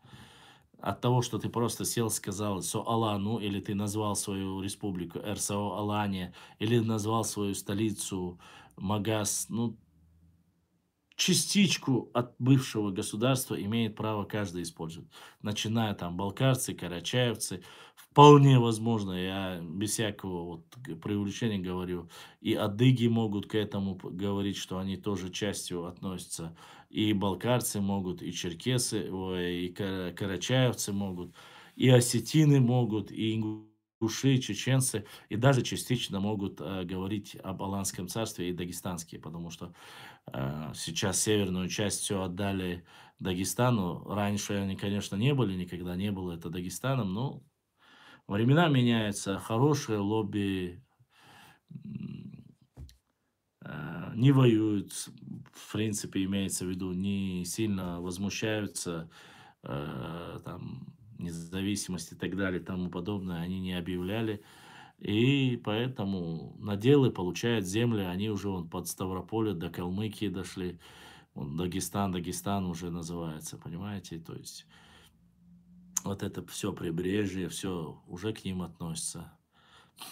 От того, что ты просто сел, сказал «Со Алану», или ты назвал свою республику РСО Алания, или назвал свою столицу Магас, ну, частичку от бывшего государства имеет право каждый использовать. Начиная там балкарцы, карачаевцы, вполне возможно, я без всякого вот преувеличения говорю, и адыги могут к этому говорить, что они тоже частью относятся, и балкарцы могут, и черкесы, ой, и карачаевцы могут, и осетины могут, и ингуши, и чеченцы, и даже частично могут говорить об Аланском царстве и дагестанские, потому что сейчас северную часть все отдали Дагестану. Раньше они, конечно, не были, никогда не было это Дагестаном, но времена меняются. Хорошие лобби м, не воюют, в принципе, имеется в виду, не сильно возмущаются там, независимости и так далее и тому подобное, они не объявляли. И поэтому наделы получают земли, они уже вон под Ставрополя до Калмыкии дошли. Вон Дагестан уже называется, понимаете? То есть вот это все прибрежье, все уже к ним относится.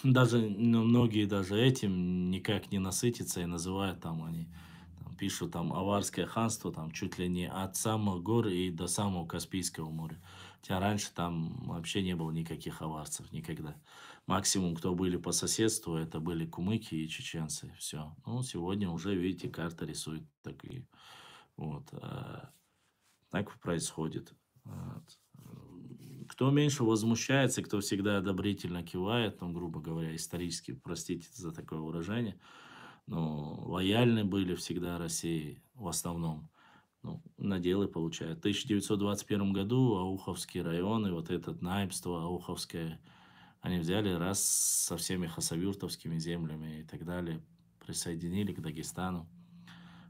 Даже многие даже этим никак не насытятся и называют там они, там, пишут там Аварское ханство, там чуть ли не от самых гор и до самого Каспийского моря. Хотя раньше там вообще не было никаких аварцев, никогда. Максимум, кто были по соседству, это были кумыки и чеченцы. Все. Ну, сегодня уже, видите, карта рисует такие. Вот. Так происходит. Вот. Кто меньше возмущается, кто всегда одобрительно кивает, ну, грубо говоря, исторически, простите за такое выражение, но лояльны были всегда России в основном. Ну, наделы получают. В 1921 году Ауховский район и вот это наибство Ауховское, они взяли раз со всеми хасавюртовскими землями и так далее, присоединили к Дагестану.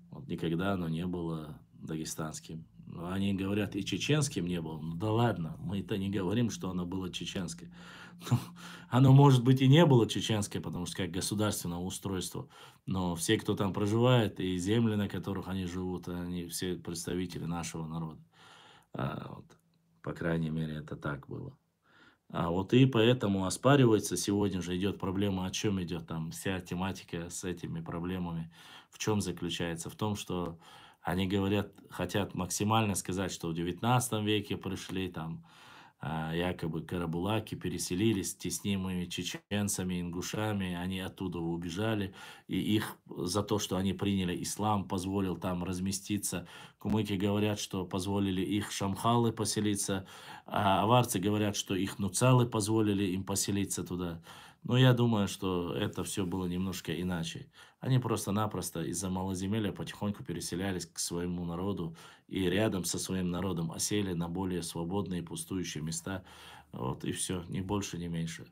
Вот никогда оно не было дагестанским. Они говорят, и чеченским не было. Ну да ладно, мы-то не говорим, что оно было чеченское. Ну, оно, может быть, и не было чеченское, потому что как государственное устройство. Но все, кто там проживает, и земли, на которых они живут, они все представители нашего народа. Вот, по крайней мере, это так было. Вот и поэтому оспаривается, сегодня же идет проблема, о чем идет там вся тематика с этими проблемами, в чем заключается? В том, что они говорят, хотят максимально сказать, что в 19 веке пришли там якобы карабулаки, переселились, теснимыми чеченцами, ингушами, они оттуда убежали, и их за то, что они приняли ислам, позволил там разместиться. Кумыки говорят, что позволили их шамхалы поселиться, а аварцы говорят, что их нуцалы позволили им поселиться туда. Но я думаю, что это все было немножко иначе. Они просто-напросто из-за малоземелья потихоньку переселялись к своему народу и рядом со своим народом осели на более свободные пустующие места. Вот и все, ни больше, ни меньше.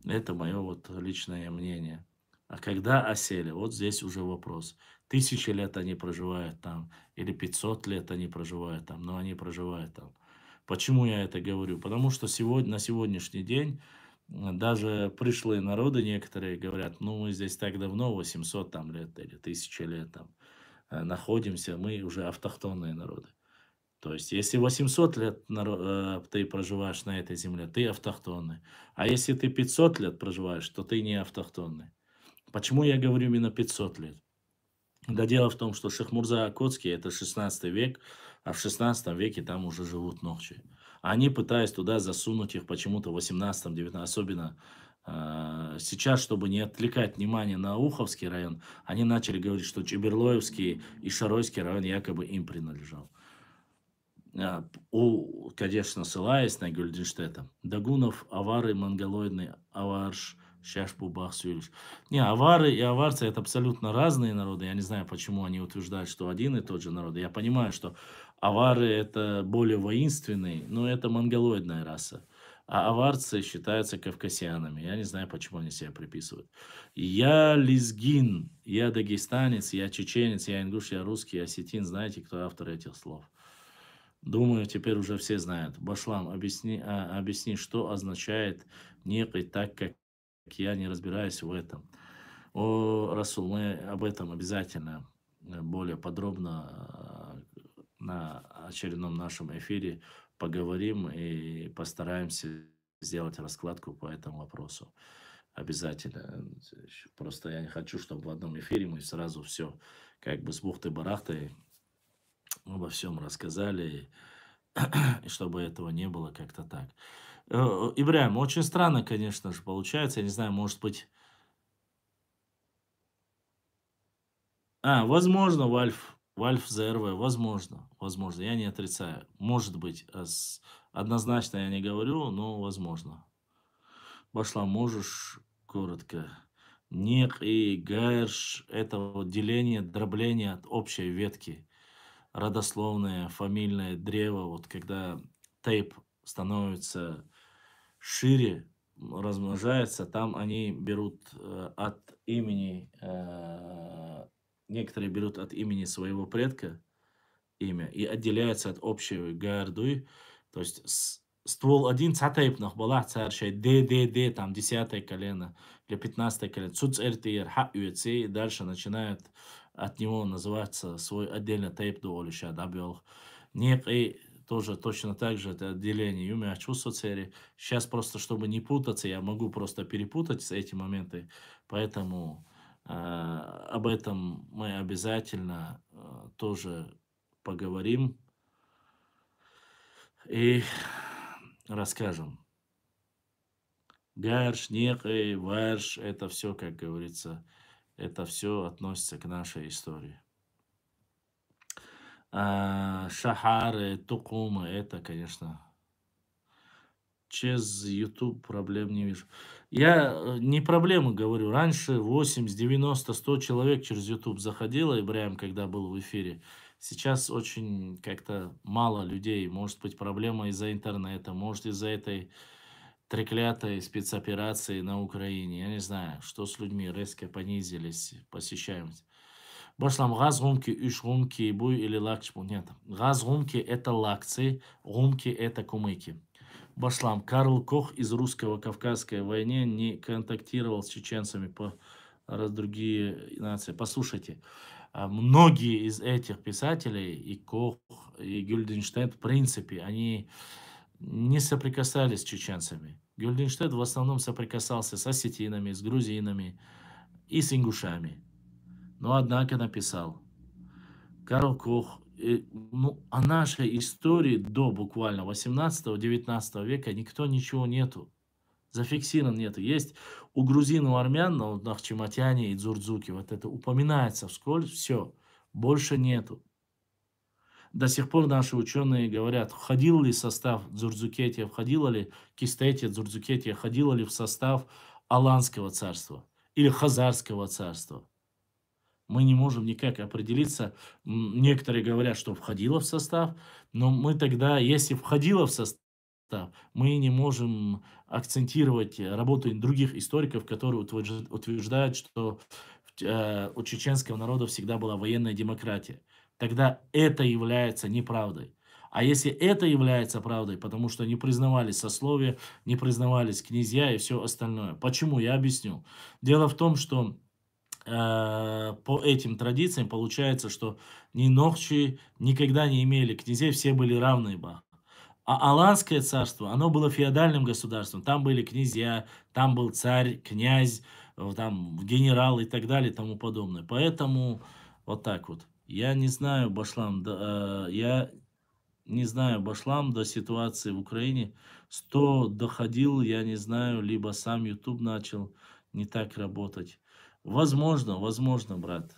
Это мое вот личное мнение. А когда осели, вот здесь уже вопрос. 1000 лет они проживают там, или 500 лет они проживают там, но они проживают там. Почему я это говорю? Потому что на сегодняшний день даже пришлые народы некоторые говорят, ну мы здесь так давно, 800 там лет или 1000 лет там находимся, мы уже автохтонные народы. То есть, если 800 лет ты проживаешь на этой земле, ты автохтонный. А если ты 500 лет проживаешь, то ты не автохтонный. Почему я говорю именно 500 лет? Да дело в том, что Шахмурза Окотский это 16 век, а в 16 веке там уже живут нохчи. Они пытаясь туда засунуть их почему-то в 18-19, особенно сейчас, чтобы не отвлекать внимание на Уховский район, они начали говорить, что Чеберлоевский и Шаройский район якобы им принадлежал. Конечно, ссылаясь на Гюльденштета. Дагунов, авары, монголоидный, аварш, Шашбубах, Сюльш. Не, авары и аварцы это абсолютно разные народы. Я не знаю, почему они утверждают, что один и тот же народ. Я понимаю, что авары это более воинственные, но это монголоидная раса. А аварцы считаются кавказианами. Я не знаю, почему они себя приписывают. Я лезгин, я дагестанец, я чеченец, я ингуш, я русский, я осетин. Знаете, кто автор этих слов? Думаю, теперь уже все знают. Башлам, объясни, что означает некий, так как я не разбираюсь в этом. О, Расул, мы об этом обязательно более подробно на очередном нашем эфире поговорим и постараемся сделать раскладку по этому вопросу. Обязательно. Просто я не хочу, чтобы в одном эфире мы сразу все как бы с бухты-барахтой обо всем рассказали, и чтобы этого не было как-то так. Ибраим, очень странно, конечно же, получается. Я не знаю, может быть... возможно, Вальф ЗРВ, возможно, я не отрицаю. Может быть, однозначно я не говорю, но возможно. Башла, можешь коротко? Нек и гайрш – это вот деление, дробление от общей ветки. Родословное, фамильное древо, вот когда тейп становится шире, размножается, там они берут от имени, некоторые берут от имени своего предка имя и отделяются от общей гардуи, то есть ствол один цатейпнах была царшай ДДД, там 10-е колено или 15-е колено, цуцертир, ха-юэци, и дальше начинают от него называться свой отдельно тейп до олиша дабел. Некий тоже точно так же это отделение юми ачусоцери. Сейчас просто, чтобы не путаться, я могу просто перепутать эти моменты, поэтому об этом мы обязательно тоже поговорим и расскажем. Гарш, некий, варш, это все, как говорится, это все относится к нашей истории. Шахары, Тукумы, это, конечно, через YouTube проблем не вижу. Я не проблему говорю. Раньше 80, 90, 100 человек через YouTube заходило, Ибраим, когда был в эфире. Сейчас очень как-то мало людей. Может быть, проблема из-за интернета, может, из-за этой треклятой спецоперации на Украине. Я не знаю, что с людьми резко понизились посещаемость. Башлам газ гумки, уж гумки, буй или лакч, нет. Газ гумки это лакцы, гумки это кумыки. Башлам Карл Кох из русско-кавказской войны не контактировал с чеченцами по другие нации. Послушайте, многие из этих писателей, и Кох, и Гюльденштейн, в принципе, они не соприкасались с чеченцами. Гюльденштейн в основном соприкасался с осетинами, с грузинами и с ингушами. Но однако написал Карл Кох, о нашей истории до буквально 18-19 века никто ничего нету. Зафиксирован нету. Есть у грузин, у армян, на Нахчиматяне и Дзурдзуке, вот это упоминается вскользь, все, больше нету. До сих пор наши ученые говорят, входил ли состав Дзурдзукетия, входило ли Кистетия, Дзурдзукетия, входило ли в состав Аланского царства или Хазарского царства. Мы не можем никак определиться. Некоторые говорят, что входило в состав, но мы тогда, если входило в состав, мы не можем акцентировать работу других историков, которые утверждают, что у чеченского народа всегда была военная демократия. Тогда это является неправдой. А если это является правдой, потому что не признавались сословия, не признавались князья и все остальное. Почему? Я объясню. Дело в том, что по этим традициям получается, что ни Нохчи никогда не имели князей, все были равны. А Аланское царство, оно было феодальным государством. Там были князья, там был царь, князь, там генерал и так далее и тому подобное. Поэтому вот так вот. Я не знаю, Башлам, я не знаю, Башлам до ситуации в Украине, 100 доходил, я не знаю, либо сам YouTube начал не так работать. Возможно, брат.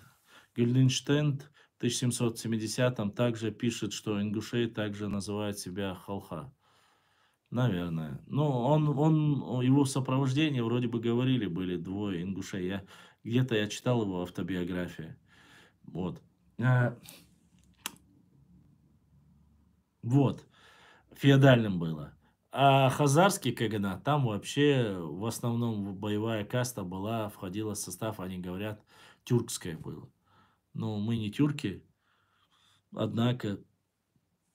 Гюльденштейн в 1770-м также пишет, что ингушей также называют себя халха. Наверное. Ну, его в сопровождении вроде бы говорили, были двое ингушей. Где-то я читал его автобиографию. Вот. Вот. Феодальным было. А хазарский каганат, там вообще в основном боевая каста была, входила в состав, они говорят, тюркская было. Но мы не тюрки, однако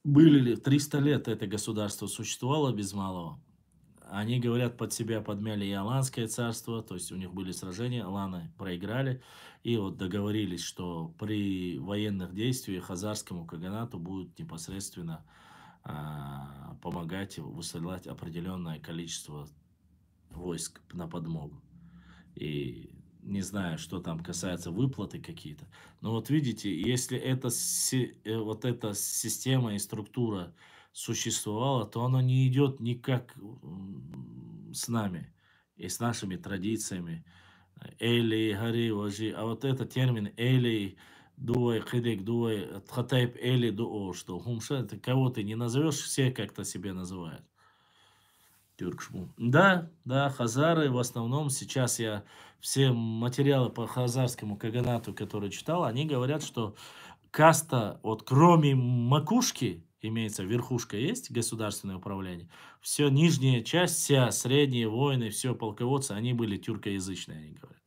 были ли 300 лет это государство существовало без малого. Они, говорят, под себя подмяли и Аланское царство, то есть у них были сражения, Аланы проиграли, и вот договорились, что при военных действиях хазарскому каганату будет непосредственно помогать высылать определенное количество войск на подмогу. И не знаю, что там касается выплаты какие-то. Но вот видите, если вот эта система и структура существовала, то она не идет никак с нами и с нашими традициями. Эли, Хари, Важи. А вот этот термин Эли, Дуай, Хидик, Дуай, Тхатайп, Эли, Дуо, что Хумша, это кого ты не назовешь, все как-то себе называют. Тюркшму. Да, хазары в основном, сейчас я все материалы по хазарскому каганату, которые читал, они говорят, что каста, вот кроме макушки, имеется верхушка, есть государственное управление, все нижняя часть, вся средние воины, все полководцы, они были тюркоязычные, они говорят.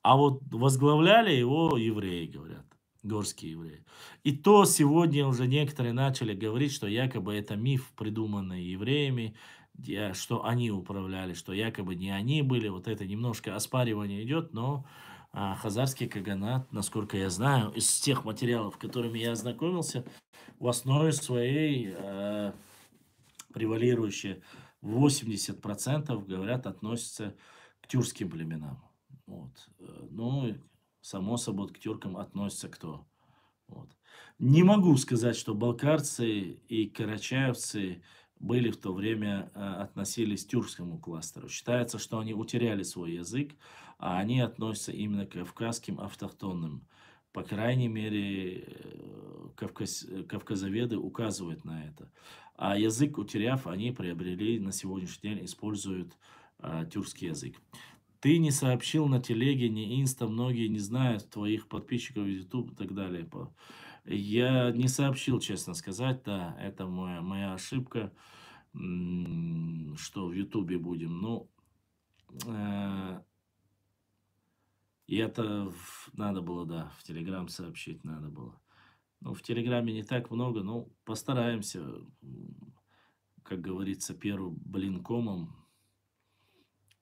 А вот возглавляли его евреи, говорят, горские евреи. И то сегодня уже некоторые начали говорить, что якобы это миф, придуманный евреями, что они управляли, что якобы не они были. Вот это немножко оспаривание идет, но хазарский каганат, насколько я знаю, из тех материалов, с которыми я ознакомился, в основе своей превалирующие 80% говорят, относятся к тюркским племенам. Вот. Ну, само собой, к тюркам относится кто? Вот. Не могу сказать, что балкарцы и карачаевцы были в то время, относились к тюркскому кластеру. Считается, что они утеряли свой язык, а они относятся именно к кавказским автохтонным. По крайней мере, кавказоведы указывают на это. А язык утеряв, они приобрели, на сегодняшний день используют тюркский язык. Ты не сообщил на телеге, не инста, многие не знают твоих подписчиков YouTube и так далее. Я не сообщил, честно сказать, да, это моя ошибка, что в YouTube будем. Ну, и это надо было, да, в Telegram сообщить надо было. Ну, в Телеграме не так много, но постараемся, как говорится, первым блинкомом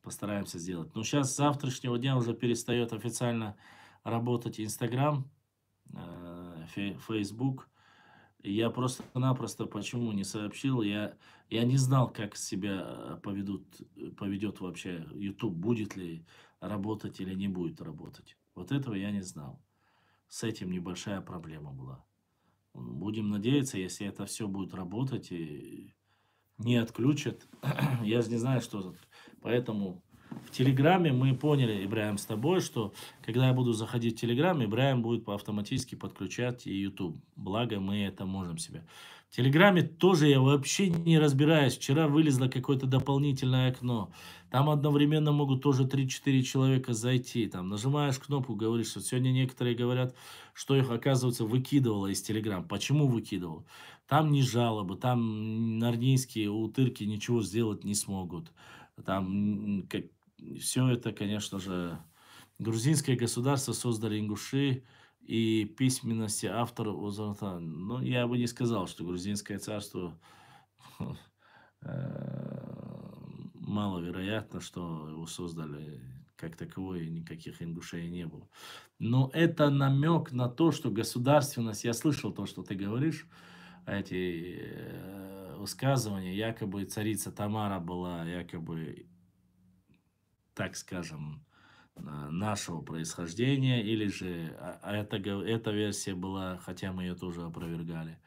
постараемся сделать. Но сейчас с завтрашнего дня уже перестает официально работать Инстаграм, Фейсбук. Я просто-напросто почему не сообщил, я не знал, как себя поведет вообще YouTube, будет ли работать или не будет работать. Вот этого я не знал. С этим небольшая проблема была. Будем надеяться, если это все будет работать и не отключат. Я же не знаю, что тут. Поэтому в Телеграме мы поняли, Ибраим, с тобой, что когда я буду заходить в Телеграм, Ибраим будет автоматически подключать и YouTube. Благо, мы это можем себе. В Телеграме тоже я вообще не разбираюсь. Вчера вылезло какое-то дополнительное окно. Там одновременно могут тоже 3-4 человека зайти. Там нажимаешь кнопку, говоришь, что сегодня некоторые говорят, что их, оказывается, выкидывало из Телеграм. Почему выкидывал? Там не жалобы, там нарнийские утырки ничего сделать не смогут. Там все это, конечно же, грузинское государство создали ингуши, и письменности авторов, ну, я бы не сказал, что грузинское царство маловероятно, что его создали как таковое, никаких ингушей не было. Но это намек на то, что государственность, я слышал то, что ты говоришь, эти высказывания, якобы царица Тамара была, якобы, так скажем, нашего происхождения, или же эта версия была, хотя мы ее тоже опровергали,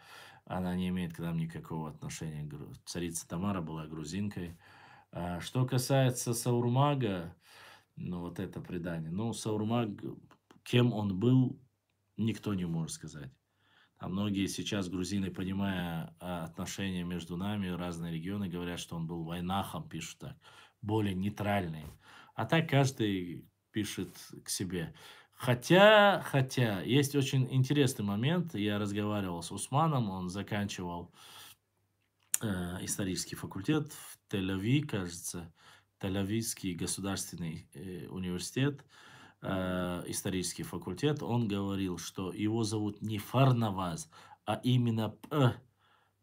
Она не имеет к нам никакого отношения. Царица Тамара была грузинкой. Что касается Саурмага, ну вот это предание. Ну, Саурмаг, кем он был, никто не может сказать. А многие сейчас грузины, понимая отношения между нами, разные регионы, говорят, что он был войнахом, пишут так, более нейтральный. А так каждый пишет к себе. Хотя, есть очень интересный момент. Я разговаривал с Усманом, он заканчивал исторический факультет в Тель-Авиве, кажется, Тель-Авивский государственный университет, исторический факультет. Он говорил, что его зовут не Фарнаваз, а именно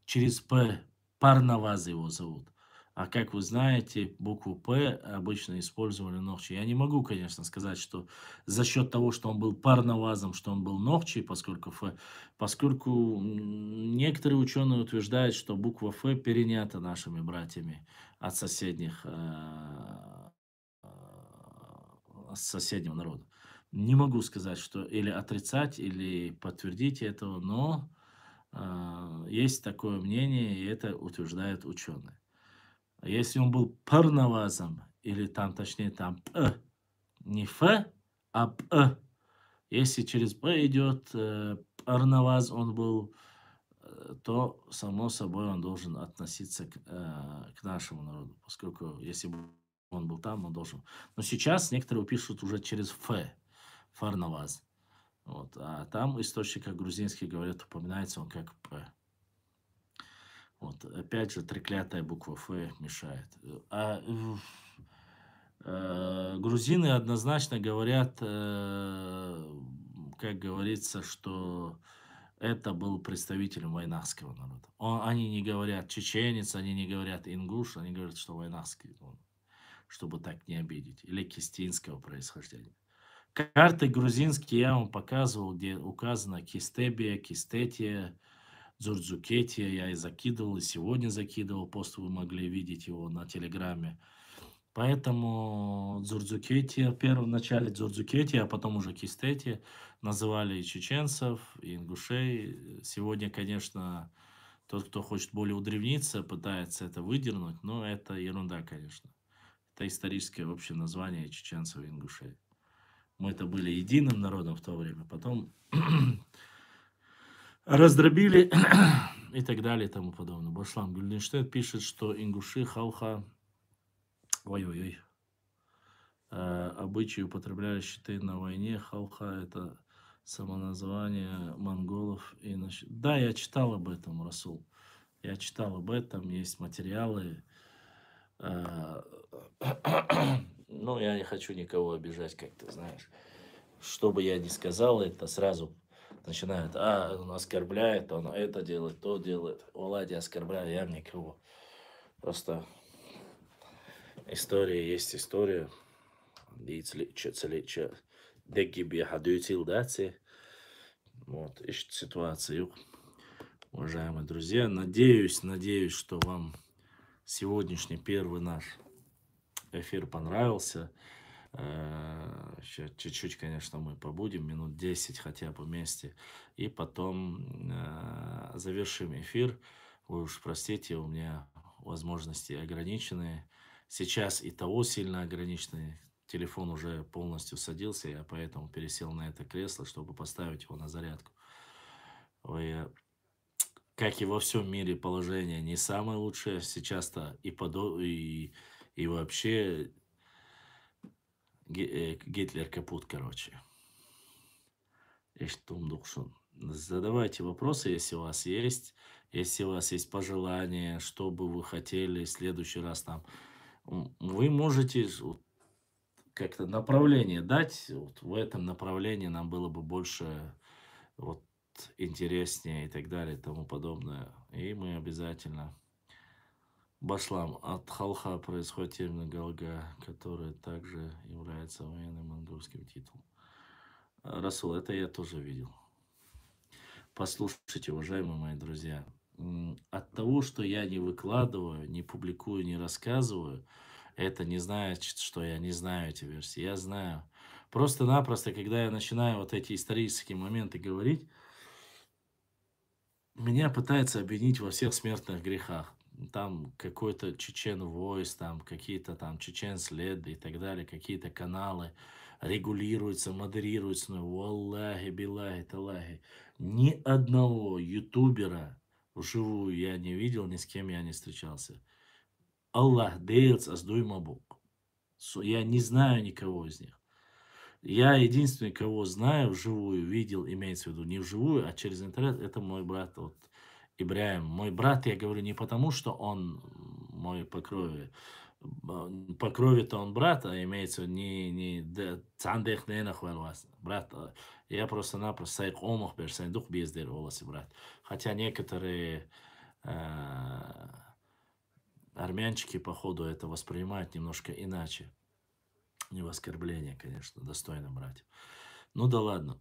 через П, Парнаваз его зовут. А как вы знаете, букву П обычно использовали Нохчи. Я не могу, конечно, сказать, что за счет того, что он был Парнавазом, что он был Нохчи, поскольку некоторые ученые утверждают, что буква Ф перенята нашими братьями от соседнего народа. Не могу сказать, что или отрицать, или подтвердить этого, но есть такое мнение, и это утверждают ученые. Если он был парнавазом, или там, точнее, там П, не Ф, а П, если через П идет парнаваз, он был, то, само собой, он должен относиться к нашему народу, поскольку, если бы он был там, он должен. Но сейчас некоторые пишут уже через Ф, Фарнаваз. Вот. А там в источниках грузинских, говорят, упоминается он как П. Вот. Опять же, треклятая буква Ф мешает. Грузины однозначно говорят, как говорится, что это был представителем войнахского народа. Они не говорят чеченец, они не говорят ингуш, они говорят, что войнахский, чтобы так не обидеть. Или кистинского происхождения. Карты грузинские я вам показывал, где указано Кистебия, Кистетия, Дзурдзукетия. Я и закидывал, и сегодня закидывал. Пост вы могли видеть его на Телеграме. Поэтому Дзурдзукетия, в начале Дзурдзукетия, а потом уже Кистетия, называли и чеченцев, и ингушей. Сегодня, конечно, тот, кто хочет более удревниться, пытается это выдернуть, но это ерунда, конечно. Это историческое общее название чеченцев и ингушей. Мы-то были единым народом в то время, потом раздробили и так далее и тому подобное. Башлам Гюльденштейн пишет, что ингуши, халха, ой-ой-ой, обычаи употребляли щиты на войне. Халха – это самоназвание монголов. Да, я читал об этом, Расул. Я читал об этом, есть материалы. Ну, я не хочу никого обижать, как ты знаешь. Что бы я ни сказал, это сразу начинают, он оскорбляет, он это делает, то делает. Владя оскорбляю, я никого. Просто история есть история. Вот, ищет ситуацию. Уважаемые друзья, надеюсь, что вам сегодняшний первый наш эфир понравился. Сейчас чуть-чуть, конечно, мы побудем, минут 10 хотя бы вместе. И потом завершим эфир. Вы уж простите, у меня возможности ограниченные. Сейчас и того сильно ограниченные. Телефон уже полностью садился, я поэтому пересел на это кресло, чтобы поставить его на зарядку. Как и во всем мире, положение не самое лучшее. Сейчас-то и вообще Гитлер капут, короче. Задавайте вопросы, если у вас есть. Если у вас есть пожелания, что бы вы хотели в следующий раз там. Вы можете как-то направление дать. Вот в этом направлении нам было бы больше интереснее и так далее и тому подобное. И мы обязательно... Башлам. От халха происходит термин галга, который также является военным монгольским титулом. Расул, это я тоже видел. Послушайте, уважаемые мои друзья, от того, что я не выкладываю, не публикую, не рассказываю, это не значит, что я не знаю эти версии. Я знаю. Просто-напросто, когда я начинаю вот эти исторические моменты говорить, меня пытаются обвинить во всех смертных грехах. Там какой-то Чечен Voice, там какие-то там Чечен След и так далее, какие-то каналы регулируются, модерируются. Ну, валлахи, билахи, талахи. Ни одного ютубера вживую я не видел, ни с кем я не встречался. Аллах дейлс аздуйма бук. Я не знаю никого из них. Я единственный, кого знаю вживую, видел, имеется в виду не вживую, а через интернет, это мой брат вот, Ибраим. Мой брат, я говорю, не потому, что он мой по крови. По крови-то он брат, а имеется в виду цандех не нахвал вас. Брат, я просто-напросто сайк омах бер, дух бездер волосы, брат. Хотя некоторые армянчики, походу, это воспринимают немножко иначе. Не в оскорбление, конечно, достойно брать. Ну да ладно.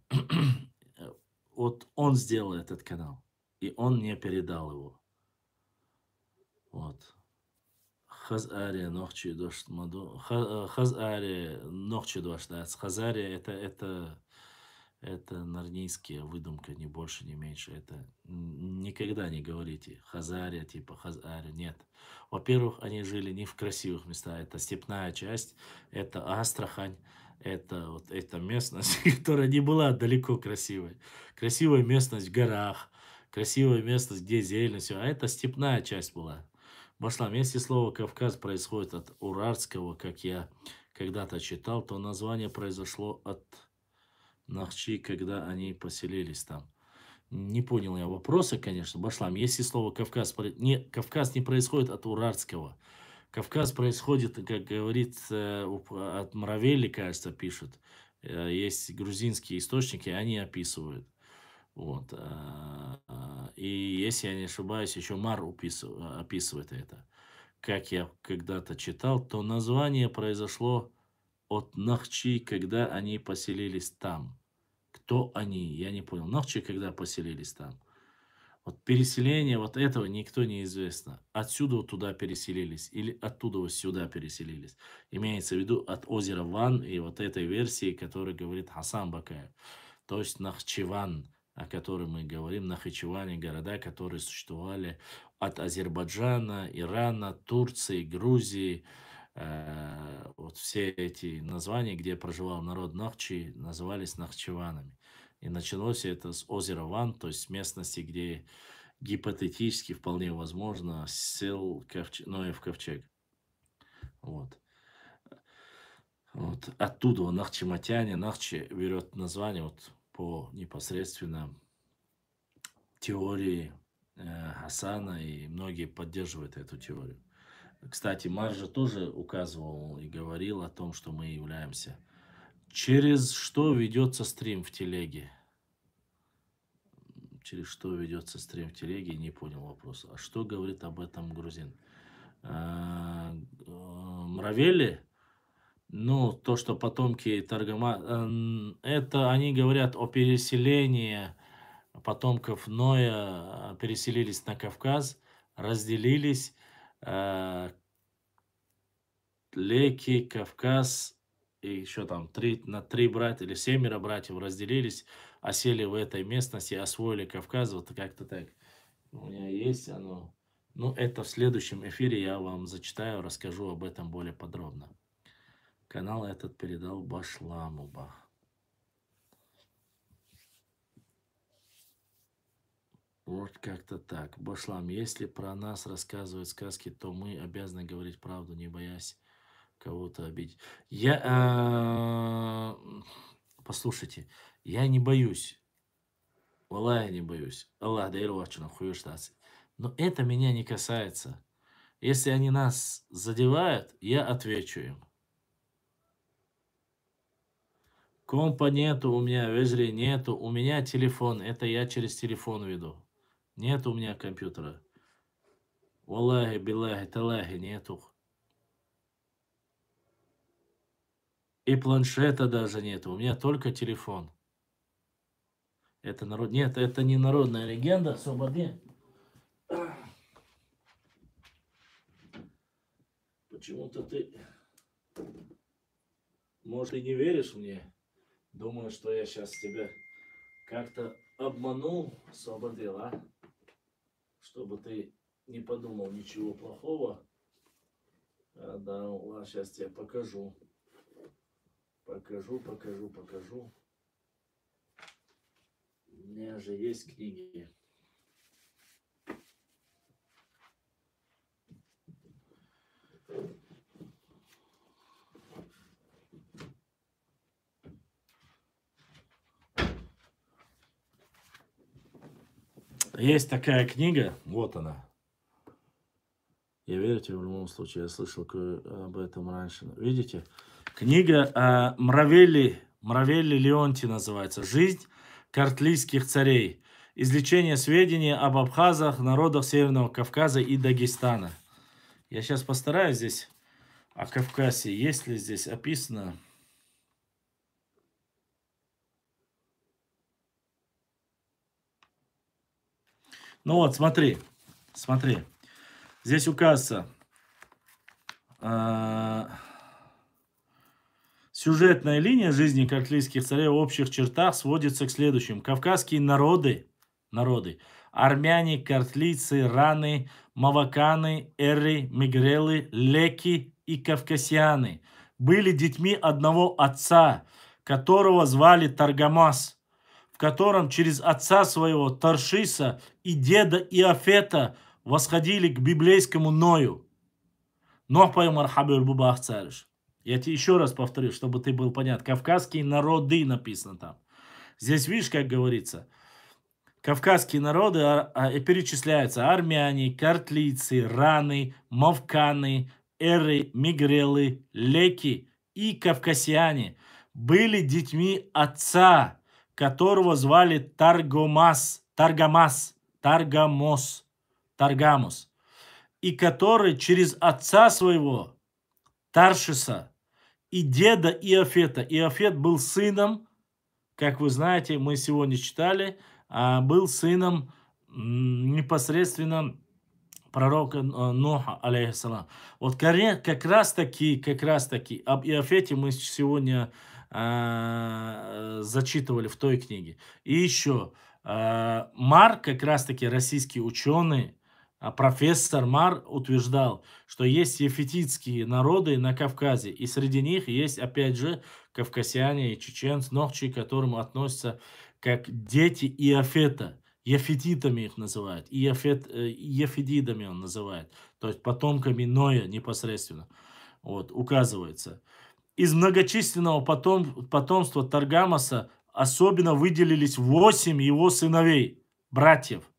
Вот он сделал этот канал, и он мне передал его. Вот. Хазария, нохчи дошт маду. Хазария, нохчи дошт. Хазария это нарнийская выдумка, ни больше, ни меньше. Это никогда не говорите Хазария, типа Хазария. Нет. Во-первых, они жили не в красивых местах. Это степная часть, это Астрахань. Это вот эта местность, которая не была далеко красивой. Красивая местность в горах, красивая местность, где зелень, все. А это степная часть была. Башлам, если слово Кавказ происходит от уральского, как я когда-то читал, то название произошло от Нахчи, когда они поселились там. Не понял я вопроса, конечно, Башлам. Если слово Кавказ... Кавказ не происходит от уральского. Кавказ происходит, как говорит, от Мравели, кажется, пишут. Есть грузинские источники, они описывают. Вот. И если я не ошибаюсь, еще Мар описывает это. Как я когда-то читал, то название произошло от Нахчи, когда они поселились там. Кто они? Я не понял. Нахчи, когда поселились там. Вот переселение вот этого никто не известно. Отсюда вот туда переселились или оттуда вот сюда переселились. Имеется в виду от озера Ван и вот этой версии, которая говорит Хасан Бакаев. То есть Нахчеван, о котором мы говорим, Нахичеване, города, которые существовали от Азербайджана, Ирана, Турции, Грузии. Вот все эти названия, где проживал народ Нахчи, назывались Нахчеванами. И началось это с озера Ван, то есть с местности, где гипотетически вполне возможно сел Ноев ковчег. Вот. Вот. Оттуда Нахчиматяне, Нахчи берет название вот по непосредственно теории Хасана, и многие поддерживают эту теорию. Кстати, Маржа тоже указывал и говорил о том, что мы являемся. Через что ведется стрим в телеге? Через что ведется стрим в телеге, не понял вопроса. А что говорит об этом грузин? Мравели? Ну, то, что потомки Таргама... Это они говорят о переселении потомков Ноя, переселились на Кавказ, разделились. Леки, Кавказ, и еще там на 3 братья или 7 братьев разделились, осели в этой местности, освоили Кавказ, вот как-то так. У меня есть оно. Ну, это в следующем эфире я вам зачитаю, расскажу об этом более подробно. Канал этот передал Башламуба. Вот как-то так. Башлам, если про нас рассказывают сказки, то мы обязаны говорить правду, не боясь кого-то обидеть. Послушайте, я не боюсь. Валлах, я не боюсь. Аллах дайру вачуна хуюштаси. Но это меня не касается. Если они нас задевают, я отвечу им. Компа нету у меня, вежри нету. У меня телефон. Это я через телефон веду. Нет у меня компьютера. Валлахи, биллахи, талахи нету. И планшета даже нету. У меня только телефон. Это народ... Нет, это не народная легенда. Свободы. Почему-то ты, может, и не веришь мне. Думаю, что я сейчас тебя как-то обманул, освободил, а? чтобы ты не подумал ничего плохого. Да, ладно, сейчас тебе покажу. Покажу. У меня же есть книги. Есть такая книга, вот она. Я верите, в любом случае, я слышал об этом раньше. Видите? Книга Мравелли Леонти называется «Жизнь картлийских царей. Извлечение сведений об абхазах, народах Северного Кавказа и Дагестана». Я сейчас постараюсь здесь о Кавказе. Есть ли здесь описано? Ну вот, смотри. Здесь указывается сюжетная линия жизни картлийских царей в общих чертах сводится к следующему. Кавказские народы, армяне, картлийцы, раны, маваканы, эры, мигрелы, леки и кавказианы были детьми одного отца, которого звали Таргамас, в котором через отца своего Таршиса и деда Иофета восходили к библейскому Ною. Нох пою мархабы бубах цариш. Я тебе еще раз повторю, чтобы ты был понят. Кавказские народы написано там. Здесь видишь, как говорится. Кавказские народы перечисляются: армяне, картлийцы, раны, мавканы, эры, мигрелы, леки и кавказиане были детьми отца, которого звали Таргамос, и который через отца своего Таршиса и деда Иофета. Иофет был сыном, как вы знаете, мы сегодня читали, был сыном непосредственно пророка Ноха, алейхиссалам. Вот как раз таки об Иофете мы сегодня зачитывали в той книге. И еще Мар, как раз таки российский ученый, профессор Мар утверждал, что есть ефетитские народы на Кавказе, и среди них есть, опять же, кавказиане и чеченцы, нохчи, к которым относятся как дети Иофета. Ефетитами их называют, ефедидами он называет, то есть потомками Ноя непосредственно, вот, указывается. Из многочисленного потомства Таргамаса особенно выделились 8 его сыновей, братьев,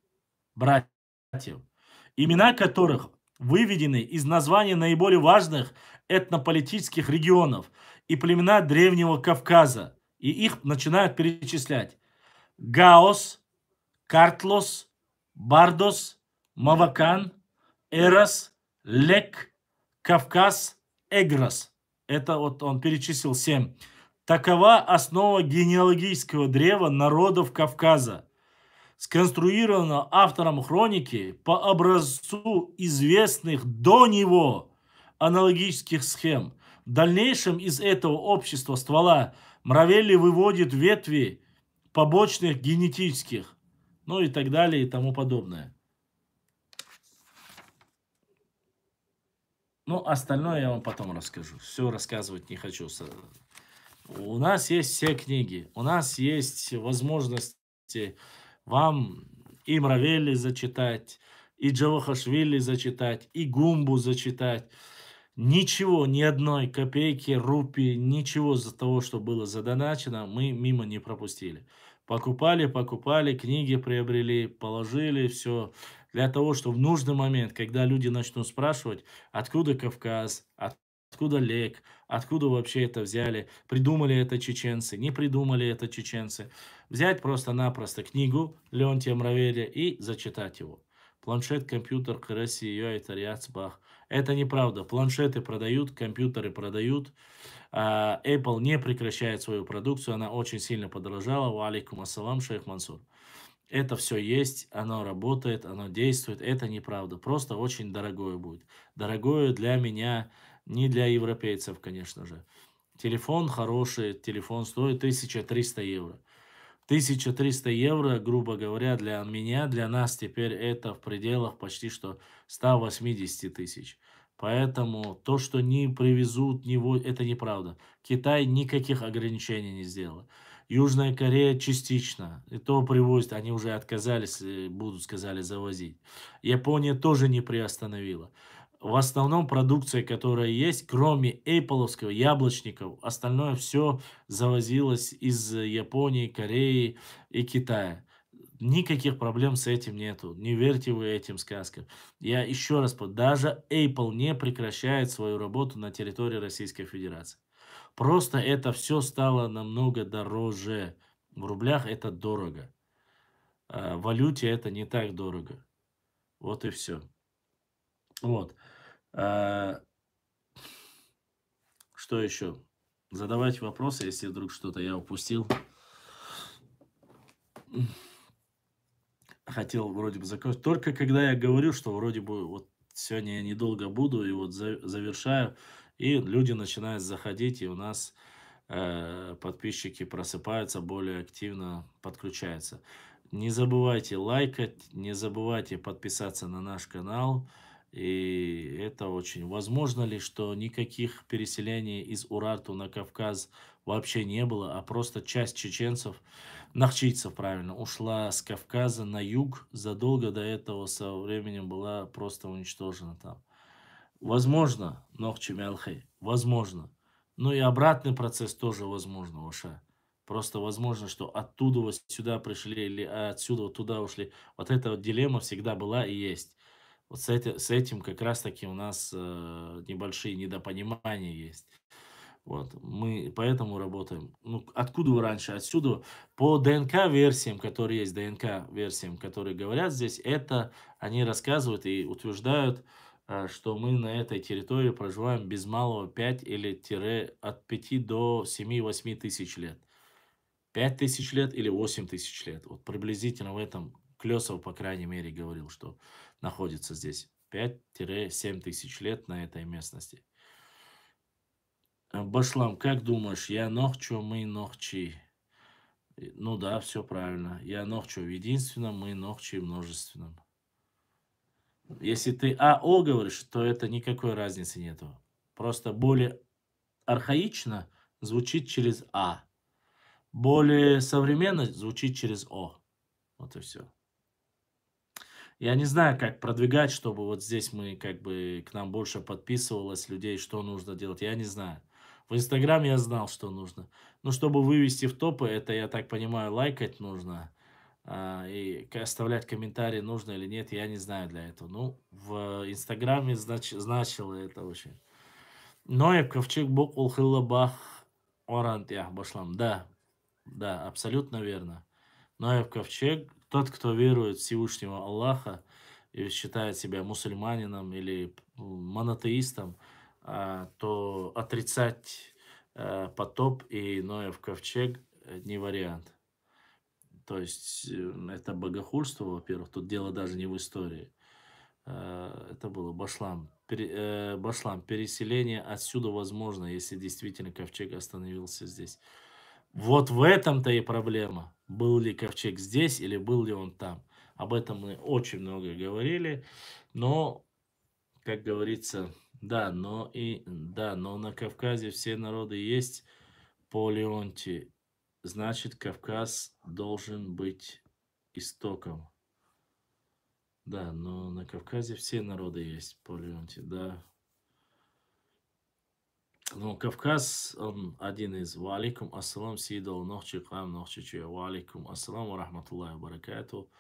имена которых выведены из названий наиболее важных этнополитических регионов и племена Древнего Кавказа. И их начинают перечислять: Гаос, Картлос, Бардос, Мавакан, Эрас, Лек, Кавказ, Эгрос. Это вот он перечислил 7. Такова основа генеалогического древа народов Кавказа, сконструировано автором хроники по образцу известных до него аналогических схем. В дальнейшем из этого общества ствола Мравелли выводит ветви побочных генетических, ну и так далее и тому подобное. Ну, остальное я вам потом расскажу. Все рассказывать не хочу. У нас есть все книги, у нас есть возможности вам и Мравелли зачитать, и Джавахашвили зачитать, и Гумбу зачитать. Ничего, ни одной копейки, рупии, ничего за того, что было задоначено, мы мимо не пропустили. Покупали, книги приобрели, положили, все. Для того, чтобы в нужный момент, когда люди начнут спрашивать, откуда Кавказ, откуда Лек, откуда вообще это взяли, придумали это чеченцы, не придумали это чеченцы, взять просто-напросто книгу Леонтия Мравелли и зачитать его. Планшет, компьютер, Кресси, Йойтер, Яцбах. Это неправда. Планшеты продают, компьютеры продают. Apple не прекращает свою продукцию, она очень сильно подорожала. Ва алейкум ассалам, шейх Мансур. Это все есть, оно работает, оно действует. Это неправда. Просто очень дорогое будет. Дорогое для меня, не для европейцев, конечно же. Телефон хороший, телефон стоит 1300 евро. 1300 евро, грубо говоря, для меня, для нас теперь это в пределах почти что 180 тысяч. Поэтому то, что не привезут, это неправда. Китай никаких ограничений не сделал. Южная Корея частично. И то привозят, они уже отказались, будут, сказали, завозить. Япония тоже не приостановила. В основном продукция, которая есть, кроме эйполовского, яблочников, остальное все завозилось из Японии, Кореи и Китая. Никаких проблем с этим нету. Не верьте вы этим сказкам. Я еще раз даже Apple не прекращает свою работу на территории Российской Федерации. Просто это все стало намного дороже. В рублях это дорого. А в валюте это не так дорого. Вот и все. Вот. А, Что еще? Задавайте вопросы, если вдруг что-то я упустил. Хотел вроде бы закончить. Только когда я говорю, что вроде бы вот сегодня я недолго буду, и вот завершаю, и люди начинают заходить, и у нас подписчики просыпаются, более активно подключаются. Не забывайте лайкать, не забывайте подписаться на наш канал. И это очень возможно ли, что никаких переселений из Урарту на Кавказ вообще не было, а просто часть чеченцев, нахчийцев, правильно, ушла с Кавказа на юг, задолго до этого со временем была просто уничтожена там. Возможно, Нохчи Мялхей, возможно. Ну и обратный процесс тоже возможно, Ваша. Просто возможно, что оттуда вот сюда пришли или отсюда вот туда ушли. Вот эта вот дилемма всегда была и есть. Вот с этим как раз-таки у нас небольшие недопонимания есть. Вот, мы поэтому работаем. Ну, откуда вы раньше? Отсюда. По ДНК-версиям, которые есть, ДНК-версиям, которые говорят здесь, это они рассказывают и утверждают, что мы на этой территории проживаем без малого 5 или от 5 до 7-8 тысяч лет. 5 тысяч лет или 8 тысяч лет. Вот приблизительно в этом Клесов, по крайней мере, говорил, что находится здесь 5-7 тысяч лет на этой местности. Башлам, как думаешь, я нохчу, мы нохчи? Ну да, все правильно. Я нохчу в единственном, мы нохчи в множественном. Если ты АО говоришь, то это никакой разницы нету. Просто более архаично звучит через А. Более современно звучит через О. Вот и все. Я не знаю, как продвигать, чтобы вот здесь мы как бы к нам больше подписывалось людей, что нужно делать. Я не знаю. В Инстаграм я знал, что нужно. Но чтобы вывести в топы, это, я так понимаю, лайкать нужно. И оставлять комментарии нужно или нет, я не знаю для этого. Ну, в Инстаграме значило это очень. Ноев ковчег бок улхылла бах орант ях башлам. Да, да, абсолютно верно. Ноев ковчег, тот, кто верует в Всевышнего Аллаха и считает себя мусульманином или монотеистом, то отрицать потоп и Ноев ковчег не вариант. То есть это богохульство, во-первых, тут дело даже не в истории. Это было башлам. Башлам, переселение отсюда возможно, если действительно ковчег остановился здесь. Вот в этом-то и проблема. Был ли ковчег здесь или был ли он там. Об этом мы очень много говорили. Но, как говорится, но на Кавказе все народы есть по Леонти. Значит, Кавказ должен быть истоком. Да, но на Кавказе все народы есть по Леонти, да. Но Кавказ, он один из. Ва алейкум ассалам, сидал нохчи кам нохчи че. Ва алейкум ассалам, ва рахматуллахи ва баракату.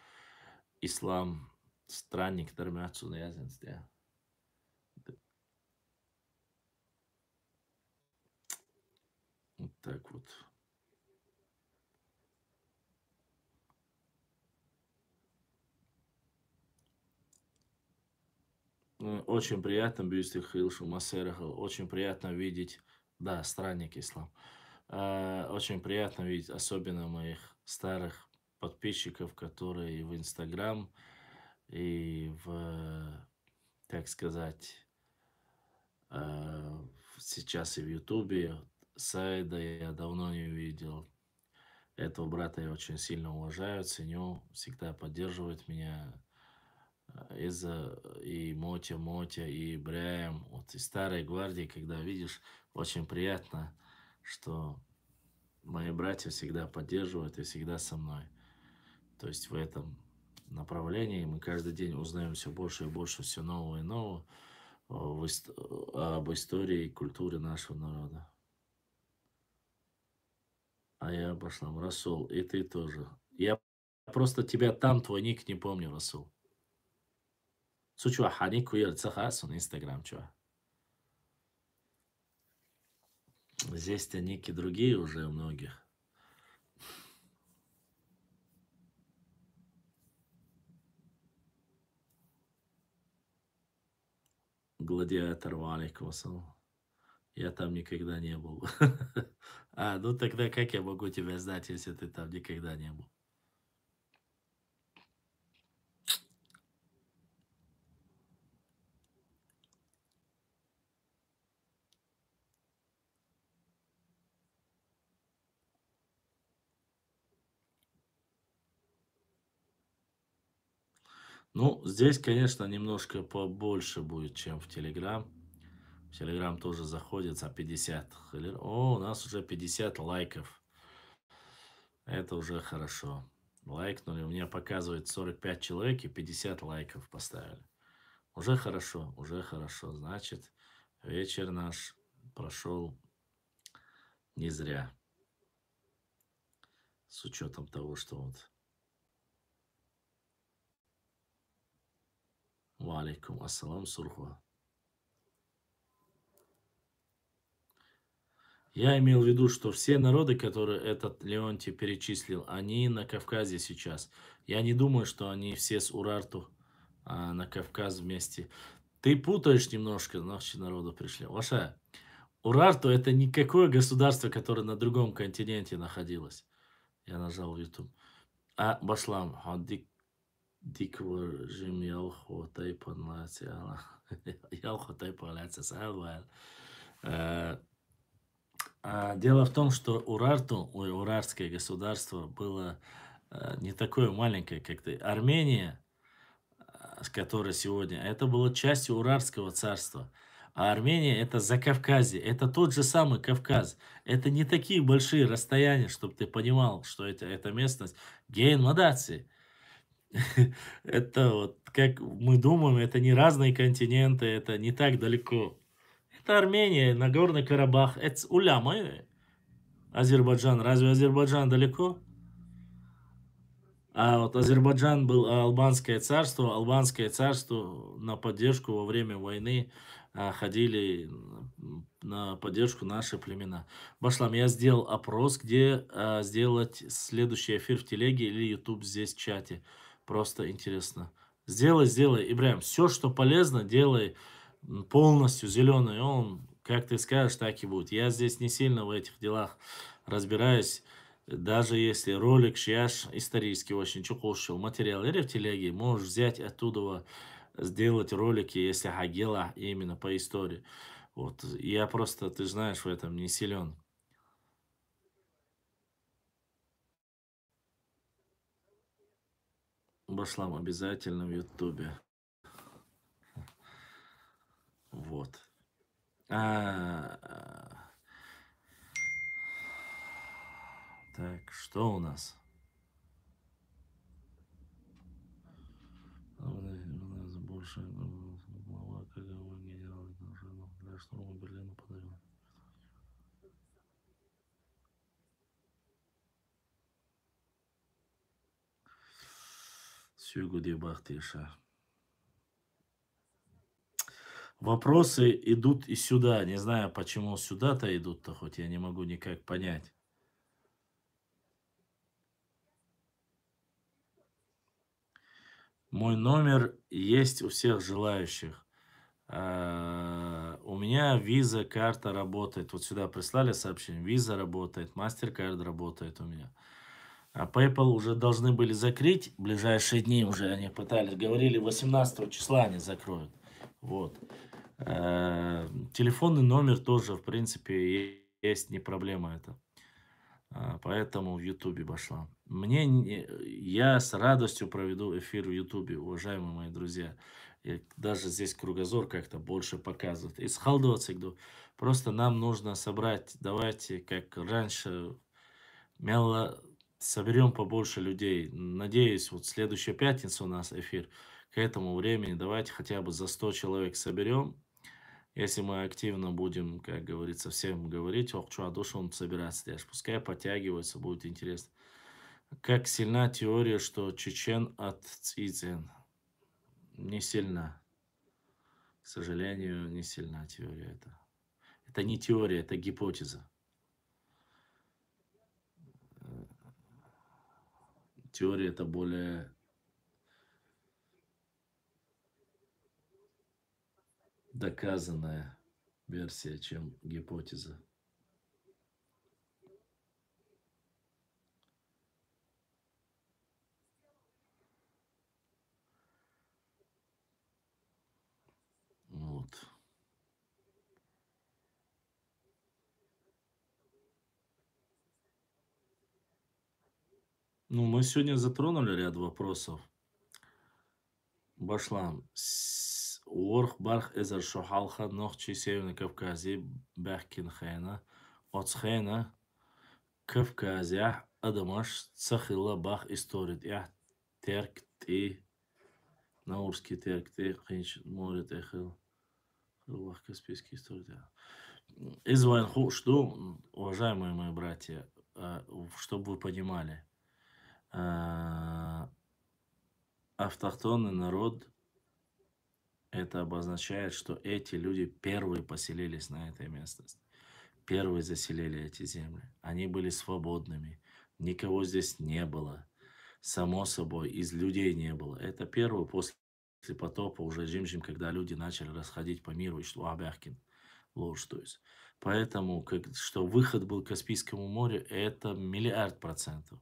Ислам, странник, дърмяцу на язенстве. Вот так вот. Очень приятно, Бюстих Хилшу Масерахал. Очень приятно видеть, да, странник ислам. Очень приятно видеть, особенно моих старых подписчиков, которые в Инстаграм и так сказать, сейчас и в Ютубе. Сайда я давно не видел. Этого брата я очень сильно уважаю, ценю, всегда поддерживает меня. И Мотя, и Ибраим, вот из старой гвардии, когда видишь, очень приятно, что мои братья всегда поддерживают и всегда со мной. То есть в этом направлении мы каждый день узнаем все больше и больше, все нового и нового об истории и культуре нашего народа. А я обошлам. Расул, и ты тоже. Я просто тебя там, твой ник не помню, Расул. Сучу ханик уер цахасон Инстаграм, чё? Здесь-то ники другие уже у многих. Гладиатор, валейкум ассалам. Я там никогда не был. А, ну тогда как я могу тебя знать, если ты там никогда не был? Ну, здесь, конечно, немножко побольше будет, чем в Телеграм. В Телеграм тоже заходит за 50. О, у нас уже 50 лайков. Это уже хорошо. Лайкнули. У меня показывает 45 человек и 50 лайков поставили. Уже хорошо, уже хорошо. Значит, вечер наш прошел не зря. С учетом того, что вот... Валейкум ассалам, Сурхва. Я имел в виду, что все народы, которые этот Леонтий перечислил, они на Кавказе сейчас. Я не думаю, что они все с Урарту на Кавказ вместе. Ты путаешь немножко, наши народы пришли. Ваша, Урарту это никакое государство, которое на другом континенте находилось. Я нажал в YouTube. А Башлам, диквар жим ялхо тайпан латиала. Ялхо тайпан латиала. Дело в том, что урарское государство было не такое маленькое, как ты. Армения, с которой сегодня, это было частью Урарского царства. А Армения это Закавказье, это тот же самый Кавказ. Это не такие большие расстояния, чтобы ты понимал, что это местность Гейн-Мадаци. Это вот, как мы думаем, это не разные континенты, это не так далеко. Это Армения, Нагорный Карабах, это улямы. Азербайджан. Разве Азербайджан далеко? А вот Азербайджан был албанское царство. Албанское царство на поддержку во время войны ходили на поддержку наши племена. Башлам, я сделал опрос, где сделать следующий эфир в телеге или YouTube здесь в чате. Просто интересно. Сделай, Ибраим. Все, что полезно, делай полностью зеленый. Он, как ты скажешь, так и будет. Я здесь не сильно в этих делах разбираюсь. Даже если ролик шьяш исторически очень чукушил материал или в телеге, можешь взять оттуда, сделать ролики, если хагела именно по истории. Вот, я просто, ты знаешь, в этом не силен. Башлам обязательно в Ютубе. Вот. Так, что у нас? Больше глава КГБ генерал для штурма Берлина подарил. Сюгуди Бахтиша. Вопросы идут и сюда. Не знаю, почему сюда-то идут-то, хоть я не могу никак понять. Мой номер есть у всех желающих. У меня виза, карта работает. Вот сюда прислали сообщение. Виза работает, MasterCard работает у меня. А PayPal уже должны были закрыть в ближайшие дни. Уже они пытались, говорили, 18 числа они закроют. Вот. Телефонный номер тоже, в принципе, есть, не проблема это. Поэтому в Ютубе пошла. Я с радостью проведу эфир в Ютубе, уважаемые мои друзья. И даже здесь кругозор как-то больше показывает. И схалдываться, просто нам нужно собрать, давайте, как раньше, мело соберем побольше людей. Надеюсь, вот следующая пятница у нас эфир. К этому времени давайте хотя бы за 100 человек соберем. Если мы активно будем, как говорится, всем говорить, ох, что, а душу он собираться, пускай подтягивается, будет интересно. Как сильна теория, что чечен от Цзин? Не сильна. К сожалению, не сильна теория это. Это не теория, это гипотеза. Теория это более доказанная версия, чем гипотеза. Вот. Ну, мы сегодня затронули ряд вопросов. Башлам. Уорх барх эзер шохалха нохчи Северной Кавказе бахкин хэна. Оцхэна Кавказя адамаш цахила бах историт. Я теркти. Наурский теркти. Хинч море техил. Бах Каспийский историт. Из Вайнху, что, уважаемые мои братья, чтобы вы понимали, автохтонный народ, это обозначает, что эти люди первые поселились на этой местности, первые заселили эти земли. Они были свободными, никого здесь не было. Само собой, из людей не было. Это первый после потопа уже Жим-Жим, когда люди начали расходить по миру, и что Абяхкин, ложь, то есть. Поэтому, что выход был к Каспийскому морю, это 1,000,000%.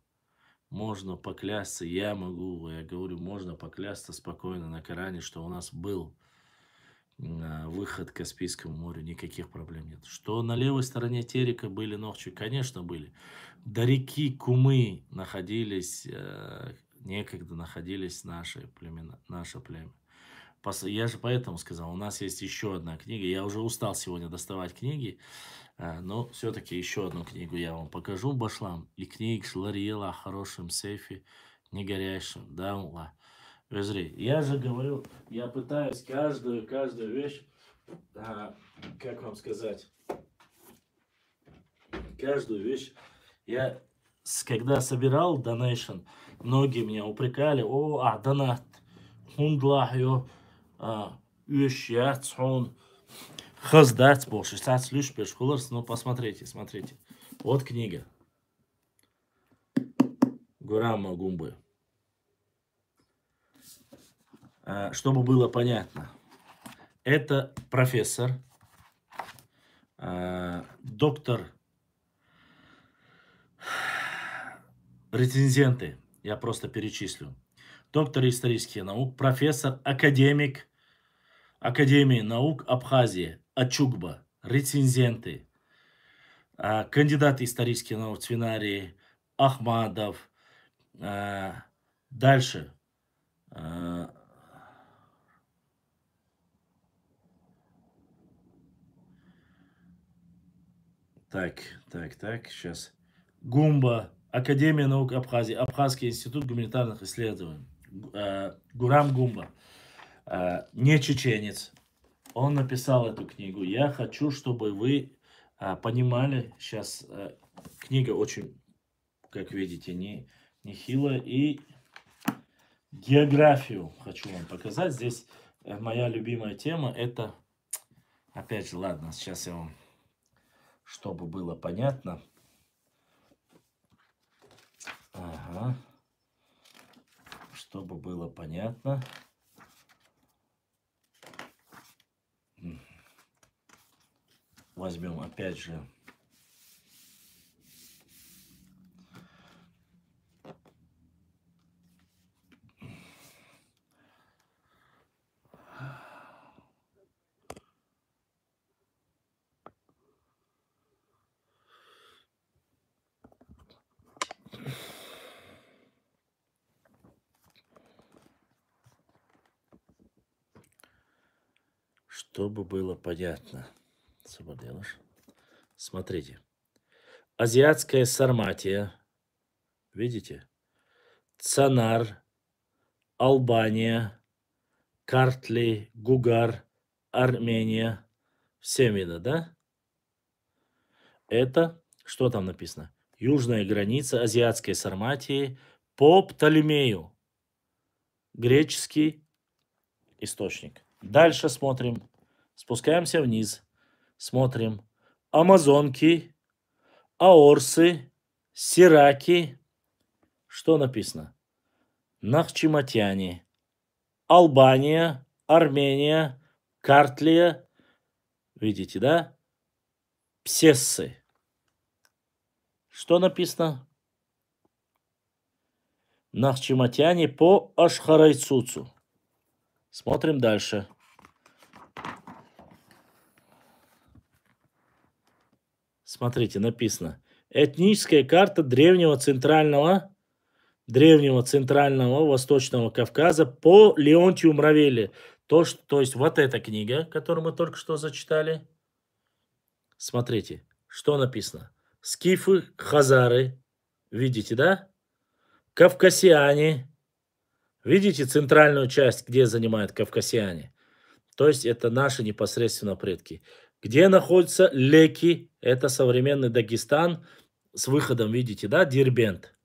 Можно поклясться, я говорю, можно поклясться спокойно на Коране, что у нас был выход к Каспийскому морю, никаких проблем нет. Что на левой стороне Терека были ногчи, конечно, были. До реки Кумы находились, некогда находились наше племя. Я же поэтому сказал, у нас есть еще одна книга. Я уже устал сегодня доставать книги, но все-таки еще одну книгу я вам покажу, Башлам. И книг Шлариела о хорошем сейфе, не горящем, да, ула. Я же говорю, я пытаюсь каждую вещь, как вам сказать, каждую вещь, я когда собирал донейшн, многие меня упрекали, донат, хундлахё, ущяцон, хаздать больше, ну посмотрите. Вот книга. Гурама Гумбы. Чтобы было понятно, это профессор, доктор, рецензенты, я просто перечислю. Доктор исторических наук, профессор, академик Академии наук Абхазии, Ачугба, рецензенты, кандидат исторических наук Цвинарии, Ахмадов, дальше. Так, сейчас. Гумба, Академия наук Абхазии, Абхазский институт гуманитарных исследований. Гурам Гумба, не чеченец. Он написал эту книгу. Я хочу, чтобы вы понимали, сейчас книга очень, как видите, нехилая. И географию хочу вам показать. Здесь моя любимая тема, это, опять же, ладно, сейчас я вам, чтобы было понятно. Ага. Чтобы было понятно. Возьмем опять же Чтобы было понятно. Смотрите. Азиатская Сарматия. Видите? Цанар, Албания, Картли, Гугар, Армения. Всем видно, да? Это, что там написано? Южная граница Азиатской Сарматии по Птолемею. Греческий источник. Дальше смотрим. Спускаемся вниз. Смотрим. Амазонки, Аорсы, Сираки. Что написано? Нахчиматяне. Албания, Армения, Картлия. Видите, да? Псессы. Что написано? Нахчиматяне по Ашхарайцуцу. Смотрим дальше. Смотрите, написано. Этническая карта древнего центрального Восточного Кавказа по Леонтию Мравели. То есть вот эта книга, которую мы только что зачитали. Смотрите, что написано. Скифы, хазары. Видите, да? Кавкасиане. Видите центральную часть, где занимают кавкасиане? То есть это наши непосредственно предки. Где находятся леки? Это современный Дагестан с выходом, видите, да, Дербент.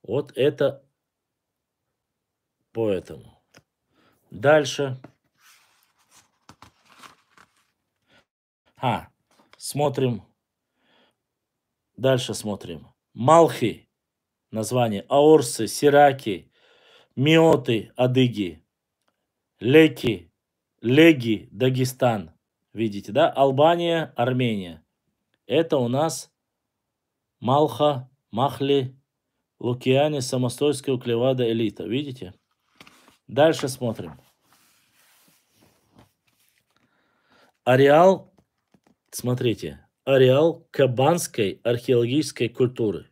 Вот это поэтому. Дальше. Смотрим. Дальше смотрим. Малхи. Название. Аорсы, Сираки, Миоты, Адыги. Леки, Леги, Дагестан. Видите, да? Албания, Армения. Это у нас Малха, Махли, Лукиане, Самостойская, Уклевада, Элита. Видите? Дальше смотрим. Ареал, смотрите, ареал кабанской археологической культуры.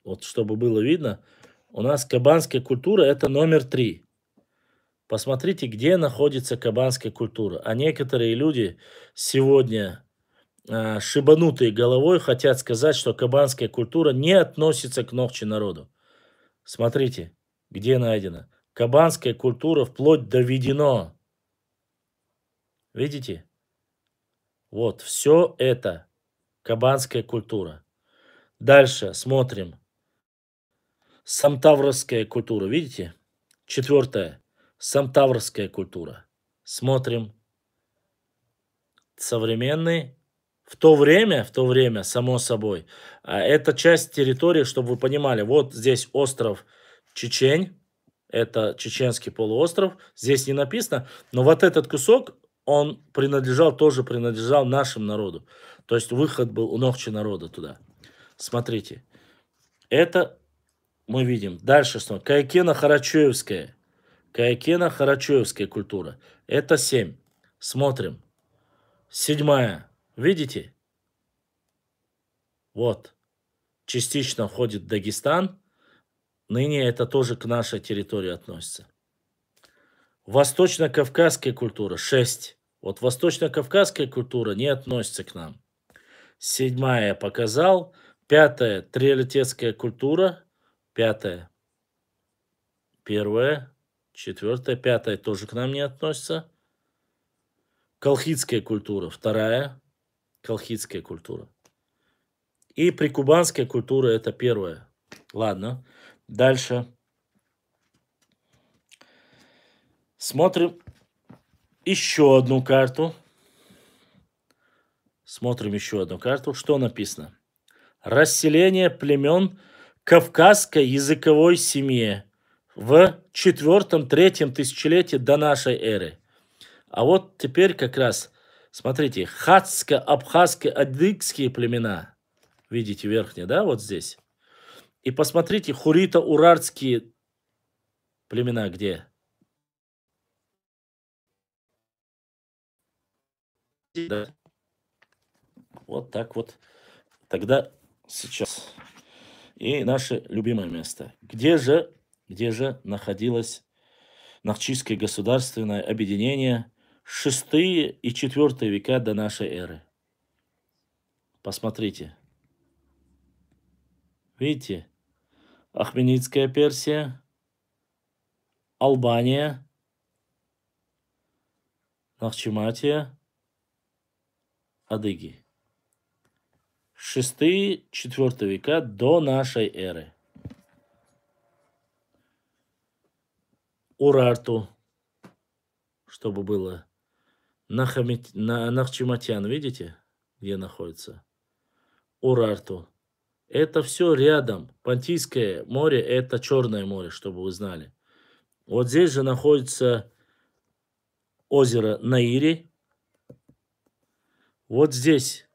Вот чтобы было видно, у нас кабанская культура это номер 3. Посмотрите, где находится кабанская культура. А некоторые люди сегодня шибанутые головой хотят сказать, что кабанская культура не относится к Нохчи народу. Смотрите, где найдено. Кабанская культура вплоть до Ведено. Видите? Вот, все это кабанская культура. Дальше смотрим. Самтаврская культура, видите? 4. Самтаврская культура. Смотрим. Современный. В то время, само собой, это часть территории, чтобы вы понимали, вот здесь остров Чечень, это Чеченский полуостров, здесь не написано, но вот этот кусок, он тоже принадлежал нашему народу. То есть выход был у Нохчи народа туда. Смотрите, это мы видим. Дальше что? Кайкено-Харачоевская культура. Это 7. Смотрим. 7. Видите? Вот. Частично входит Дагестан. Ныне это тоже к нашей территории относится. Восточно-Кавказская культура. 6. Вот Восточно-Кавказская культура не относится к нам. 7 я показал. 5. Триолитетская культура. 5. 1. 4. 5 тоже к нам не относится. Колхидская культура. 2. Колхидская культура. И прикубанская культура это 1. Ладно. Дальше. Смотрим еще одну карту. Что написано? Расселение племен кавказской языковой семье в 4-3 тысячелетии до нашей эры. А вот теперь как раз, смотрите, хатско-абхазско-адыгские племена. Видите, верхние, да, вот здесь. И посмотрите, хурита-урартские племена где? Да. Вот так вот. Тогда сейчас. И наше любимое место. Где же находилось Нахчивское государственное объединение 6 и 4 века до нашей эры. Посмотрите. Видите? Ахменидская Персия, Албания, Нахчиматия, адыги. 6-4 века до нашей эры. Урарту, чтобы было. Нахчиматян, видите, где находится? Урарту. Это все рядом. Понтийское море – это Черное море, чтобы вы знали. Вот здесь же находится озеро Наири. Вот здесь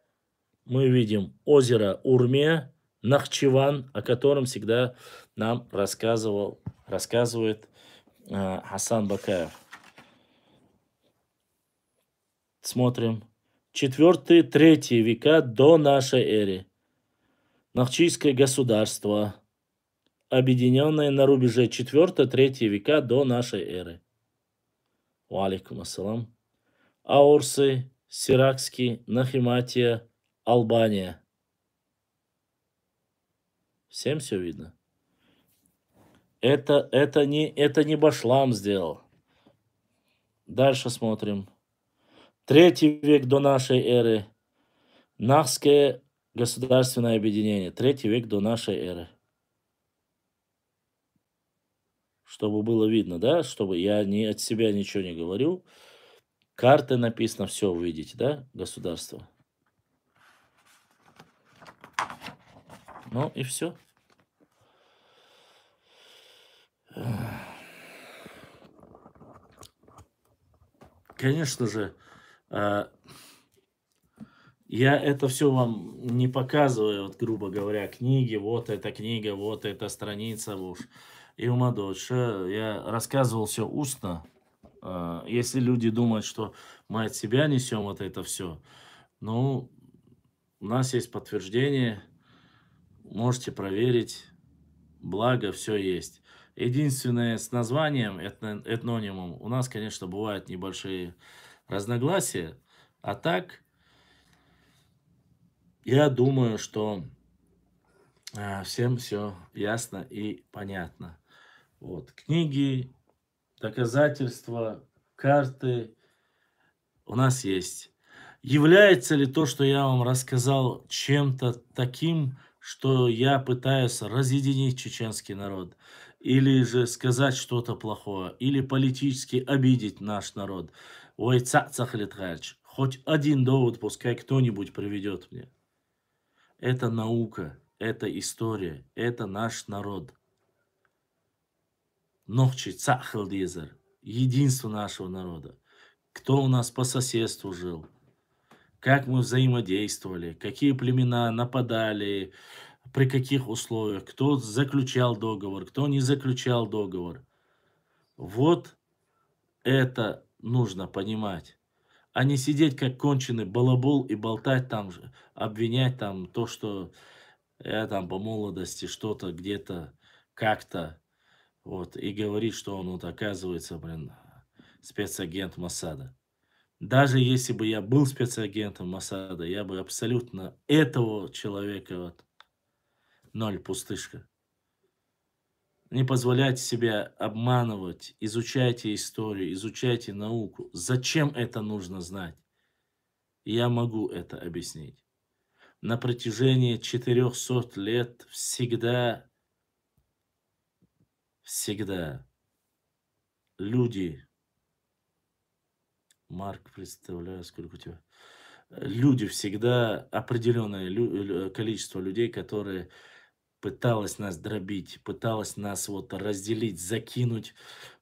мы видим озеро Урмия, Нахчиван, о котором всегда нам рассказывает Хасан Бакаев. Смотрим. 4-3 века до нашей эры. Нахчийское государство, объединенное на рубеже 4-3 века до нашей эры. Валикум ассалам. Аурсы, Сиракский, Нахиматия, Албания. Всем все видно? Это не Башлам сделал. Дальше смотрим. 3 век до нашей эры. Нахское государственное объединение. 3 век до нашей эры. Чтобы было видно, да? Чтобы я от себя ничего не говорю. Карты написано, все увидите, да? Государство. Ну и все. Конечно же, я это все вам не показываю, вот, грубо говоря, книги, вот эта книга, вот эта страница, уж. И умадочь. Я рассказывал все устно. Если люди думают, что мы от себя несем вот это все, ну, у нас есть подтверждение, можете проверить, благо все есть. Единственное, с названием, этнонимом, у нас, конечно, бывают небольшие разногласия, а так, я думаю, что всем все ясно и понятно. Вот. Книги, доказательства, карты у нас есть. Является ли то, что я вам рассказал, чем-то таким, что я пытаюсь разъединить чеченский народ? Или же сказать что-то плохое? Или политически обидеть наш народ? Ой, цахлитхач, хоть один довод пускай кто-нибудь приведет мне. Это наука, это история, это наш народ. Нохчи цахлдизер, единство нашего народа. Кто у нас по соседству жил? Как мы взаимодействовали? Какие племена нападали? При каких условиях? Кто заключал договор? Кто не заключал договор? Вот это нужно понимать. А не сидеть как конченый балабол и болтать там, обвинять там то, что я там по молодости что-то где-то как-то, вот, и говорить, что он вот оказывается, спецагент Моссада. Даже если бы я был спецагентом Моссада, я бы абсолютно этого человека, вот, ноль, пустышка. Не позволяйте себя обманывать, изучайте историю, изучайте науку. Зачем это нужно знать? Я могу это объяснить. На протяжении 400 лет всегда люди, Марк, представляю, сколько у тебя, люди всегда, определенное количество людей, которые пыталось нас дробить, пыталось нас вот разделить, закинуть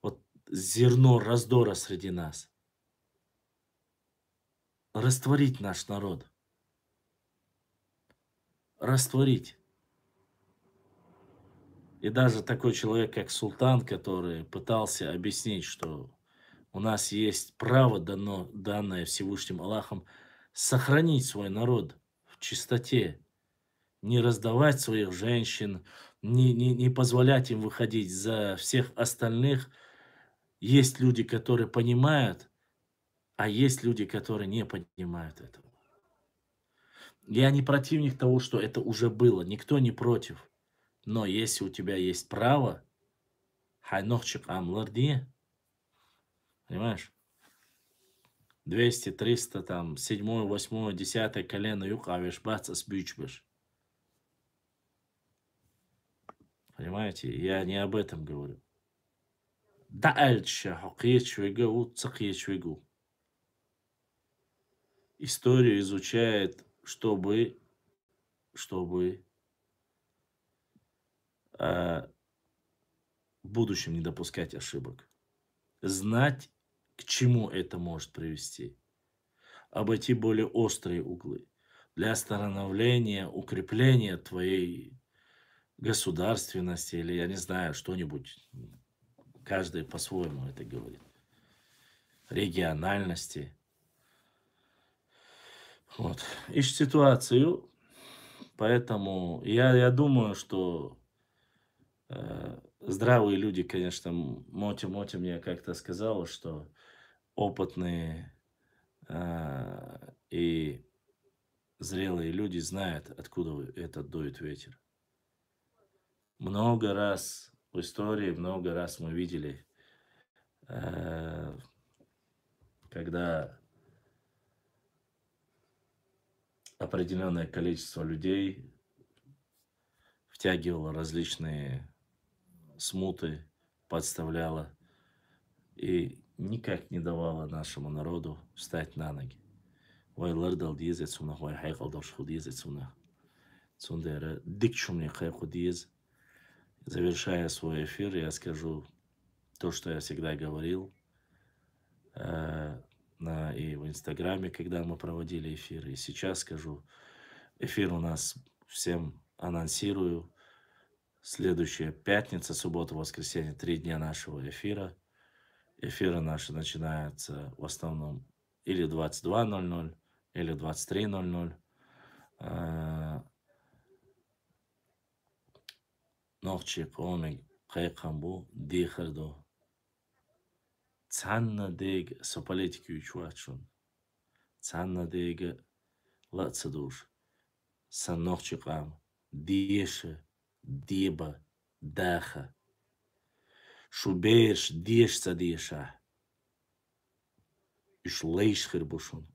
вот зерно раздора среди нас. Растворить наш народ. Растворить. И даже такой человек, как Султан, который пытался объяснить, что у нас есть право, данное Всевышним Аллахом, сохранить свой народ в чистоте, не раздавать своих женщин, не позволять им выходить за всех остальных. Есть люди, которые понимают, А есть люди, которые не понимают этого. Я не противник того, что это уже было, никто не против. Но если у тебя есть право, хайнохчик амларди, понимаешь? 200, 300, там, 7, 8, 10 колено юкавиш, баца сбючбиш. Понимаете? Я не об этом говорю. Дальше, историю изучает, чтобы в будущем не допускать ошибок. Знать, к чему это может привести. Обойти более острые углы. Для становления, укрепления твоей государственности или, я не знаю, что-нибудь. Каждый по-своему это говорит. Региональности. Вот. Ищешь ситуацию. Поэтому я думаю, что здравые люди, конечно, Моти мне как-то сказала, что опытные и зрелые люди знают, откуда этот дует ветер. Много раз в истории, много раз мы видели, когда определенное количество людей втягивало различные смуты, подставляло и никак не давало нашему народу встать на ноги. Вайлардал диез цунах, вай хайкалдаш худиез цунах. Цундера дикчумни хайкудиез. Завершая свой эфир, я скажу то, что я всегда говорил и в Инстаграме, когда мы проводили эфир, и сейчас скажу. Эфир у нас всем анонсирую. Следующая пятница, суббота, воскресенье, 3 дня нашего эфира. Эфиры наши начинаются в основном или 22:00, или 23:00. Нохчи комик хайкамбу дихардо. Цанна дег сополитики учуачун. Цанна дег лацадуш. Саннохчи кам диеше диба даха. Шубеш деш садеша. Иш лейш хербушун.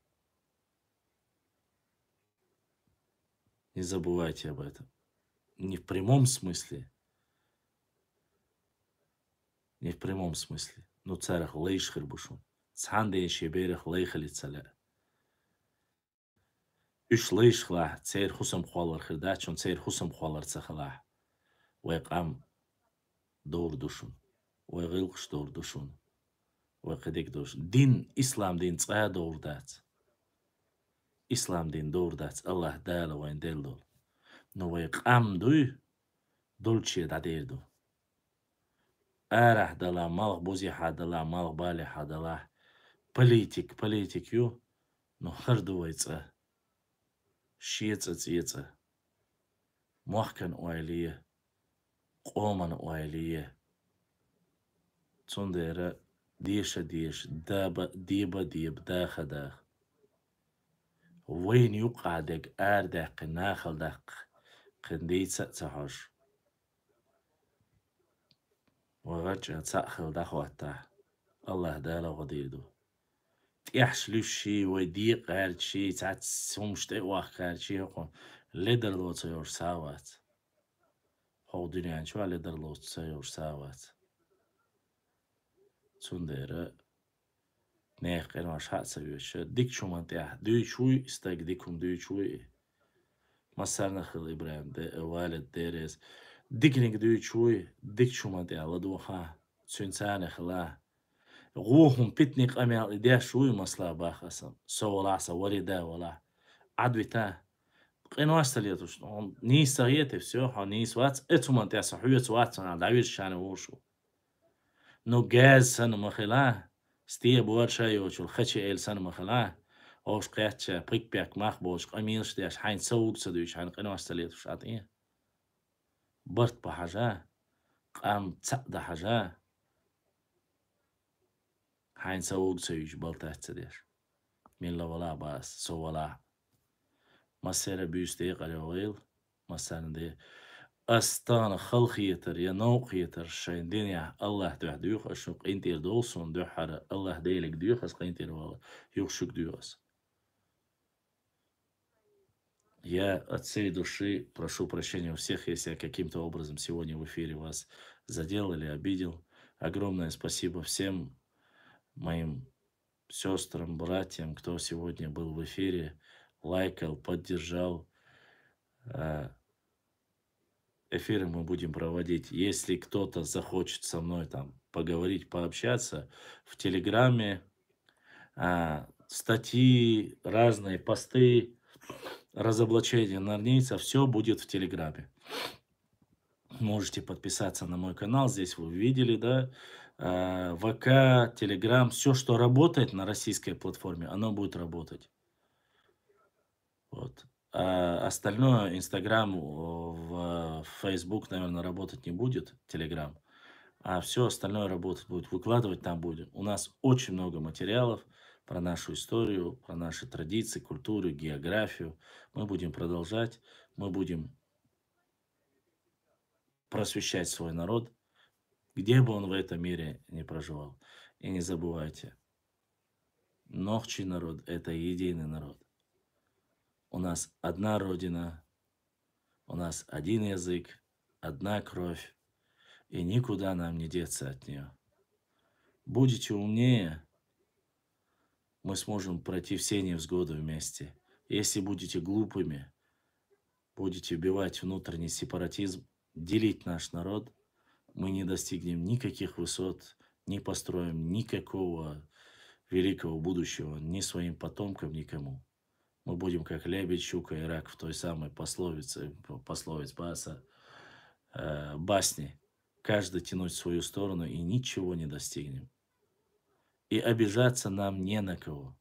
Не забывайте об этом. Не в прямом смысле. Не в прямом смысле. Но царах лейш хербушун. Цанде шеберах лейхали цаля. Иш лейш хла. Цейр хусам хуалар хердачун. Цейр хусам хуалар цахалах. Вайкам дор душун. Вайгилкш дор душун. Вайкадик душун. Дин, ислам дин цая дор дац. Ислам дин дор дац. Аллах дала вайн дел дол. Но вайкам дуй. Дольче дадерду. Арах дала, малх бузиха дала, малх балиха дала. Политик ю. Но хардувайца. Шиеца циеца. Махкан уайлие. Қоман уайлие. Цундера диша диш. Диба диб даха дах. وين يقعدك أردق ناخل دق قنديت سأتحش وغرج تأخل دخوته الله دالا غديدو تيحش لشي وديق غير شي تعت سمشت واخ غير شي يقول لدر لو تسيور ساوات هو دنيا شو لدر لو تسيور ساوات تندر نيخ قنوا شات سويش ديك شو منتيح دوي شوي استاك ديكم دوي شوي مسارنا خلي براند والد ديرز ديكنيك دوي شوي ديك شو منتيح لدوخا سنسانة خلا غوهم بيتنيك أميال إديا شوي مسلا باخسم سولا سوري دا ولا عدويتا قنوا استليتوش نيس سغيتي فسيوحا نيس وات اتو منتيح صحوية وات سنع دعوير شاني ووشو نو جاز سنو مخلا ستيه بوار شايوش والخشي إل سنة مخلاه أوش قياتش بريك بيك مخبوش قميلش ديش حين سوق سدوش حين قنوا استليتوش عطيه برت بحاجة قام تصد حاجة حين سوق سيوش بلتات سديش Milla wala bas, so wala. Masera büste qalawil, masande أستان خلقيتر يا نوقيتر شين دنيا الله تحديوخ أشوق إنتير دولسون دوحر الله ديلك ديوخ أس قينتير والله يوخشوك дюас. Я от всей души прошу прощения у всех, если я каким-то образом сегодня в эфире вас задел или обидел. Огромное спасибо всем моим сестрам, братьям, кто сегодня был в эфире, лайкал, поддержал. Эфиры мы будем проводить. Если кто-то захочет со мной там поговорить, пообщаться, в Телеграме, статьи, разные посты, разоблачения норнийца, все будет в Телеграме. Можете подписаться на мой канал, здесь вы видели, да, ВК, Телеграм, все, что работает на российской платформе, оно будет работать. Вот. А остальное, Инстаграм, в Фейсбук, наверное, работать не будет, Телеграм. А все остальное работать будет, выкладывать там будем. У нас очень много материалов про нашу историю, про наши традиции, культуру, географию. Мы будем продолжать, мы будем просвещать свой народ, где бы он в этом мире не проживал. И не забывайте, Нохчий народ – это единый народ. У нас одна родина, у нас один язык, одна кровь, и никуда нам не деться от нее. Будете умнее, мы сможем пройти все невзгоды вместе. Если будете глупыми, будете убивать внутренний сепаратизм, делить наш народ, мы не достигнем никаких высот, не построим никакого великого будущего ни своим потомкам, никому. Мы будем как лебедь, щука и рак в той самой пословице Баса, басни. Каждый тянуть в свою сторону и ничего не достигнем. И обижаться нам не на кого.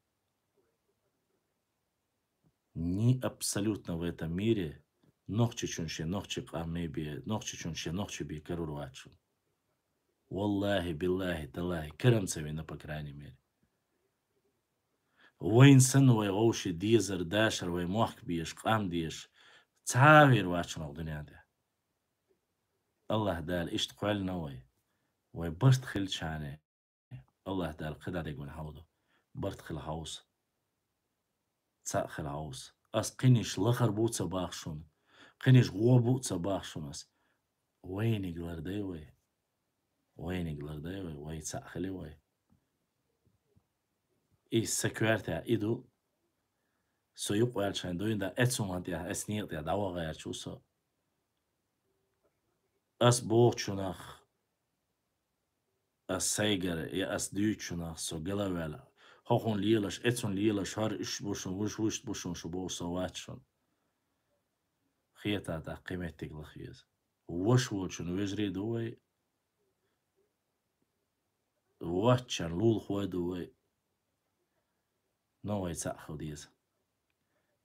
Ни абсолютно в этом мире нохчичунше нохчик амеби, нохчичунше нохчиби карурвачу. Валлахи, биллахи, талахи, карамцевина, по крайней мере. وإنسان ويغوش ديزر داشر ويموحك بيش قام ديش تعاوير واشنا الدنيا ده الله دال إيش تقول نوي ويبرت خل شانه الله دال قدر يقول حوضه برت خل حوص تساق خل حوص أس قنيش لخر بوت صباحشون قنيش غو بوت صباحشون أس وين يقدر دايوي وين يقدر دايوي ويتساق خلي وي إيه سكوارتها إيدو Så yuqalchan doinda etsumantia esniqtia dawaqayarchuso. As bochunach as seiger ja as dychunach so gelavela. Hochon lielas etsun lielas har ishbushun wush bushun shubo so watchun. Khieta da qimetig lakhiz. Wush wuchun wizri doy. Watchan lul khoy doy. No way tsakhodiz.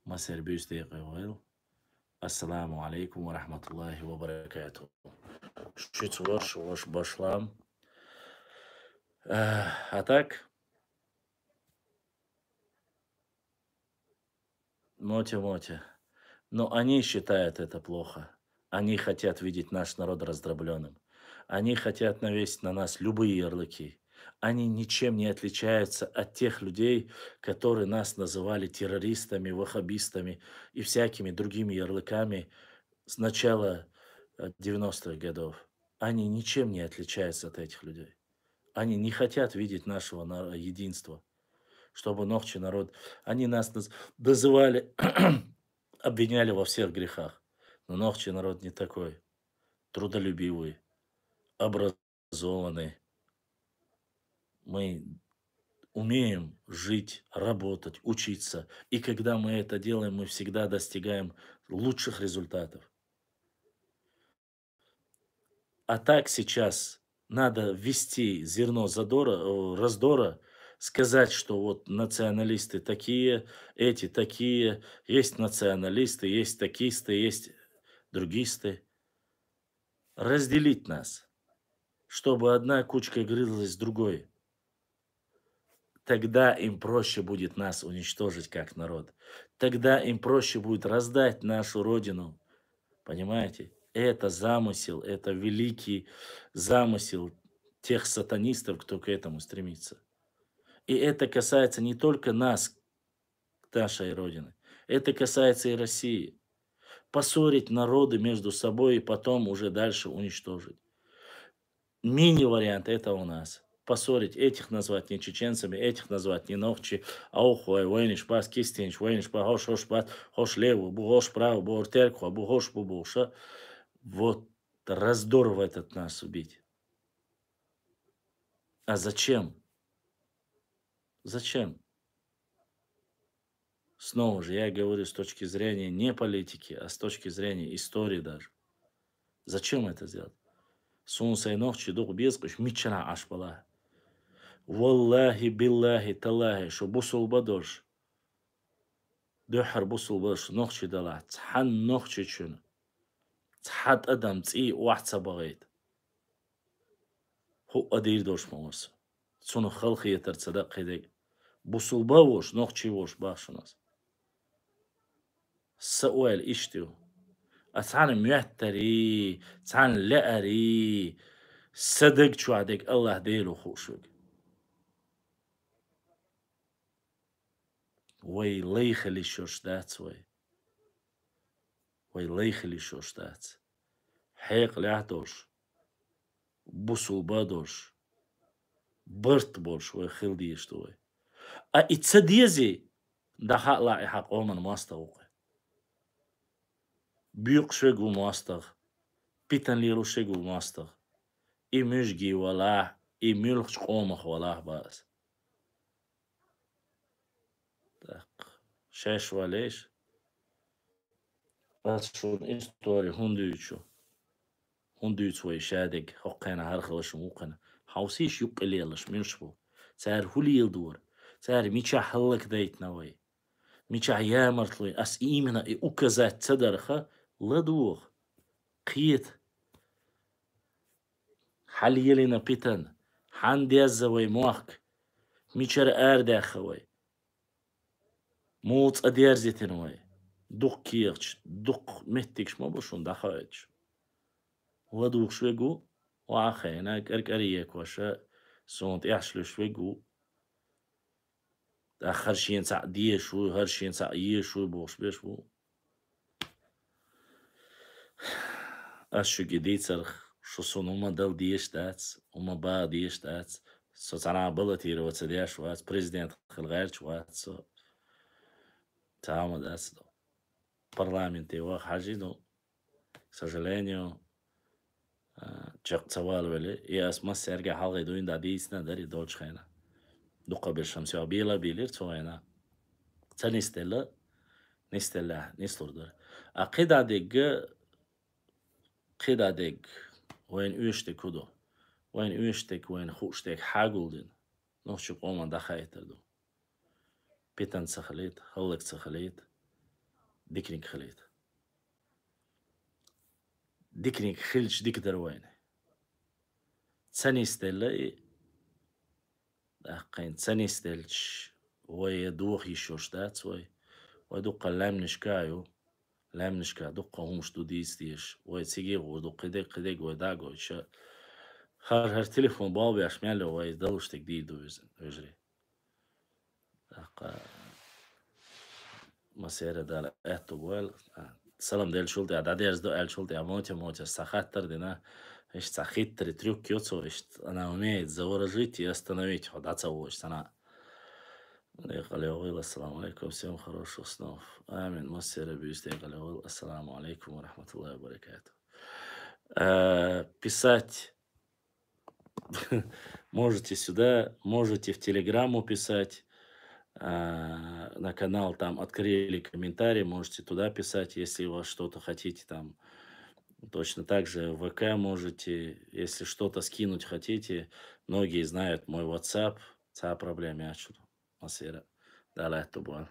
Maser büste qawil. Assalamu alaikum wa rahmatullahi wa barakatuh. Чуть ваш башлам. А так, моти. Но они считают это плохо. Они хотят видеть наш народ раздробленным. Они хотят навесить на нас любые ярлыки. Они ничем не отличаются от тех людей, которые нас называли террористами, ваххабистами и всякими другими ярлыками с начала 90-х годов. Они ничем не отличаются от этих людей. Они не хотят видеть нашего единства, чтобы Нохчий народ... Они нас называли, обвиняли во всех грехах. Но Нохчий народ не такой. Трудолюбивый, образованный. Мы умеем жить, работать, учиться. И когда мы это делаем, мы всегда достигаем лучших результатов. А так сейчас надо ввести зерно раздора, сказать, что вот националисты такие, эти такие, есть националисты, есть такисты, есть другисты. Разделить нас, чтобы одна кучка грызлась с другой. тогда им проще будет нас уничтожить как народ. Тогда им проще будет раздать нашу родину. Понимаете? Это замысел, это великий замысел тех сатанистов, кто к этому стремится. И это касается не только нас, нашей родины. Это касается и России. Поссорить народы между собой и потом уже дальше уничтожить. Мини-вариант это у нас. Поссорить, этих назвать не чеченцами, этих назвать не ногчи, аухуай, войниш пас, кистинч, войниш па, хош пас, хош леву, бугош право, бугор терку, бугош бубуша. Вот раздор в этот нас убить. А зачем? Зачем? Снова же, я говорю с точки зрения не политики, а с точки зрения истории даже. Зачем это сделать? Сунсай ногчи дух безкуш, мичана аш бала. Валлахи, биллахи, талахи, шо бусул бадош. Духар бусул бадош, ногчи дала. Цхан ногчи чуна. Цхат адам ци уахца багайт. Ху адир дош мамарса. Цуну халхи етар цадак хидег. Бусул бавош, ногчи вош бахшунас. السؤال إشتو أتعلم ميحتري تعلم لأري صدق شو عدك الله ديلو خوشوك وي ليخلي شوشتات وي ليخلي شوشتات حيق لعدوش بوسو بادوش برت بوش وي خلدي يشتوي إتصديزي ده حق لا حق أومن ماستوقي Büyük şegu mastag, pitan liru şegu mastag. İmüjgi valah, imülç qomaq valah baz. Так, şeş valeş. Başşun istori hunduyçu. Hunduyçu ve şadig, hoqqana harxalaş muqana. Hawsiş yuq eliyalaş minşbu. Sar huli yıldur. Sar miça halak daytna way. Miça yamartlı as imena uказать цадарха. Ладух, قيت حليلنا بيتن حندي الزوي موخك ميشر آردة خوي موت أدير زيتن وي دق كيرش دق مهتكش ما بشون دخايتش ладух شويقو وعخينا كركريك وشا سونت يحشلو شويقو آخر شين ساع ديه شوي هر شين ساع يه شوي بوش بيش بو Acho que ditser schon dal diestaats, ba diestaats, so zana ability wat ze der schwarz president gelgert schwarz so تعمد أسد парламенте ва хажино к сожалению чак цавал вели и асма серга халга дуин да дисна дари дочхена дуqa бешамси абила билир цоена цанистела нистела нисторда قدادك وين اوشتك كدو وين اوشتك وين خوشتك حاجولدن نوشك قوما دخايت دو بيتن سخليت هولك سخليت ديكرينك خليت ديكرينك خلش ديك دروين تساني ستيلا دقين تساني ستيلش ويدوخ يشوشتات ويدوق اللامنشكايو لامنشكا دوقا همش دو ديستيش ويتسيجي ودوق قدق وداغو يشا هر تليفون بابي اشمالو ويدلوش تجديد ويجري مسيرة دال اتو بوال سلام دل شولتي عداديرز دو ال شولتي موتي سخاتر дина ايش سخيتر трюк يوцو ايش она умеет заворожить и остановить ходаться вось она السلام عليكم всем хороших снов амин مسيرة بيستي السلام عليكم ورحمة الله وبركاته писать можете сюда, можете в телеграмму писать на канал, там открыли комментарий, можете туда писать, если у вас что-то хотите там. Точно так же в ВК можете, если что-то скинуть хотите. Многие знают мой WhatsApp. Ца проблема я чую. Масера. Далее то было.